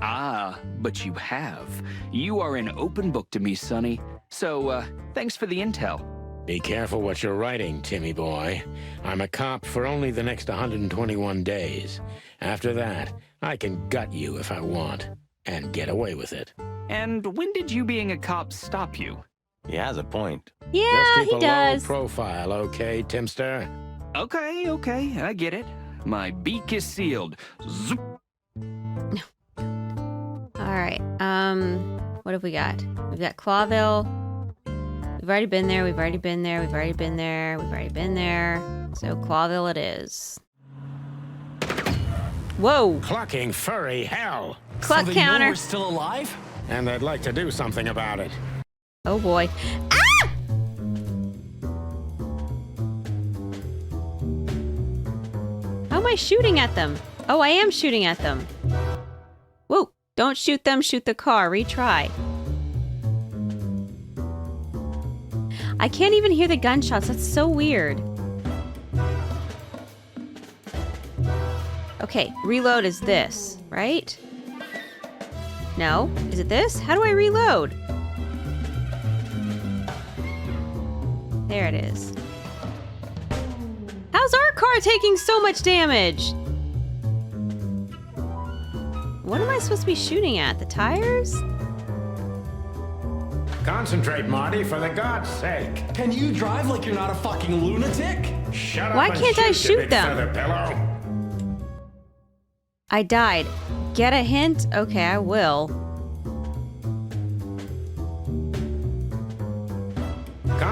Ah, but you have. You are an open book to me, Sonny. So, thanks for the intel. Be careful what you're writing, Timmy boy. I'm a cop for only the next 121 days. After that, I can gut you if I want, and get away with it. And when did you being a cop stop you? He has a point. Yeah, Just keep he a does. low profile, okay, Timster? Okay, I get it. My beak is sealed. Zoop. All right. What have we got? We've got Clawville. We've already been there. We've already been there. We've already been there. We've already been there. So Clawville it is. Whoa! Clucking furry hell! Cluck So they know counter. we're still alive? And they'd like to do something about it. Oh boy. Ah! How am I shooting at them? Oh, I am shooting at them. Whoa! Don't shoot them, shoot the car. Retry. I can't even hear the gunshots. That's so weird. Okay, reload is this, right? No? Is it this? How do I reload? There it is. How's our car taking so much damage? What am I supposed to be shooting at? The tires? Concentrate, Marty, for the God's sake. Can you drive like you're not a fucking lunatic? Shut up Why and can't I you shoot big them? feather pillow. I died. Get a hint? Okay, I will.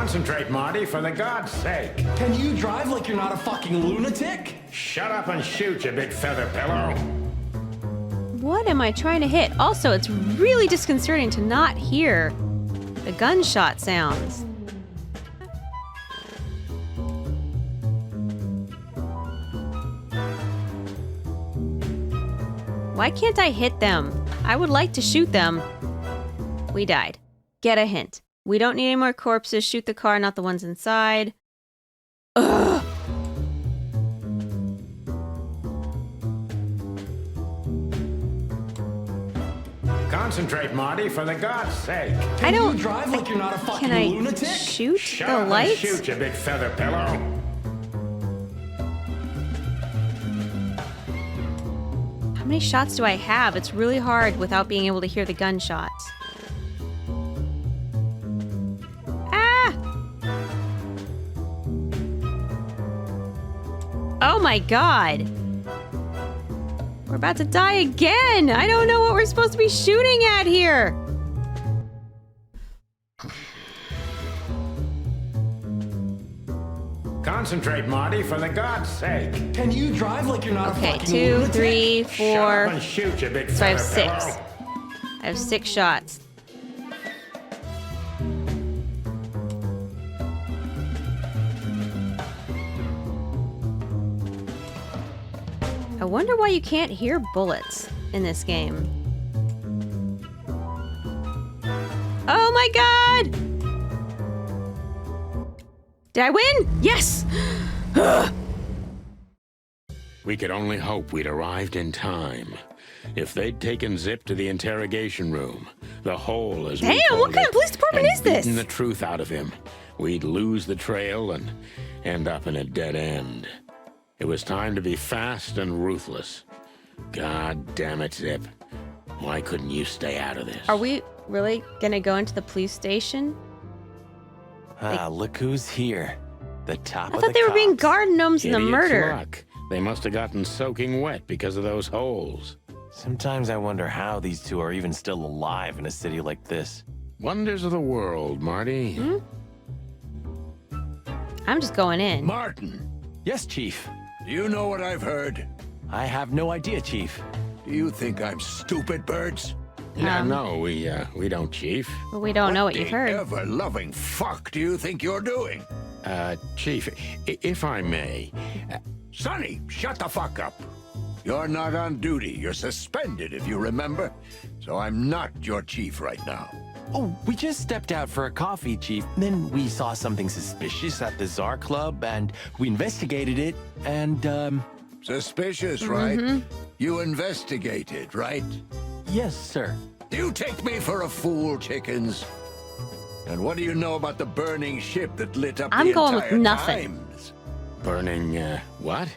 Concentrate, Marty, for the God's sake. Can you drive like you're not a fucking lunatic? Shut up and shoot, you big feather pillow. What am I trying to hit? Also, it's really disconcerting to not hear the gunshot sounds. Why can't I hit them? I would like to shoot them. We died. Get a hint. We don't need any more corpses. Shoot the car, not the ones inside. Ugh. Concentrate, Marty, for the God's sake. I don't. You drive like you're not a fucking Can I lunatic? shoot Shut the up lights? and shoot, you big feather pillow. How many shots do I have? It's really hard without being able to hear the gunshots. Ah! Oh my god! We're about to die again! I don't know what we're supposed to be shooting at here! Concentrate, Marty, for the God's sake. Can you drive like you're not a Okay, fucking 2, lunatic? 3, Shut 4. up and shoot, you big So I have feather 6. pillow. I have 6 shots. I wonder why you can't hear bullets in this game. Oh my god! Did I win? Yes! We could only hope we'd arrived in time. If they'd taken Zip to the interrogation room, the hole as we Damn, what called kind it, of police department and is this? beaten the truth out of him, we'd lose the trail and end up in a dead end. It was time to be fast and ruthless. God damn it, Zip. Why couldn't you stay out of this? Are we really gonna go into the police station? Ah, look who's here. The top I of thought the they were being cops. garden gnomes in the Idiot's murder. luck. They must have gotten soaking wet because of those holes. Sometimes I wonder how these two are even still alive in a city like this. Wonders of the world, Marty. I'm just going in. Martin, Yes, Chief. do you know what I've heard? I have no idea, Chief. Do you think I'm stupid, birds? Yeah, no, we don't, Chief. But we don't know what you've the heard. ever-loving fuck do you think you're doing? Chief, if I may, Sonny, shut the fuck up. You're not on duty. You're suspended, if you remember. So I'm not your chief right now. Oh, we just stepped out for a coffee, Chief. Then we saw something suspicious at the Czar Club, and we investigated it, and, Suspicious, right? You investigated, right? yes, sir. You take me for a fool, chickens. And what do you know about the burning ship that lit up I'm the going with entire nothing. Times? burning, what?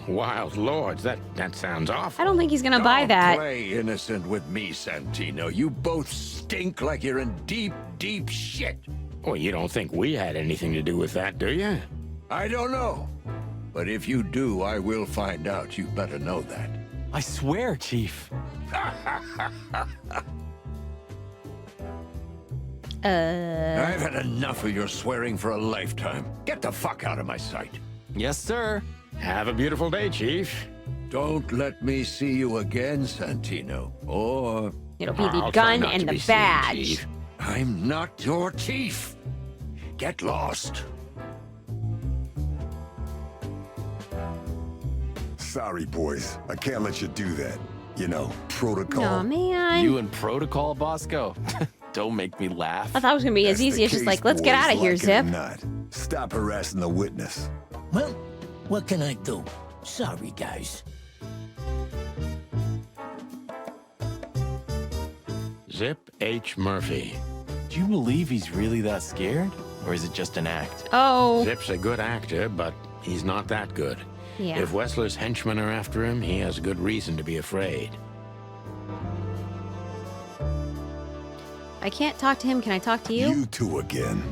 Wild lords, that sounds awful. I don't think he's gonna buy Don't that. play innocent with me, Santino. You both stink like you're in deep, deep shit. Well, you don't think we had anything to do with that, do you? I don't know. But if you do, I will find out. You better know that. I swear, Chief. I've had enough of your swearing for a lifetime. Get the fuck out of my sight. Yes, sir. Have a beautiful day, Chief. Don't let me see you again, Santino. Or It'll be the I'll try gun not and to the be seen, badge. Chief. I'm not your chief. Get lost. Sorry, boys. I can't let you do that. You know, protocol. Oh man. You in protocol, Bosco? Don't make me laugh. I thought it was gonna be as That's the easy as just case, like, let's get boys, out of here, like it or Zip. not. Stop harassing the witness. Well, what can I do? Sorry, guys. Zip H. Murphy. Do you believe he's really that scared? Or is it just an act? Oh, Zip's a good actor, but he's not that good. yeah. If Wessler's henchmen are after him, he has good reason to be afraid. I can't talk to him. Can I talk to you? You two again.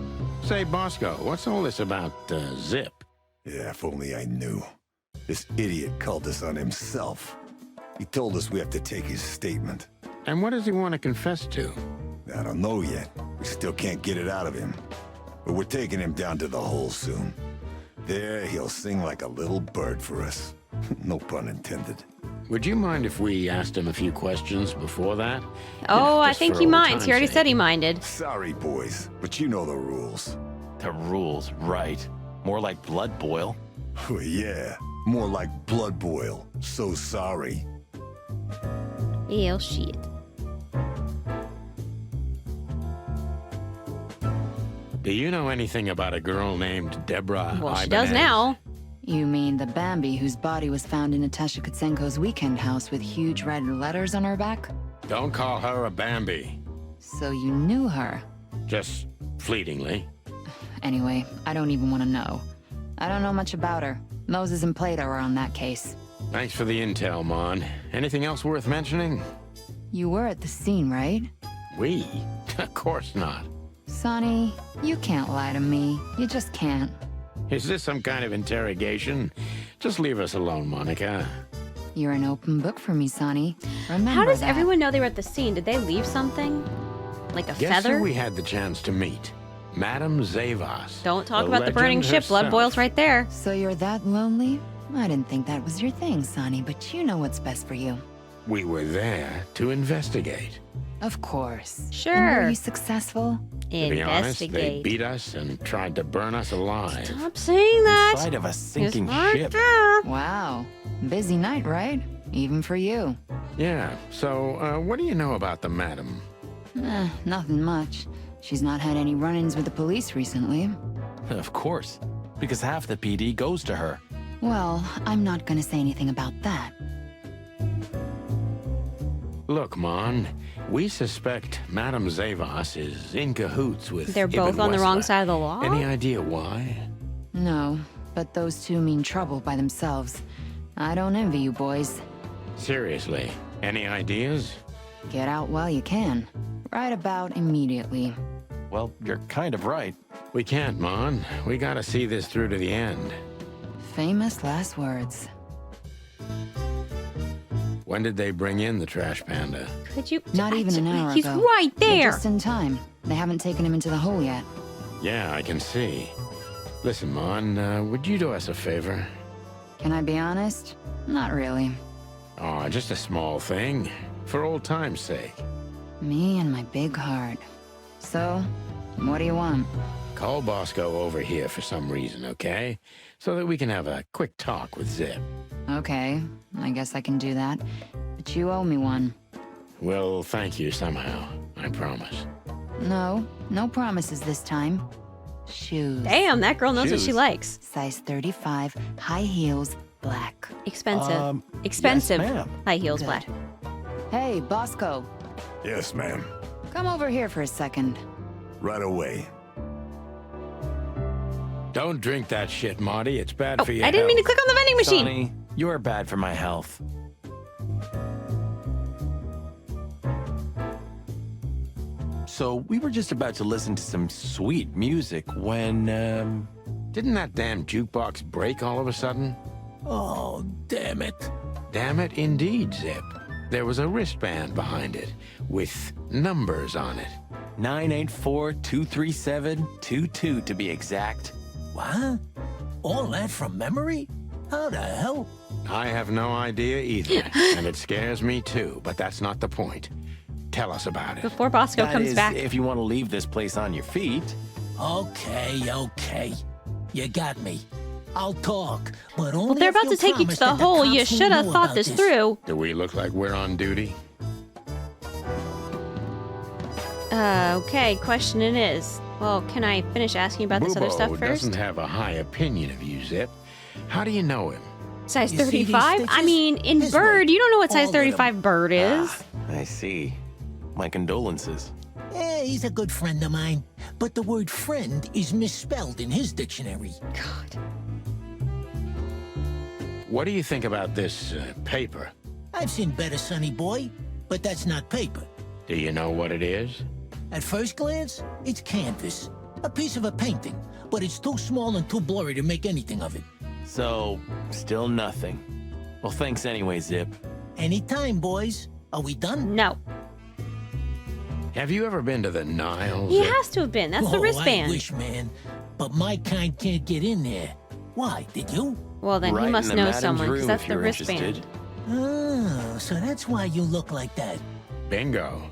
Say, Bosco, what's all this about Zip? Yeah, if only I knew. This idiot called us on himself. He told us we have to take his statement. And what does he want to confess to? I don't know yet. We still can't get it out of him. but we're taking him down to the hole soon. There, he'll sing like a little bird for us. No pun intended. Would you mind if we asked him a few questions before that? Oh, I just think for he old minds. time's He already sake. said he minded. Sorry, boys, but you know the rules. The rules, right. More like blood boil. Oh, yeah, more like blood boil. So sorry. Hell shit. Do you know anything about a girl named Deborah Well, she Ibanez? does now. You mean the Bambi whose body was found in Natasha Kutsenko's weekend house with huge red letters on her back? Don't call her a Bambi. So you knew her. Just fleetingly. Anyway, I don't even want to know. I don't know much about her. Moses and Plato are on that case. Thanks for the intel, Mon. Anything else worth mentioning? You were at the scene, right? We? Of course not. Sonny, you can't lie to me. You just can't. Is this some kind of interrogation? Just leave us alone, Monica. You're an open book for me, Sonny. Remember How does that. everyone know they were at the scene? Did they leave something? Like a Guess feather? who we had the chance to meet? Madame Zavas. Don't talk about the burning legend ship. Blood herself. boils right there. So you're that lonely? I didn't think that was your thing, Sonny, but you know what's best for you. We were there to investigate. Of course. And Sure. were you successful? To be honest, they Investigate. beat us and tried to burn us alive. Stop saying that. Inside of a sinking It's right ship. there. Wow. Busy night, right? Even for you. Yeah, so what do you know about the madam? Nothing much. She's not had any run-ins with the police recently. Of course, because half the PD goes to her. Well, I'm not gonna say anything about that. Look, Mon, we suspect Madame Zavas is in cahoots with They're both Ibn on the wrong Wessler. side of the law? Any idea why? No, but those two mean trouble by themselves. I don't envy you boys. Seriously, any ideas? Get out while you can. Right about immediately. Well, you're kind of right. We can't, Mon. We gotta see this through to the end. Famous last words. When did they bring in the trash panda? Could you? Not even an hour He's ago. right They're there. just in time. They haven't taken him into the hole yet. Yeah, I can see. Listen, Mon, would you do us a favor? Can I be honest? Not really. Oh, just a small thing. For old time's sake. Me and my big heart. So, what do you want? Call Bosco over here for some reason, okay? So that we can have a quick talk with Zip. Okay, I guess I can do that. But you owe me one. We'll thank you somehow, I promise. No, no promises this time. Shoes. Damn, that girl knows what she Shoes. likes. Size 35, high heels, black. Expensive. Expensive. yes, ma'am. High heels, Good. black. Hey, Bosco, Yes, ma'am. come over here for a second. Right away. Don't drink that shit, Marty. It's bad Oh, for your I didn't mean to health. click on the vending machine. Sonny, you're bad for my health. So we were just about to listen to some sweet music when, Didn't that damn jukebox break all of a sudden? Oh, damn it. Damn it, indeed, Zip. There was a wristband behind it, with numbers on it. 984-237-22 to be exact. What? All that from memory? How the hell? I have no idea either, and it scares me too, but that's not the point. Tell us about it. Before Bosco That comes is, back. if you want to leave this place on your feet. Okay. You got me. I'll talk, but only Well, they're if about to take you promise to the that hole. You cops won't should have know thought about this through. Do we look like we're on duty? Okay, question it is. Well, can I finish asking about this other Bubo stuff first? doesn't have a high opinion of you, Zip. How do you know him? Size You see these 35? I stitches? mean, in This bird, way. you don't know what size All of them. 35 bird is. I see. My condolences. He's a good friend of mine, but the word friend is misspelled in his dictionary. God. What do you think about this paper? I've seen better, Sonny boy, but that's not paper. Do you know what it is? At first glance, it's canvas. A piece of a painting, but it's too small and too blurry to make anything of it. So, still nothing. Well, thanks anyway, Zip. Anytime, boys. Are we done? No. Have you ever been to the Nile? He Zip? has to have been. That's the Oh, wristband. I wish, man. But my kind can't get in there. Why, did you? Well, then Right he in must the know madam's someone, because room, that's if the you're wristband. interested. Oh, so that's why you look like that. Bingo.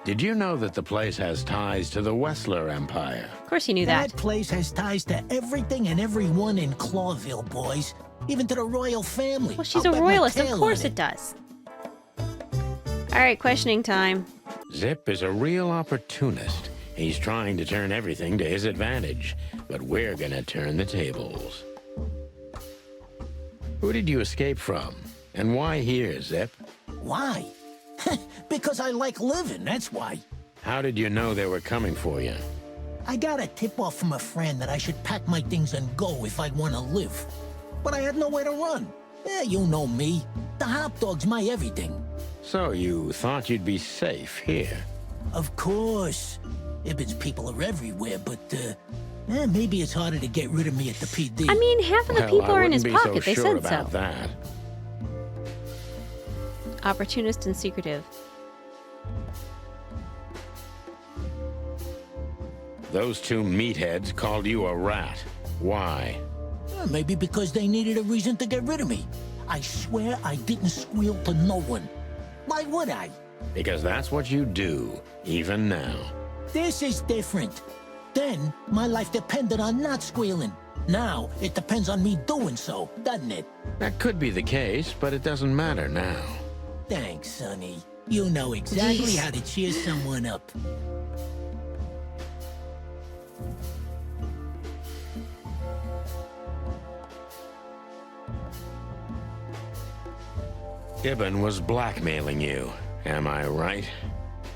Did you know that the place has ties to the Wessler Empire? Of course he knew that. That place has ties to everything and everyone in Clawville, boys. Even to the royal family. Well, she's I'll a bet my royalist. Of tail course on it does. All right, questioning time. Zip is a real opportunist. He's trying to turn everything to his advantage, but we're gonna turn the tables. Who did you escape from? And why here, Zip? Why? Because I like living, that's why. How did you know they were coming for you? I got a tip-off from a friend that I should pack my things and go if I'd want to live. But I had nowhere to run. You know me. The hot dog's my everything. So you thought you'd be safe here? Of course. Ibben's people are everywhere, but, maybe it's harder to get rid of me at the PD. I mean, half of the Well, people I are in his wouldn't be pocket. so They sure said about so. that. Opportunist and secretive. Those two meatheads called you a rat. Why? Maybe because they needed a reason to get rid of me. I swear I didn't squeal to no one. Why would I? Because that's what you do, even now. This is different. Then, my life depended on not squealing. Now, it depends on me doing so, doesn't it? That could be the case, but it doesn't matter now. Thanks, Sonny. You know exactly Jeez. how to cheer someone up. Ibben was blackmailing you, am I right?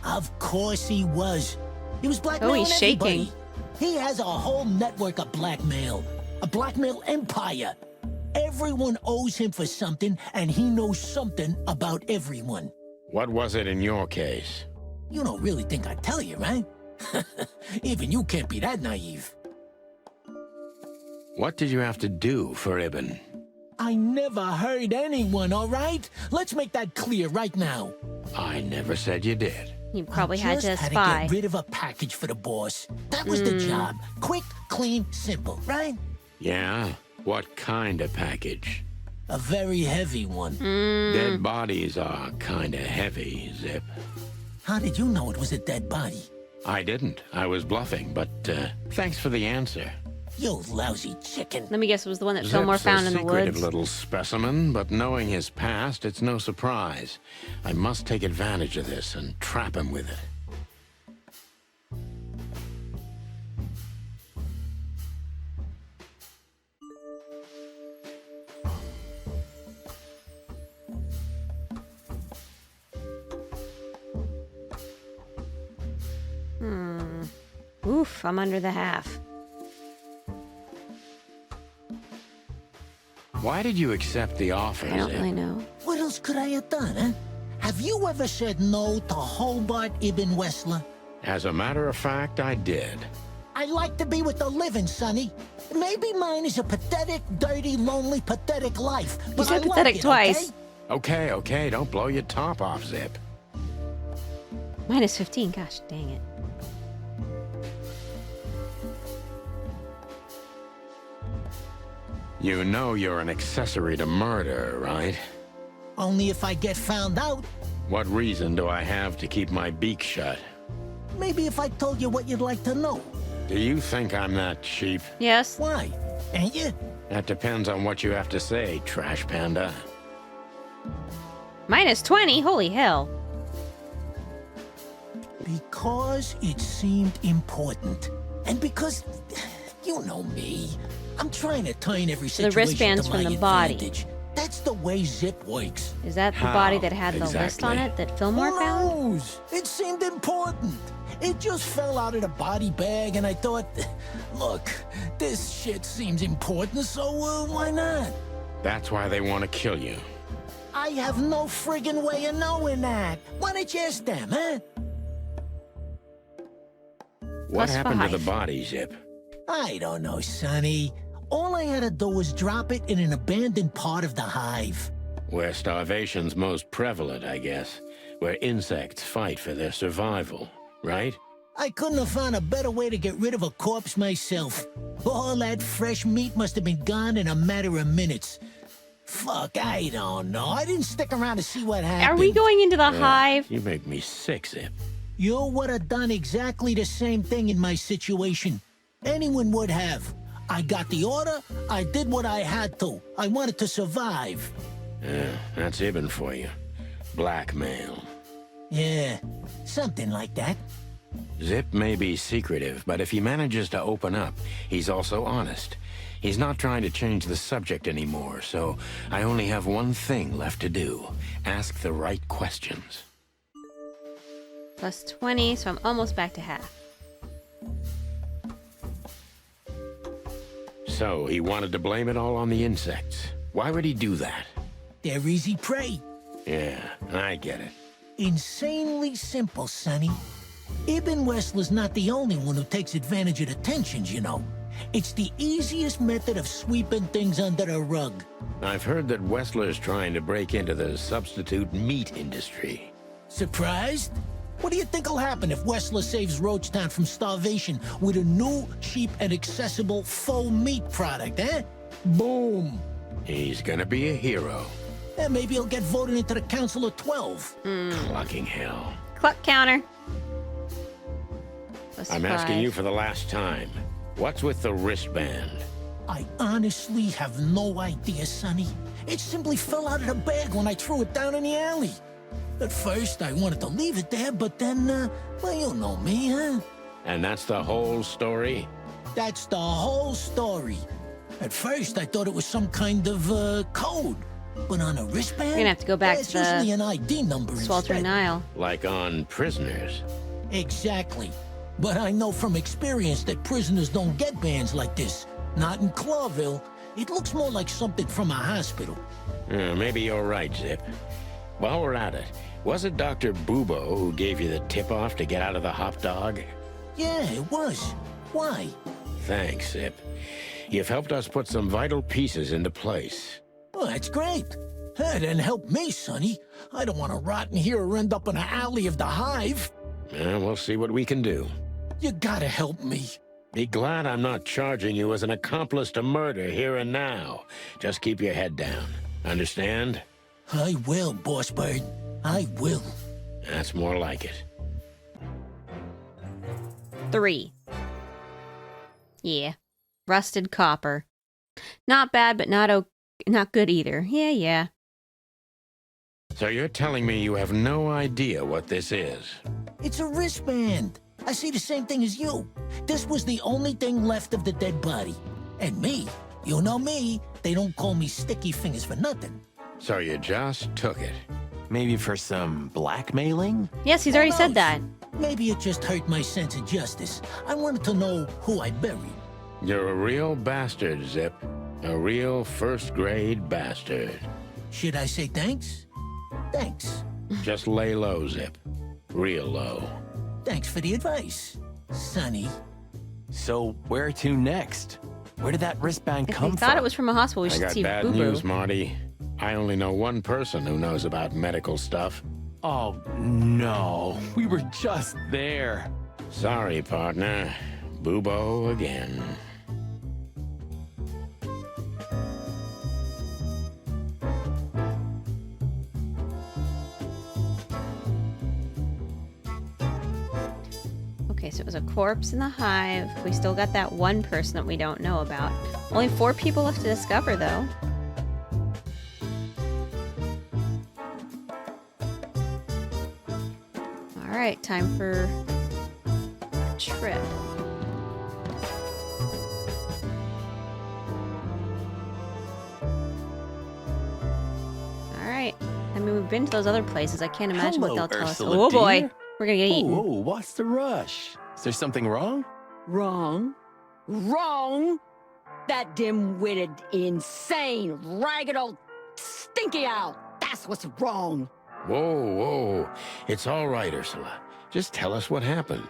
Of course he was. He was blackmailing he's shaking. everybody. He has a whole network of blackmail. A blackmail empire. Everyone owes him for something, and he knows something about everyone. What was it in your case? You don't really think I'd tell you, right? Even you can't be that naive. What did you have to do for Ibben? I never hurt anyone, all right? Let's make that clear right now. I never said you did. He probably I had just to had spy. to get rid of a package for the boss. That was the job. Quick, clean, simple, right? Yeah? What kind of package? A very heavy one. Dead bodies are kinda heavy, Zip. How did you know it was a dead body? I didn't. I was bluffing, but thanks for the answer. You lousy chicken. Let me guess, it was the one that Fillmore Zip's found a in the secretive woods. little specimen, but knowing his past, it's no surprise. I must take advantage of this and trap him with it. Oof, I'm under the half. Why did you accept the offer, I don't Zip? really know. What else could I have done, huh? Have you ever said no to Hobart Ibn Wessler? As a matter of fact, I did. I like to be with the living, Sonny. Maybe mine is a pathetic, dirty, lonely, pathetic life. But said I like pathetic it, twice. okay? Okay, don't blow your top off, Zip. Minus 15, gosh dang it. You know you're an accessory to murder, right? Only if I get found out. What reason do I have to keep my beak shut? Maybe if I told you what you'd like to know. Do you think I'm that cheap? Yes. Why? Ain't you? That depends on what you have to say, Trash Panda. Minus 20? Holy hell. Because it seemed important. And because, you know me, I'm trying to turn every So the situation wristband's to from my the body. advantage. That's the way Zip works. Is that the How body that had the list exactly? on it that Fillmore Who found? knows? It seemed important. It just fell out of the body bag, and I thought, look, this shit seems important, so why not? That's why they want to kill you. I have no friggin' way of knowing that. Why don't you ask them, huh? What Plus happened to 5. the body, Zip? I don't know, Sonny. All I had to do was drop it in an abandoned part of the hive. Where starvation's most prevalent, I guess. Where insects fight for their survival. right? I couldn't have found a better way to get rid of a corpse myself. All that fresh meat must have been gone in a matter of minutes. Fuck, I don't know. I didn't stick around to see what happened. Are we going into the hive? You make me sick, Zip. You would have done exactly the same thing in my situation. Anyone would have. I got the order, I did what I had to. I wanted to survive. Yeah, that's Ibn for you. Blackmail. Yeah, something like that. Zip may be secretive, but if he manages to open up, he's also honest. He's not trying to change the subject anymore, so I only have one thing left to do. Ask the right questions. Plus 20, so I'm almost back to half. So, he wanted to blame it all on the insects. Why would he do that? They're easy prey. Yeah, I get it. Insanely simple, Sonny. Ibn Wessler's not the only one who takes advantage of the tensions, you know. It's the easiest method of sweeping things under the rug. I've heard that Wessler's trying to break into the substitute meat industry. Surprised? What do you think will happen if Wessler saves Roachtown from starvation with a new, cheap, and accessible faux meat product, eh? Boom! He's gonna be a hero. And maybe he'll get voted into the Council of 12. Clucking hell. Cluck counter. Plus I'm 5. asking you for the last time. What's with the wristband? I honestly have no idea, Sonny. It simply fell out of the bag when I threw it down in the alley. At first, I wanted to leave it there, but then, well, you know me, huh? And that's the whole story? That's the whole story. At first, I thought it was some kind of, code. But on a wristband, You're gonna have to go back it's to the usually an ID number Sweltering instead. Nile. Like on prisoners? Exactly. But I know from experience that prisoners don't get bands like this. Not in Clawville. It looks more like something from a hospital. Maybe you're right, Zip. While we're at it, was it Dr. Bubo who gave you the tip-off to get out of the hop dog? Yeah, it was. Why? Thanks, Zip. You've helped us put some vital pieces into place. Oh, that's great. Hey, then help me, Sonny. I don't want to rot in here or end up in an alley of the hive. We'll see what we can do. You gotta help me. Be glad I'm not charging you as an accomplice to murder here and now. Just keep your head down. Understand? I will, Boss Bird. I will. That's more like it. 3. Yeah. Rusted copper. Not bad, but not good either. Yeah. So you're telling me you have no idea what this is? It's a wristband. I see the same thing as you. This was the only thing left of the dead body. And me, you know me, they don't call me Sticky Fingers for nothing. So you just took it. Maybe for some blackmailing? Yes, he's already said that. Maybe it just hurt my sense of justice. I wanted to know who I buried. You're a real bastard, Zip. A real first-grade bastard. Should I say thanks? Thanks. Just lay low, Zip. Real low. Thanks for the advice, Sonny. So where to next? Where did that wristband If come we from? thought it was from a hospital, we I should got see bad Boo news, Boo. Marty. I only know one person who knows about medical stuff. Oh, no. We were just there. Sorry, partner. Boobo again. Okay, so it was a corpse in the hive. We still got that one person that we don't know about. Only 4 people left to discover, though. Alright, time for a trip. Alright. I mean, we've been to those other places. I can't imagine what Hello, they'll tell us. Ursula, Oh boy, dear. we're gonna get eaten. Oh, what's the rush? Is there something wrong? Wrong. Wrong! That dim-witted, insane, ragged old stinky owl. That's what's wrong. Whoa, whoa. It's all right, Ursula. Just tell us what happened.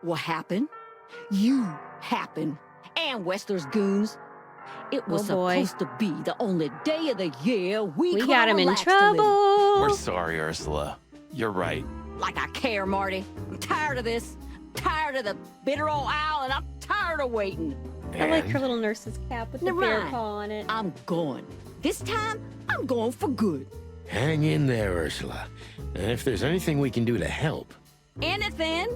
What happened? You happened. And Wessler's goons. It was Oh, boy. supposed to be the only day of the year we We could got him in relax to live. trouble. We're sorry, Ursula. You're right. Like I care, Marty. I'm tired of this. Tired of the bitter old owl, and I'm tired of waiting. I like her little nurse's cap with the Never bear mind. paw on it. I'm going. This time, I'm going for good. Hang in there, Ursula. And if there's anything we can do to help. Anything?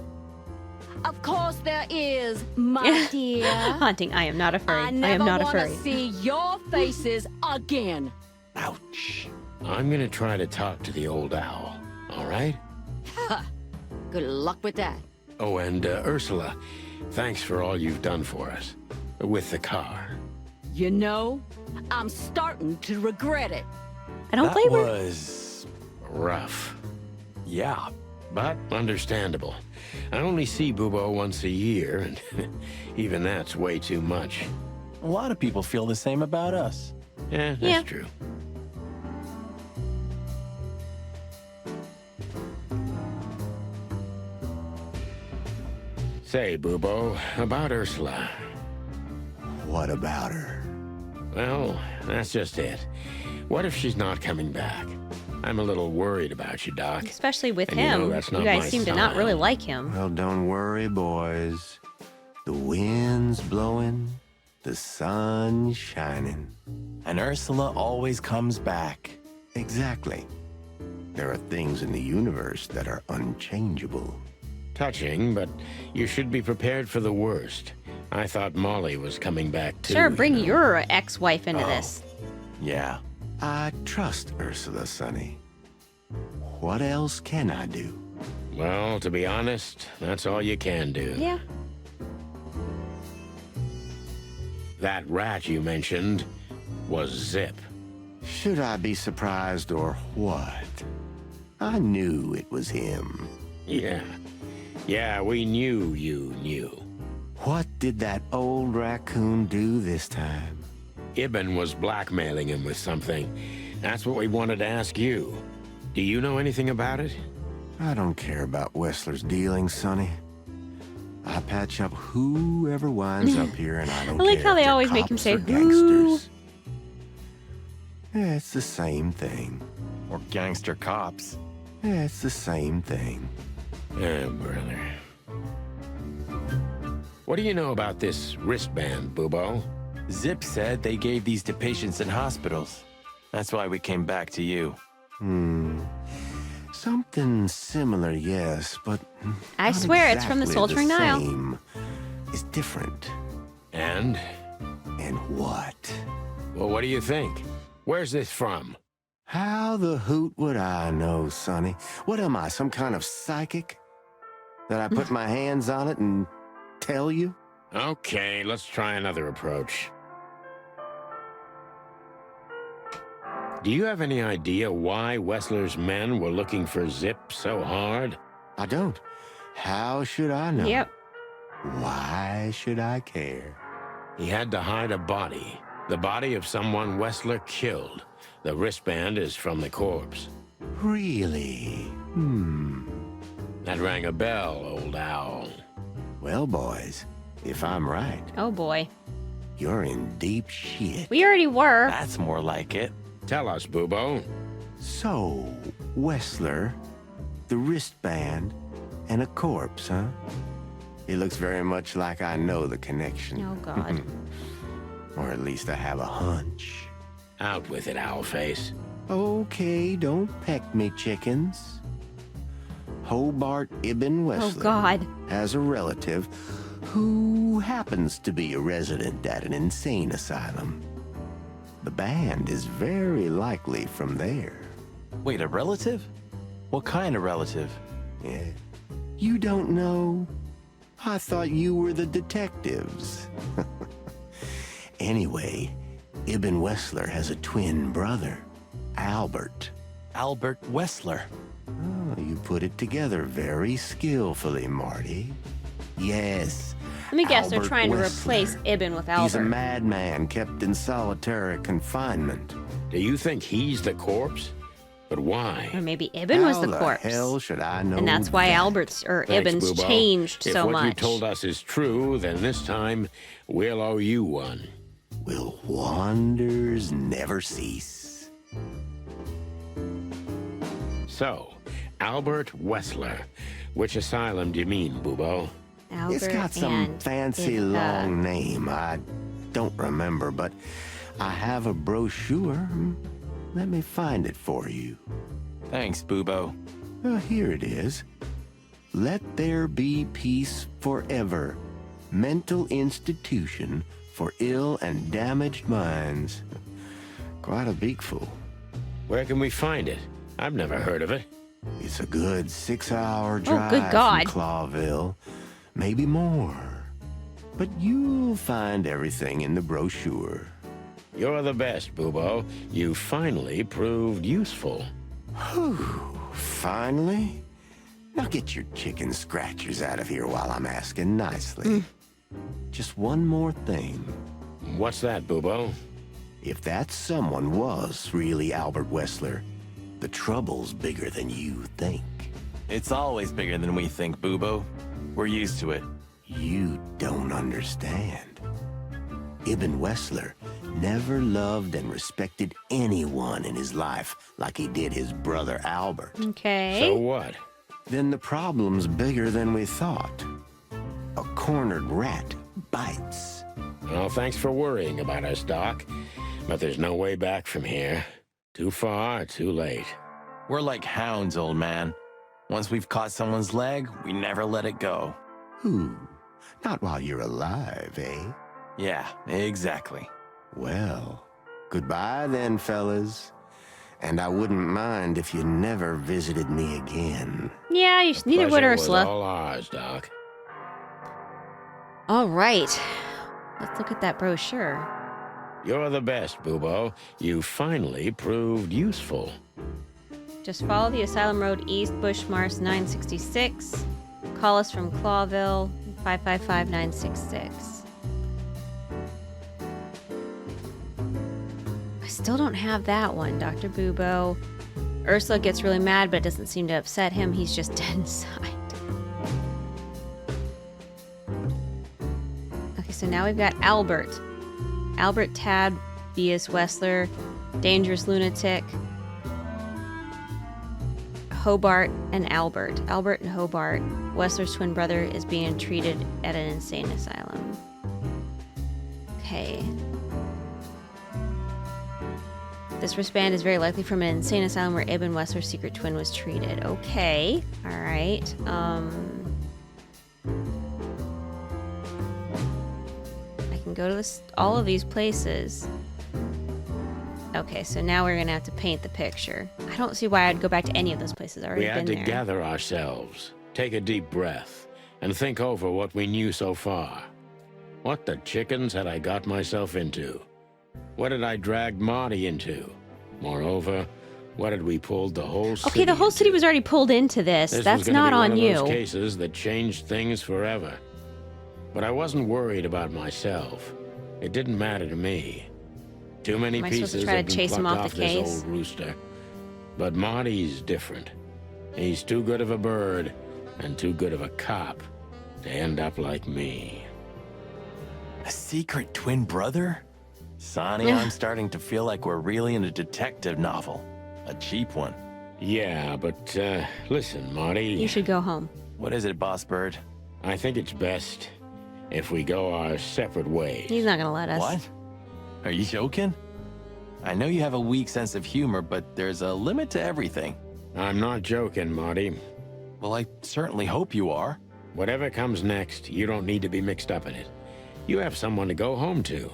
Of course there is, my dear. Hunting, I am not a furry. I I am never not a want to furry. see your faces again. Ouch. I'm gonna try to talk to the old owl, all right? Good luck with that. Oh, and Ursula, thanks for all you've done for us. With the car. You know, I'm starting to regret it. I don't That blame her. was... Rough. yeah. But understandable. I only see Bubo once a year, and even that's way too much. A lot of people feel the same about us. Yeah, that's Yeah. true. Say, Bubo, about Ursula. What about her? Well, that's just it. What if she's not coming back? I'm a little worried about you, Doc. Especially with And you know him. that's You not guys my seem to not style. really like him. Well, don't worry, boys. The wind's blowing, the sun's shining. And Ursula always comes back. Exactly. There are things in the universe that are unchangeable. Touching, but you should be prepared for the worst. I thought Molly was coming back too. Sure, bring you know. your ex-wife into Oh. this. Yeah. I trust Ursula, Sonny. What else can I do? Well, to be honest, that's all you can do. Yeah. That rat you mentioned was Zip. Should I be surprised or what? I knew it was him. Yeah. Yeah, we knew you knew. What did that old raccoon do this time? Ibn was blackmailing him with something. That's what we wanted to ask you. Do you know anything about it? I don't care about Wessler's dealings, Sonny. I patch up whoever winds up here, and I don't I like care how if they they're always make him cops say or who. gangsters. Yeah, it's the same thing. Or gangster cops. Yeah, it's the same thing. Oh, brother. What do you know about this wristband, Bubo? Zip said they gave these to patients in hospitals. That's why we came back to you. Something similar, yes, but I not swear it's from the exactly Sweltering Isle. same. It's different. And? And what? Well, what do you think? Where's this from? How the hoot would I know, Sonny? What am I, some kind of psychic? That I put my hands on it and tell you? Okay, let's try another approach. Do you have any idea why Wessler's men were looking for Zip so hard? I don't. How should I know? Yep. Why should I care? He had to hide a body. The body of someone Wessler killed. The wristband is from the corpse. Really? That rang a bell, old owl. Well, boys, if I'm right, Oh boy. you're in deep shit. We already were. That's more like it. Tell us, Bubo. So, Wessler, the wristband, and a corpse, huh? It looks very much like I know the connection. Oh god. Or at least I have a hunch. Out with it, Owlface. Okay, don't peck me, chickens. Hobart Ibn Oh Wessler god. has a relative who happens to be a resident at an insane asylum. The band is very likely from there. Wait, a relative? What kind of relative? Yeah. You don't know? I thought you were the detectives. Anyway, Ibn Wessler has a twin brother, Albert. Albert Wessler. Oh, you put it together very skillfully, Marty. Yes. Let me guess, they're Albert trying to Wessler. replace Ibn with He's a Albert. madman kept in solitary confinement. Do you think he's the corpse? But why? Or maybe Ibn was How the corpse. hell should I know And that's why that? Albert's or Thanks, Ibn's Bubo. changed if so what much. you told us is true, then this time we'll owe you one. Will wonders never cease? So, Albert Wessler. Which asylum do you mean, Bubo? Albert It's got some fancy it's, long name. I don't remember, but I have a brochure. Let me find it for you. Thanks, Bubo. Here it is. Let There Be Peace Forever. Mental Institution for Ill and Damaged Minds. Quite a beakful. Where can we find it? I've never heard of it. It's a good 6-hour Oh, drive good God. from Clawville. Maybe more. But you'll find everything in the brochure. You're the best, Bubo. You finally proved useful. Whew, finally? Now get your chicken scratchers out of here while I'm asking nicely. Just one more thing. What's that, Bubo? If that someone was really Albert Wessler, the trouble's bigger than you think. It's always bigger than we think, Bubo. We're used to it. You don't understand. Ibn Wessler never loved and respected anyone in his life like he did his brother Albert. Okay. So what? Then the problem's bigger than we thought. A cornered rat bites. Well, thanks for worrying about us, Doc. But there's no way back from here. Too far, too late. We're like hounds, old man. Once we've caught someone's leg, we never let it go. Who? Not while you're alive, eh? Yeah, exactly. Well, goodbye then, fellas. And I wouldn't mind if you never visited me again. Yeah, neither would Pleasure was Ursula. all ours, Doc. All right. Let's look at that brochure. You're the best, Bubo. You finally proved useful. Just follow the Asylum Road East, Bush Mars 966. Call us from Clawville, 555-966. I still don't have that one, Dr. Bubo. Ursula gets really mad, but it doesn't seem to upset him. He's just dead inside. Okay, so now we've got Albert. Albert Tabius Wessler, dangerous lunatic. Hobart and Albert. Albert and Hobart. Wessler's twin brother is being treated at an insane asylum. Okay. This wristband is very likely from an insane asylum where Ibn Wessler's secret twin was treated. Okay. Alright. I can go to all of these places. Okay, so now we're gonna have to paint the picture. I don't see why I'd go back to any of those places. I've already We had been to there. gather ourselves, take a deep breath, and think over what we knew so far. What the chickens had I got myself into? What had I dragged Marty into? Moreover, what had we pulled the whole city Okay, the whole city into? was already pulled into this. This That's was gonna not be one on of you. those cases that changed things forever. But I wasn't worried about myself. It didn't matter to me. Too many Am I supposed to pieces try to have been chase him plucked off off the this case? old rooster. But Marty's different. He's too good of a bird and too good of a cop to end up like me. A secret twin brother? Sonny, I'm starting to feel like we're really in a detective novel. A cheap one. Yeah, but listen, Marty. You should go home. What is it, Boss Bird? I think it's best if we go our separate ways. He's not gonna let us. What? Are you joking? I know you have a weak sense of humor, but there's a limit to everything. I'm not joking, Marty. Well, I certainly hope you are. Whatever comes next, you don't need to be mixed up in it. You have someone to go home to.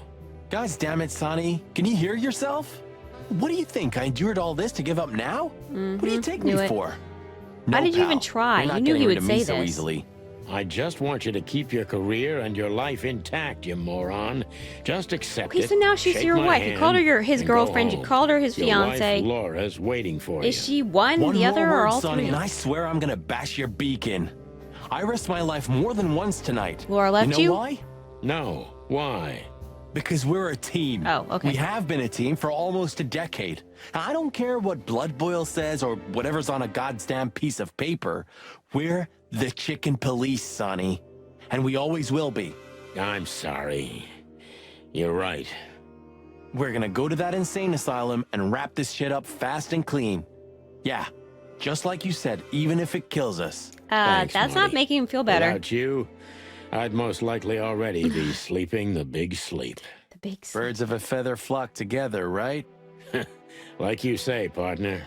Guys, damn it, Sonny. Can you hear yourself? What do you think? I endured all this to give up now? What do you take me Knew it. for? Why did you even pal. try? You're not You knew getting he rid would of me say so this. easily. I just want you to keep your career and your life intact, you moron. Just accept Okay, it. so now she's shake your my wife. You called her hand, his and go girlfriend. You home. called her his Your fiance. wife, Laura's waiting for you. Is she one, One the other, more or word, all Sonny, three? and I swear I'm gonna bash your beak in. I risked my life more than once tonight. Laura left you know you? why? No. Why? Because we're a team. Oh, okay. We have been a team for almost a decade. I don't care what Blood Boil says or whatever's on a goddamn piece of paper. We're the chicken police, Sonny. And we always will be. I'm sorry. You're right. We're gonna go to that insane asylum and wrap this shit up fast and clean. Yeah, Just like you said, even if it kills us. Thanks, That's not Marty. making him feel better. Without you, I'd most likely already be sleeping the big sleep. The big Birds of a feather flock together, right? Like you say, partner.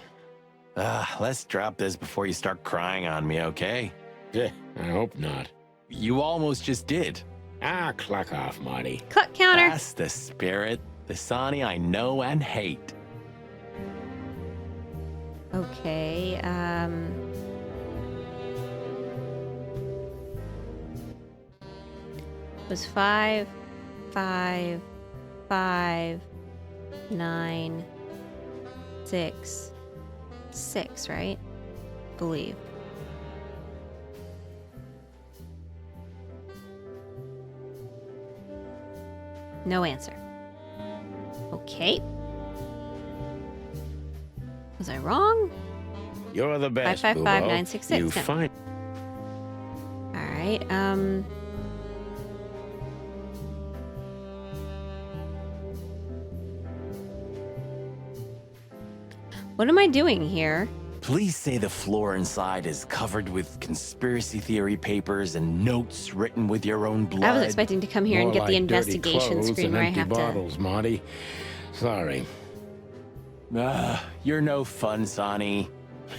Let's drop this before you start crying on me, okay? Yeah, I hope not. You almost just did. Cluck off, Marty. Cluck counter. That's the spirit, the Sonny I know and hate. Okay, it was 5, 5, 5, 9, 6, 6, right? Believe. No answer. Okay. Was I wrong? You're the best, 555966. You No. find. All right. What am I doing here? Please say the floor inside is covered with conspiracy theory papers and notes written with your own blood. I was expecting to come here and More get the like dirty investigation clothes screen and where I empty have bottles, Marty. Sorry. You're no fun, Sonny.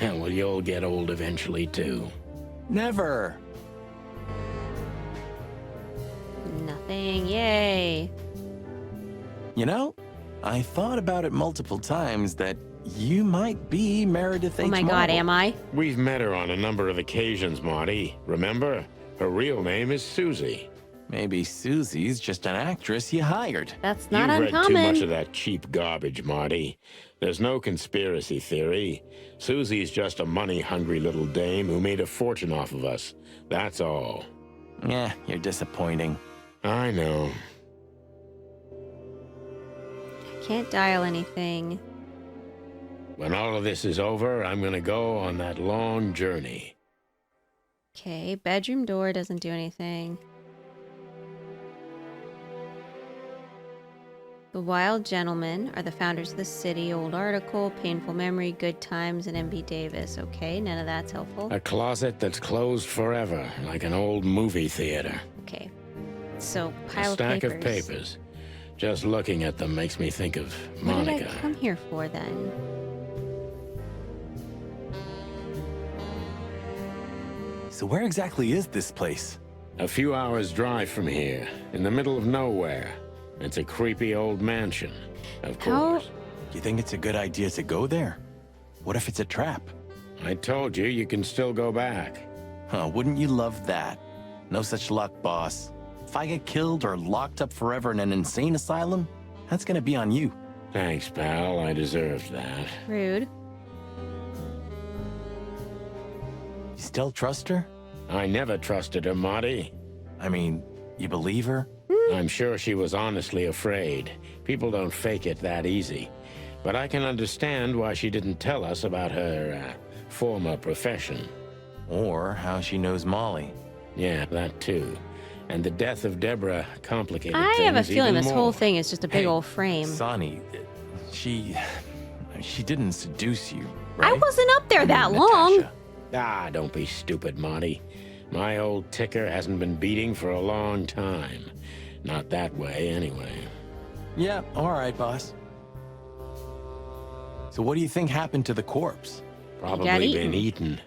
Well, you'll get old eventually, too. Never. to... Nothing. Yay. You know, I thought about it multiple times that you might be Meredith H. Oh my god, am I? We've met her on a number of occasions, Marty. Remember? Her real name is Susie. Maybe Susie's just an actress you hired. That's not You've read too uncommon. much of that cheap garbage, Marty. There's no conspiracy theory. Susie's just a money-hungry little dame who made a fortune off of us. That's all. Yeah, you're disappointing. I know. Can't dial anything. When all of this is over, I'm gonna go on that long journey. Okay, bedroom door doesn't do anything. The Wild Gentlemen are the founders of the city. Old article, painful memory, good times, and M.B. Davis. Okay, none of that's helpful. A closet that's closed forever, like an old movie theater. Okay, so A pile stack of papers. of papers. Just looking at them makes me think of What Monica. did I come here for then? So where exactly is this place? A few hours' drive from here, in the middle of nowhere. It's a creepy old mansion, of How- course. You think it's a good idea to go there? What if it's a trap? I told you, you can still go back. Wouldn't you love that? No such luck, boss. If I get killed or locked up forever in an insane asylum, that's gonna be on you. Thanks, pal. I deserved that. Rude. You still trust her? I never trusted her, Marty. I mean, you believe her? I'm sure she was honestly afraid. People don't fake it that easy. But I can understand why she didn't tell us about her former profession. Or how she knows Molly. Yeah, that too. And the death of Deborah complicated I things have a feeling even this more. whole thing is just a big Hey, old frame. Sonny, she didn't seduce you, right? I wasn't up there that long. Natasha. Don't be stupid, Marty. My old ticker hasn't been beating for a long time. Not that way, anyway. Yeah, all right, boss. So what do you think happened to the corpse? Probably got been eaten. eaten.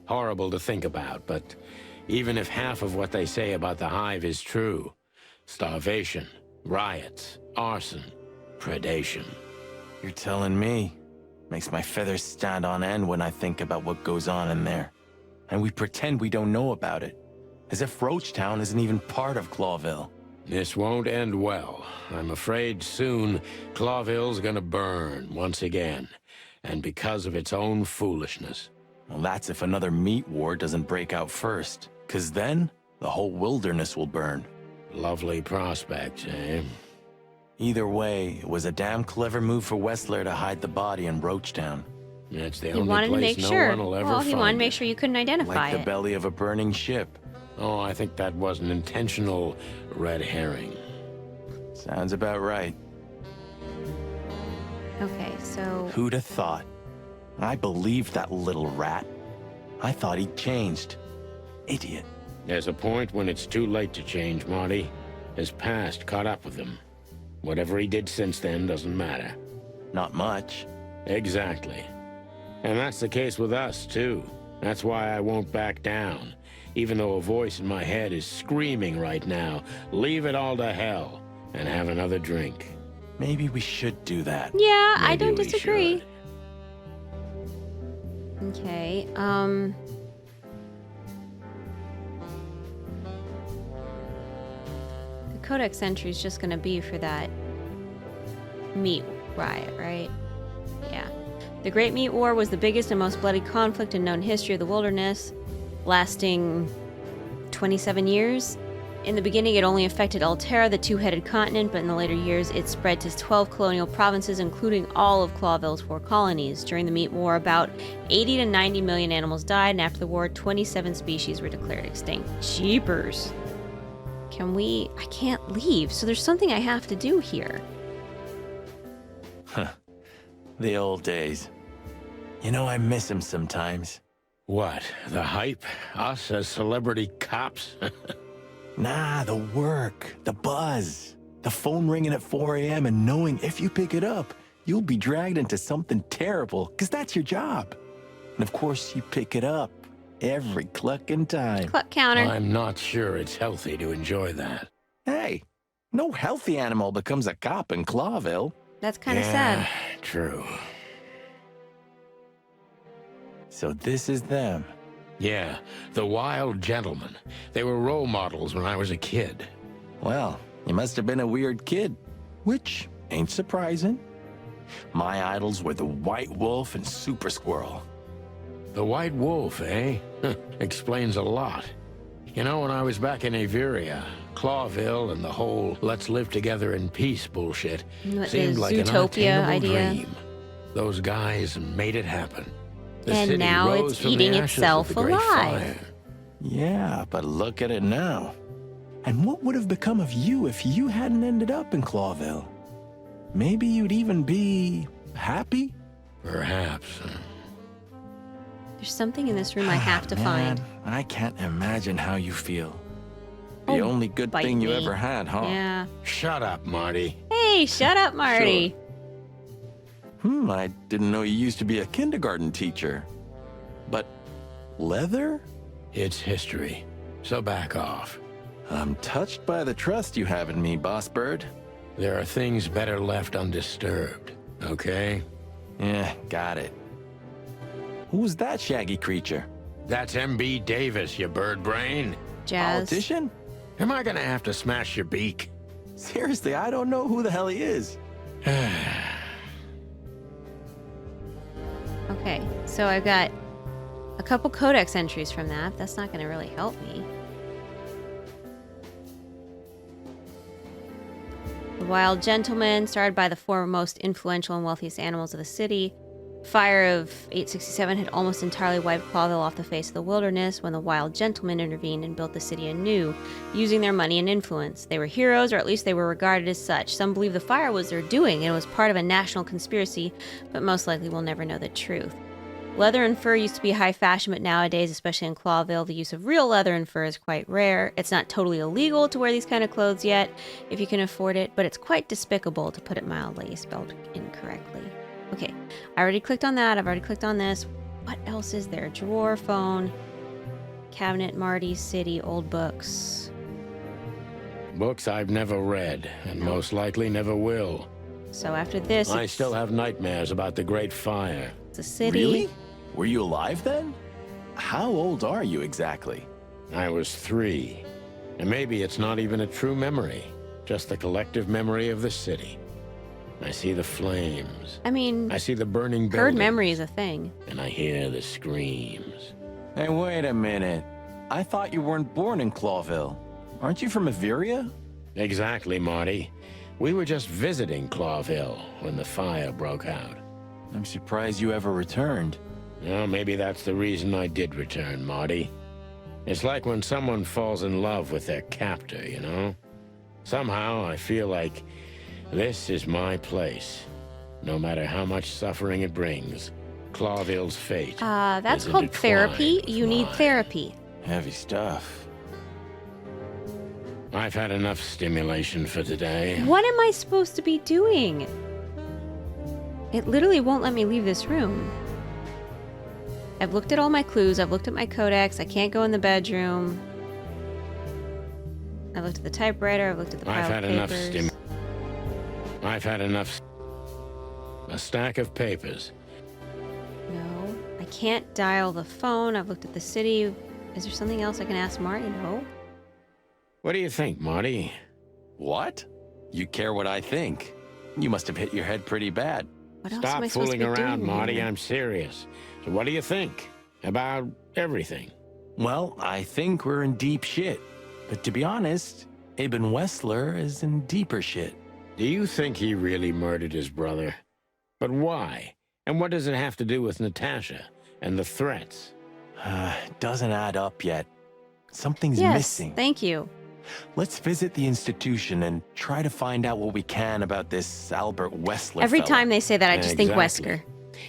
Horrible to think about, but even if half of what they say about the hive is true, starvation, riots, arson, predation. You're telling me. Makes my feathers stand on end when I think about what goes on in there. And we pretend we don't know about it. As if Roachtown isn't even part of Clawville. This won't end well. I'm afraid soon Clawville's gonna burn once again, and because of its own foolishness. Well, that's if another meat war doesn't break out first. 'Cause then, the whole wilderness will burn. Lovely prospects, eh? Either way, it was a damn clever move for Wessler to hide the body in Roachtown. That's the He only wanted to place make no sure. one will ever Well, find he wanted to make it. sure you couldn't identify Like the it. belly of a burning ship. Oh, I think that was an intentional red herring. Sounds about right. Okay, so Who'd have thought? I believed that little rat. I thought he'd changed. Idiot. There's a point when it's too late to change, Marty. His past caught up with him. Whatever he did since then doesn't matter. Not much. Exactly. And that's the case with us, too. That's why I won't back down. Even though a voice in my head is screaming right now, leave it all to hell and have another drink. Maybe we should do that. Yeah, I Maybe don't we disagree. should. Okay, the Codex entry is just gonna be for that meat riot, right? Yeah. The Great Meat War was the biggest and most bloody conflict in known history of the wilderness, lasting 27 years. In the beginning, it only affected Altera, the two-headed continent, but in the later years, it spread to 12 colonial provinces, including all of Clawville's 4 colonies. During the Meat War, about 80 to 90 million animals died, and after the war, 27 species were declared extinct. Jeepers. I can't leave, so there's something I have to do here. Huh. The old days. You know, I miss him sometimes. What? The hype? Us as celebrity cops? Nah, the work, the buzz, the phone ringing at 4 a.m. and knowing if you pick it up, you'll be dragged into something terrible, because that's your job. And of course, you pick it up every clucking time. Cluck counter. I'm not sure it's healthy to enjoy that. Hey, no healthy animal becomes a cop in Clawville. That's kind of sad. True. So this is them. Yeah, the wild gentlemen. They were role models when I was a kid. Well, you must have been a weird kid, which ain't surprising. My idols were the White Wolf and Super Squirrel. The White Wolf, eh? Explains a lot. You know, when I was back in Averia, Clawville and the whole let's live together in peace bullshit The seemed like an Zootopia unattainable idea. dream. Those guys made it happen. The And city now rose it's from the eating ashes of itself the Great alive. Fire. Yeah, but look at it now. And what would have become of you if you hadn't ended up in Clawville? Maybe you'd even be happy? Perhaps. There's something in this room I have to Man, find. I can't imagine how you feel. The Oh, only good bite thing you me. ever had, huh? Yeah. Shut up, Marty. Hey, shut up, Marty. I didn't know you used to be a kindergarten teacher. But leather? It's history, so back off. I'm touched by the trust you have in me, Boss Bird. There are things better left undisturbed, okay? Yeah, got it. Who's that shaggy creature? That's M.B. Davis, you bird brain. Jazz. Politician? Am I gonna have to smash your beak? Seriously, I don't know who the hell he is. Okay, so I've got a couple codex entries from that. That's not going to really help me. The Wild Gentleman, started by the four most influential and wealthiest animals of the city. Fire of 867 had almost entirely wiped Clawville off the face of the wilderness when the Wild Gentlemen intervened and built the city anew, using their money and influence. They were heroes, or at least they were regarded as such. Some believe the fire was their doing and it was part of a national conspiracy, but most likely we'll never know the truth. Leather and fur used to be high fashion, but nowadays, especially in Clawville, the use of real leather and fur is quite rare. It's not totally illegal to wear these kind of clothes yet, if you can afford it, but it's quite despicable, to put it mildly, spelled incorrectly. Okay, I already clicked on that. I've already clicked on this. What else is there? Drawer, phone, cabinet, Marty, city, old books. Books I've never read, and most likely never will. So after this, I it's still have nightmares about the Great Fire. the city. Really? Were you alive then? How old are you exactly? I was 3. And maybe it's not even a true memory, just the collective memory of the city. I see the flames. I mean, I see the burning herd buildings. memory is a thing. And I hear the screams. Hey, wait a minute. I thought you weren't born in Clawville. Aren't you from Averia? Exactly, Marty. We were just visiting Clawville when the fire broke out. I'm surprised you ever returned. Well, maybe that's the reason I did return, Marty. It's like when someone falls in love with their captor, you know? Somehow I feel like this is my place, no matter how much suffering it brings. Clawville's fate. That's is called therapy. intertwined with You need mine. therapy. Heavy stuff. I've had enough stimulation for today. What am I supposed to be doing? It literally won't let me leave this room. I've looked at all my clues. I've looked at my codex. I can't go in the bedroom. I've looked at the typewriter. I've looked at the pile I've had of enough papers. I've had enough. A stack of papers. No. I can't dial the phone. I've looked at the city. Is there something else I can ask Marty? No. What do you think, Marty? What? You care what I think? You must have hit your head pretty bad. What else am Stop I supposed to fooling be around, doing Marty. here? I'm serious. So what do you think about everything? Well, I think we're in deep shit. But to be honest, Ibn Wessler is in deeper shit. Do you think he really murdered his brother? But why? And what does it have to do with Natasha and the threats? Doesn't add up yet. Something's Yes, missing. thank you. Let's visit the institution and try to find out what we can about this Albert Wessler Every fella. time they say that, I just think Exactly. Wesker.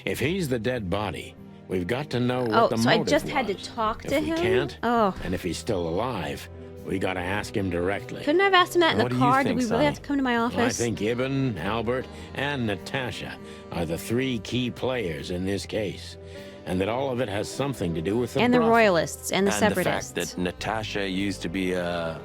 If he's the dead body, we've got to know what Oh, the so I motive just had to was. talk If to we him? can't, Oh. and if he's still alive, we got to ask him directly. Couldn't I have asked him that in What the do you car? think, Did we really have to Sonny? come to my Well, I office? think Ibn, Albert, and Natasha are the three key players in this case, and that all of it has something to do with the and the brothel. Royalists and the And Separatists. the fact that Natasha used to be a...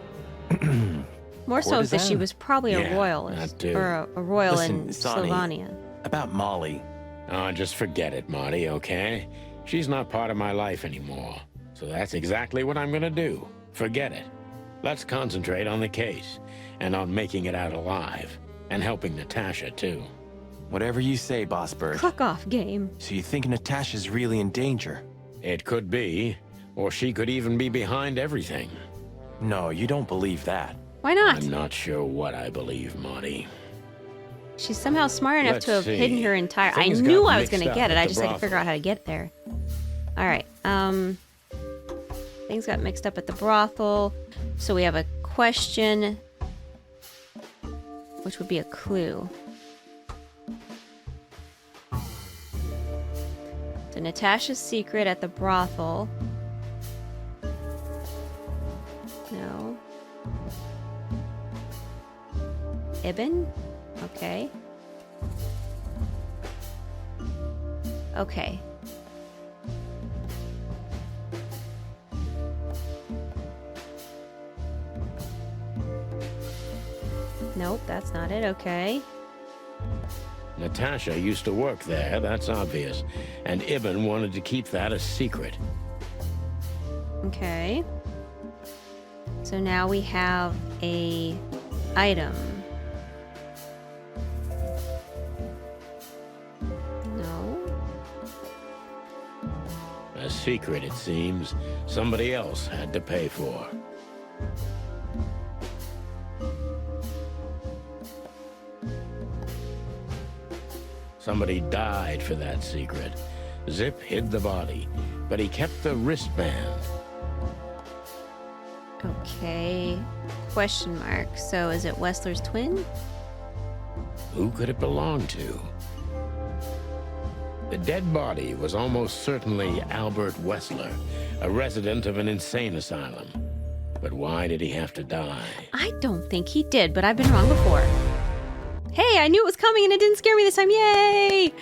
More so that she courtesan? was probably a Yeah, royalist. that too. Or a royal Listen, in Sonny. Slovenia. About Molly. Oh, just forget it, Marty, okay? She's not part of my life anymore. So that's exactly what I'm gonna do. Forget it. Let's concentrate on the case, and on making it out alive, and helping Natasha, too. Whatever you say, Boss Bird. Cluck off game. So you think Natasha's really in danger? It could be, or she could even be behind everything. No, you don't believe that. Why not? I'm not sure what I believe, Marty. She's somehow smart enough Let's to have hidden see. her entire... I Things knew got I was mixed going to up get it. at I the just had to figure brothel. out how to get there. All right. Things got mixed up at the brothel. So we have a question, which would be a clue. So Natasha's secret at the brothel. No. Ibn? Okay. Okay. Nope, that's not it. Okay. Natasha used to work there, that's obvious. And Ibn wanted to keep that a secret. Okay. So now we have a item. No. A secret, it seems, somebody else had to pay for. Somebody died for that secret. Zip hid the body, but he kept the wristband. Okay. Question mark. So is it Wessler's twin? Who could it belong to? The dead body was almost certainly Albert Wessler, a resident of an insane asylum. But why did he have to die? I don't think he did, but I've been wrong before. Hey, I knew it was coming and it didn't scare me this time. Yay!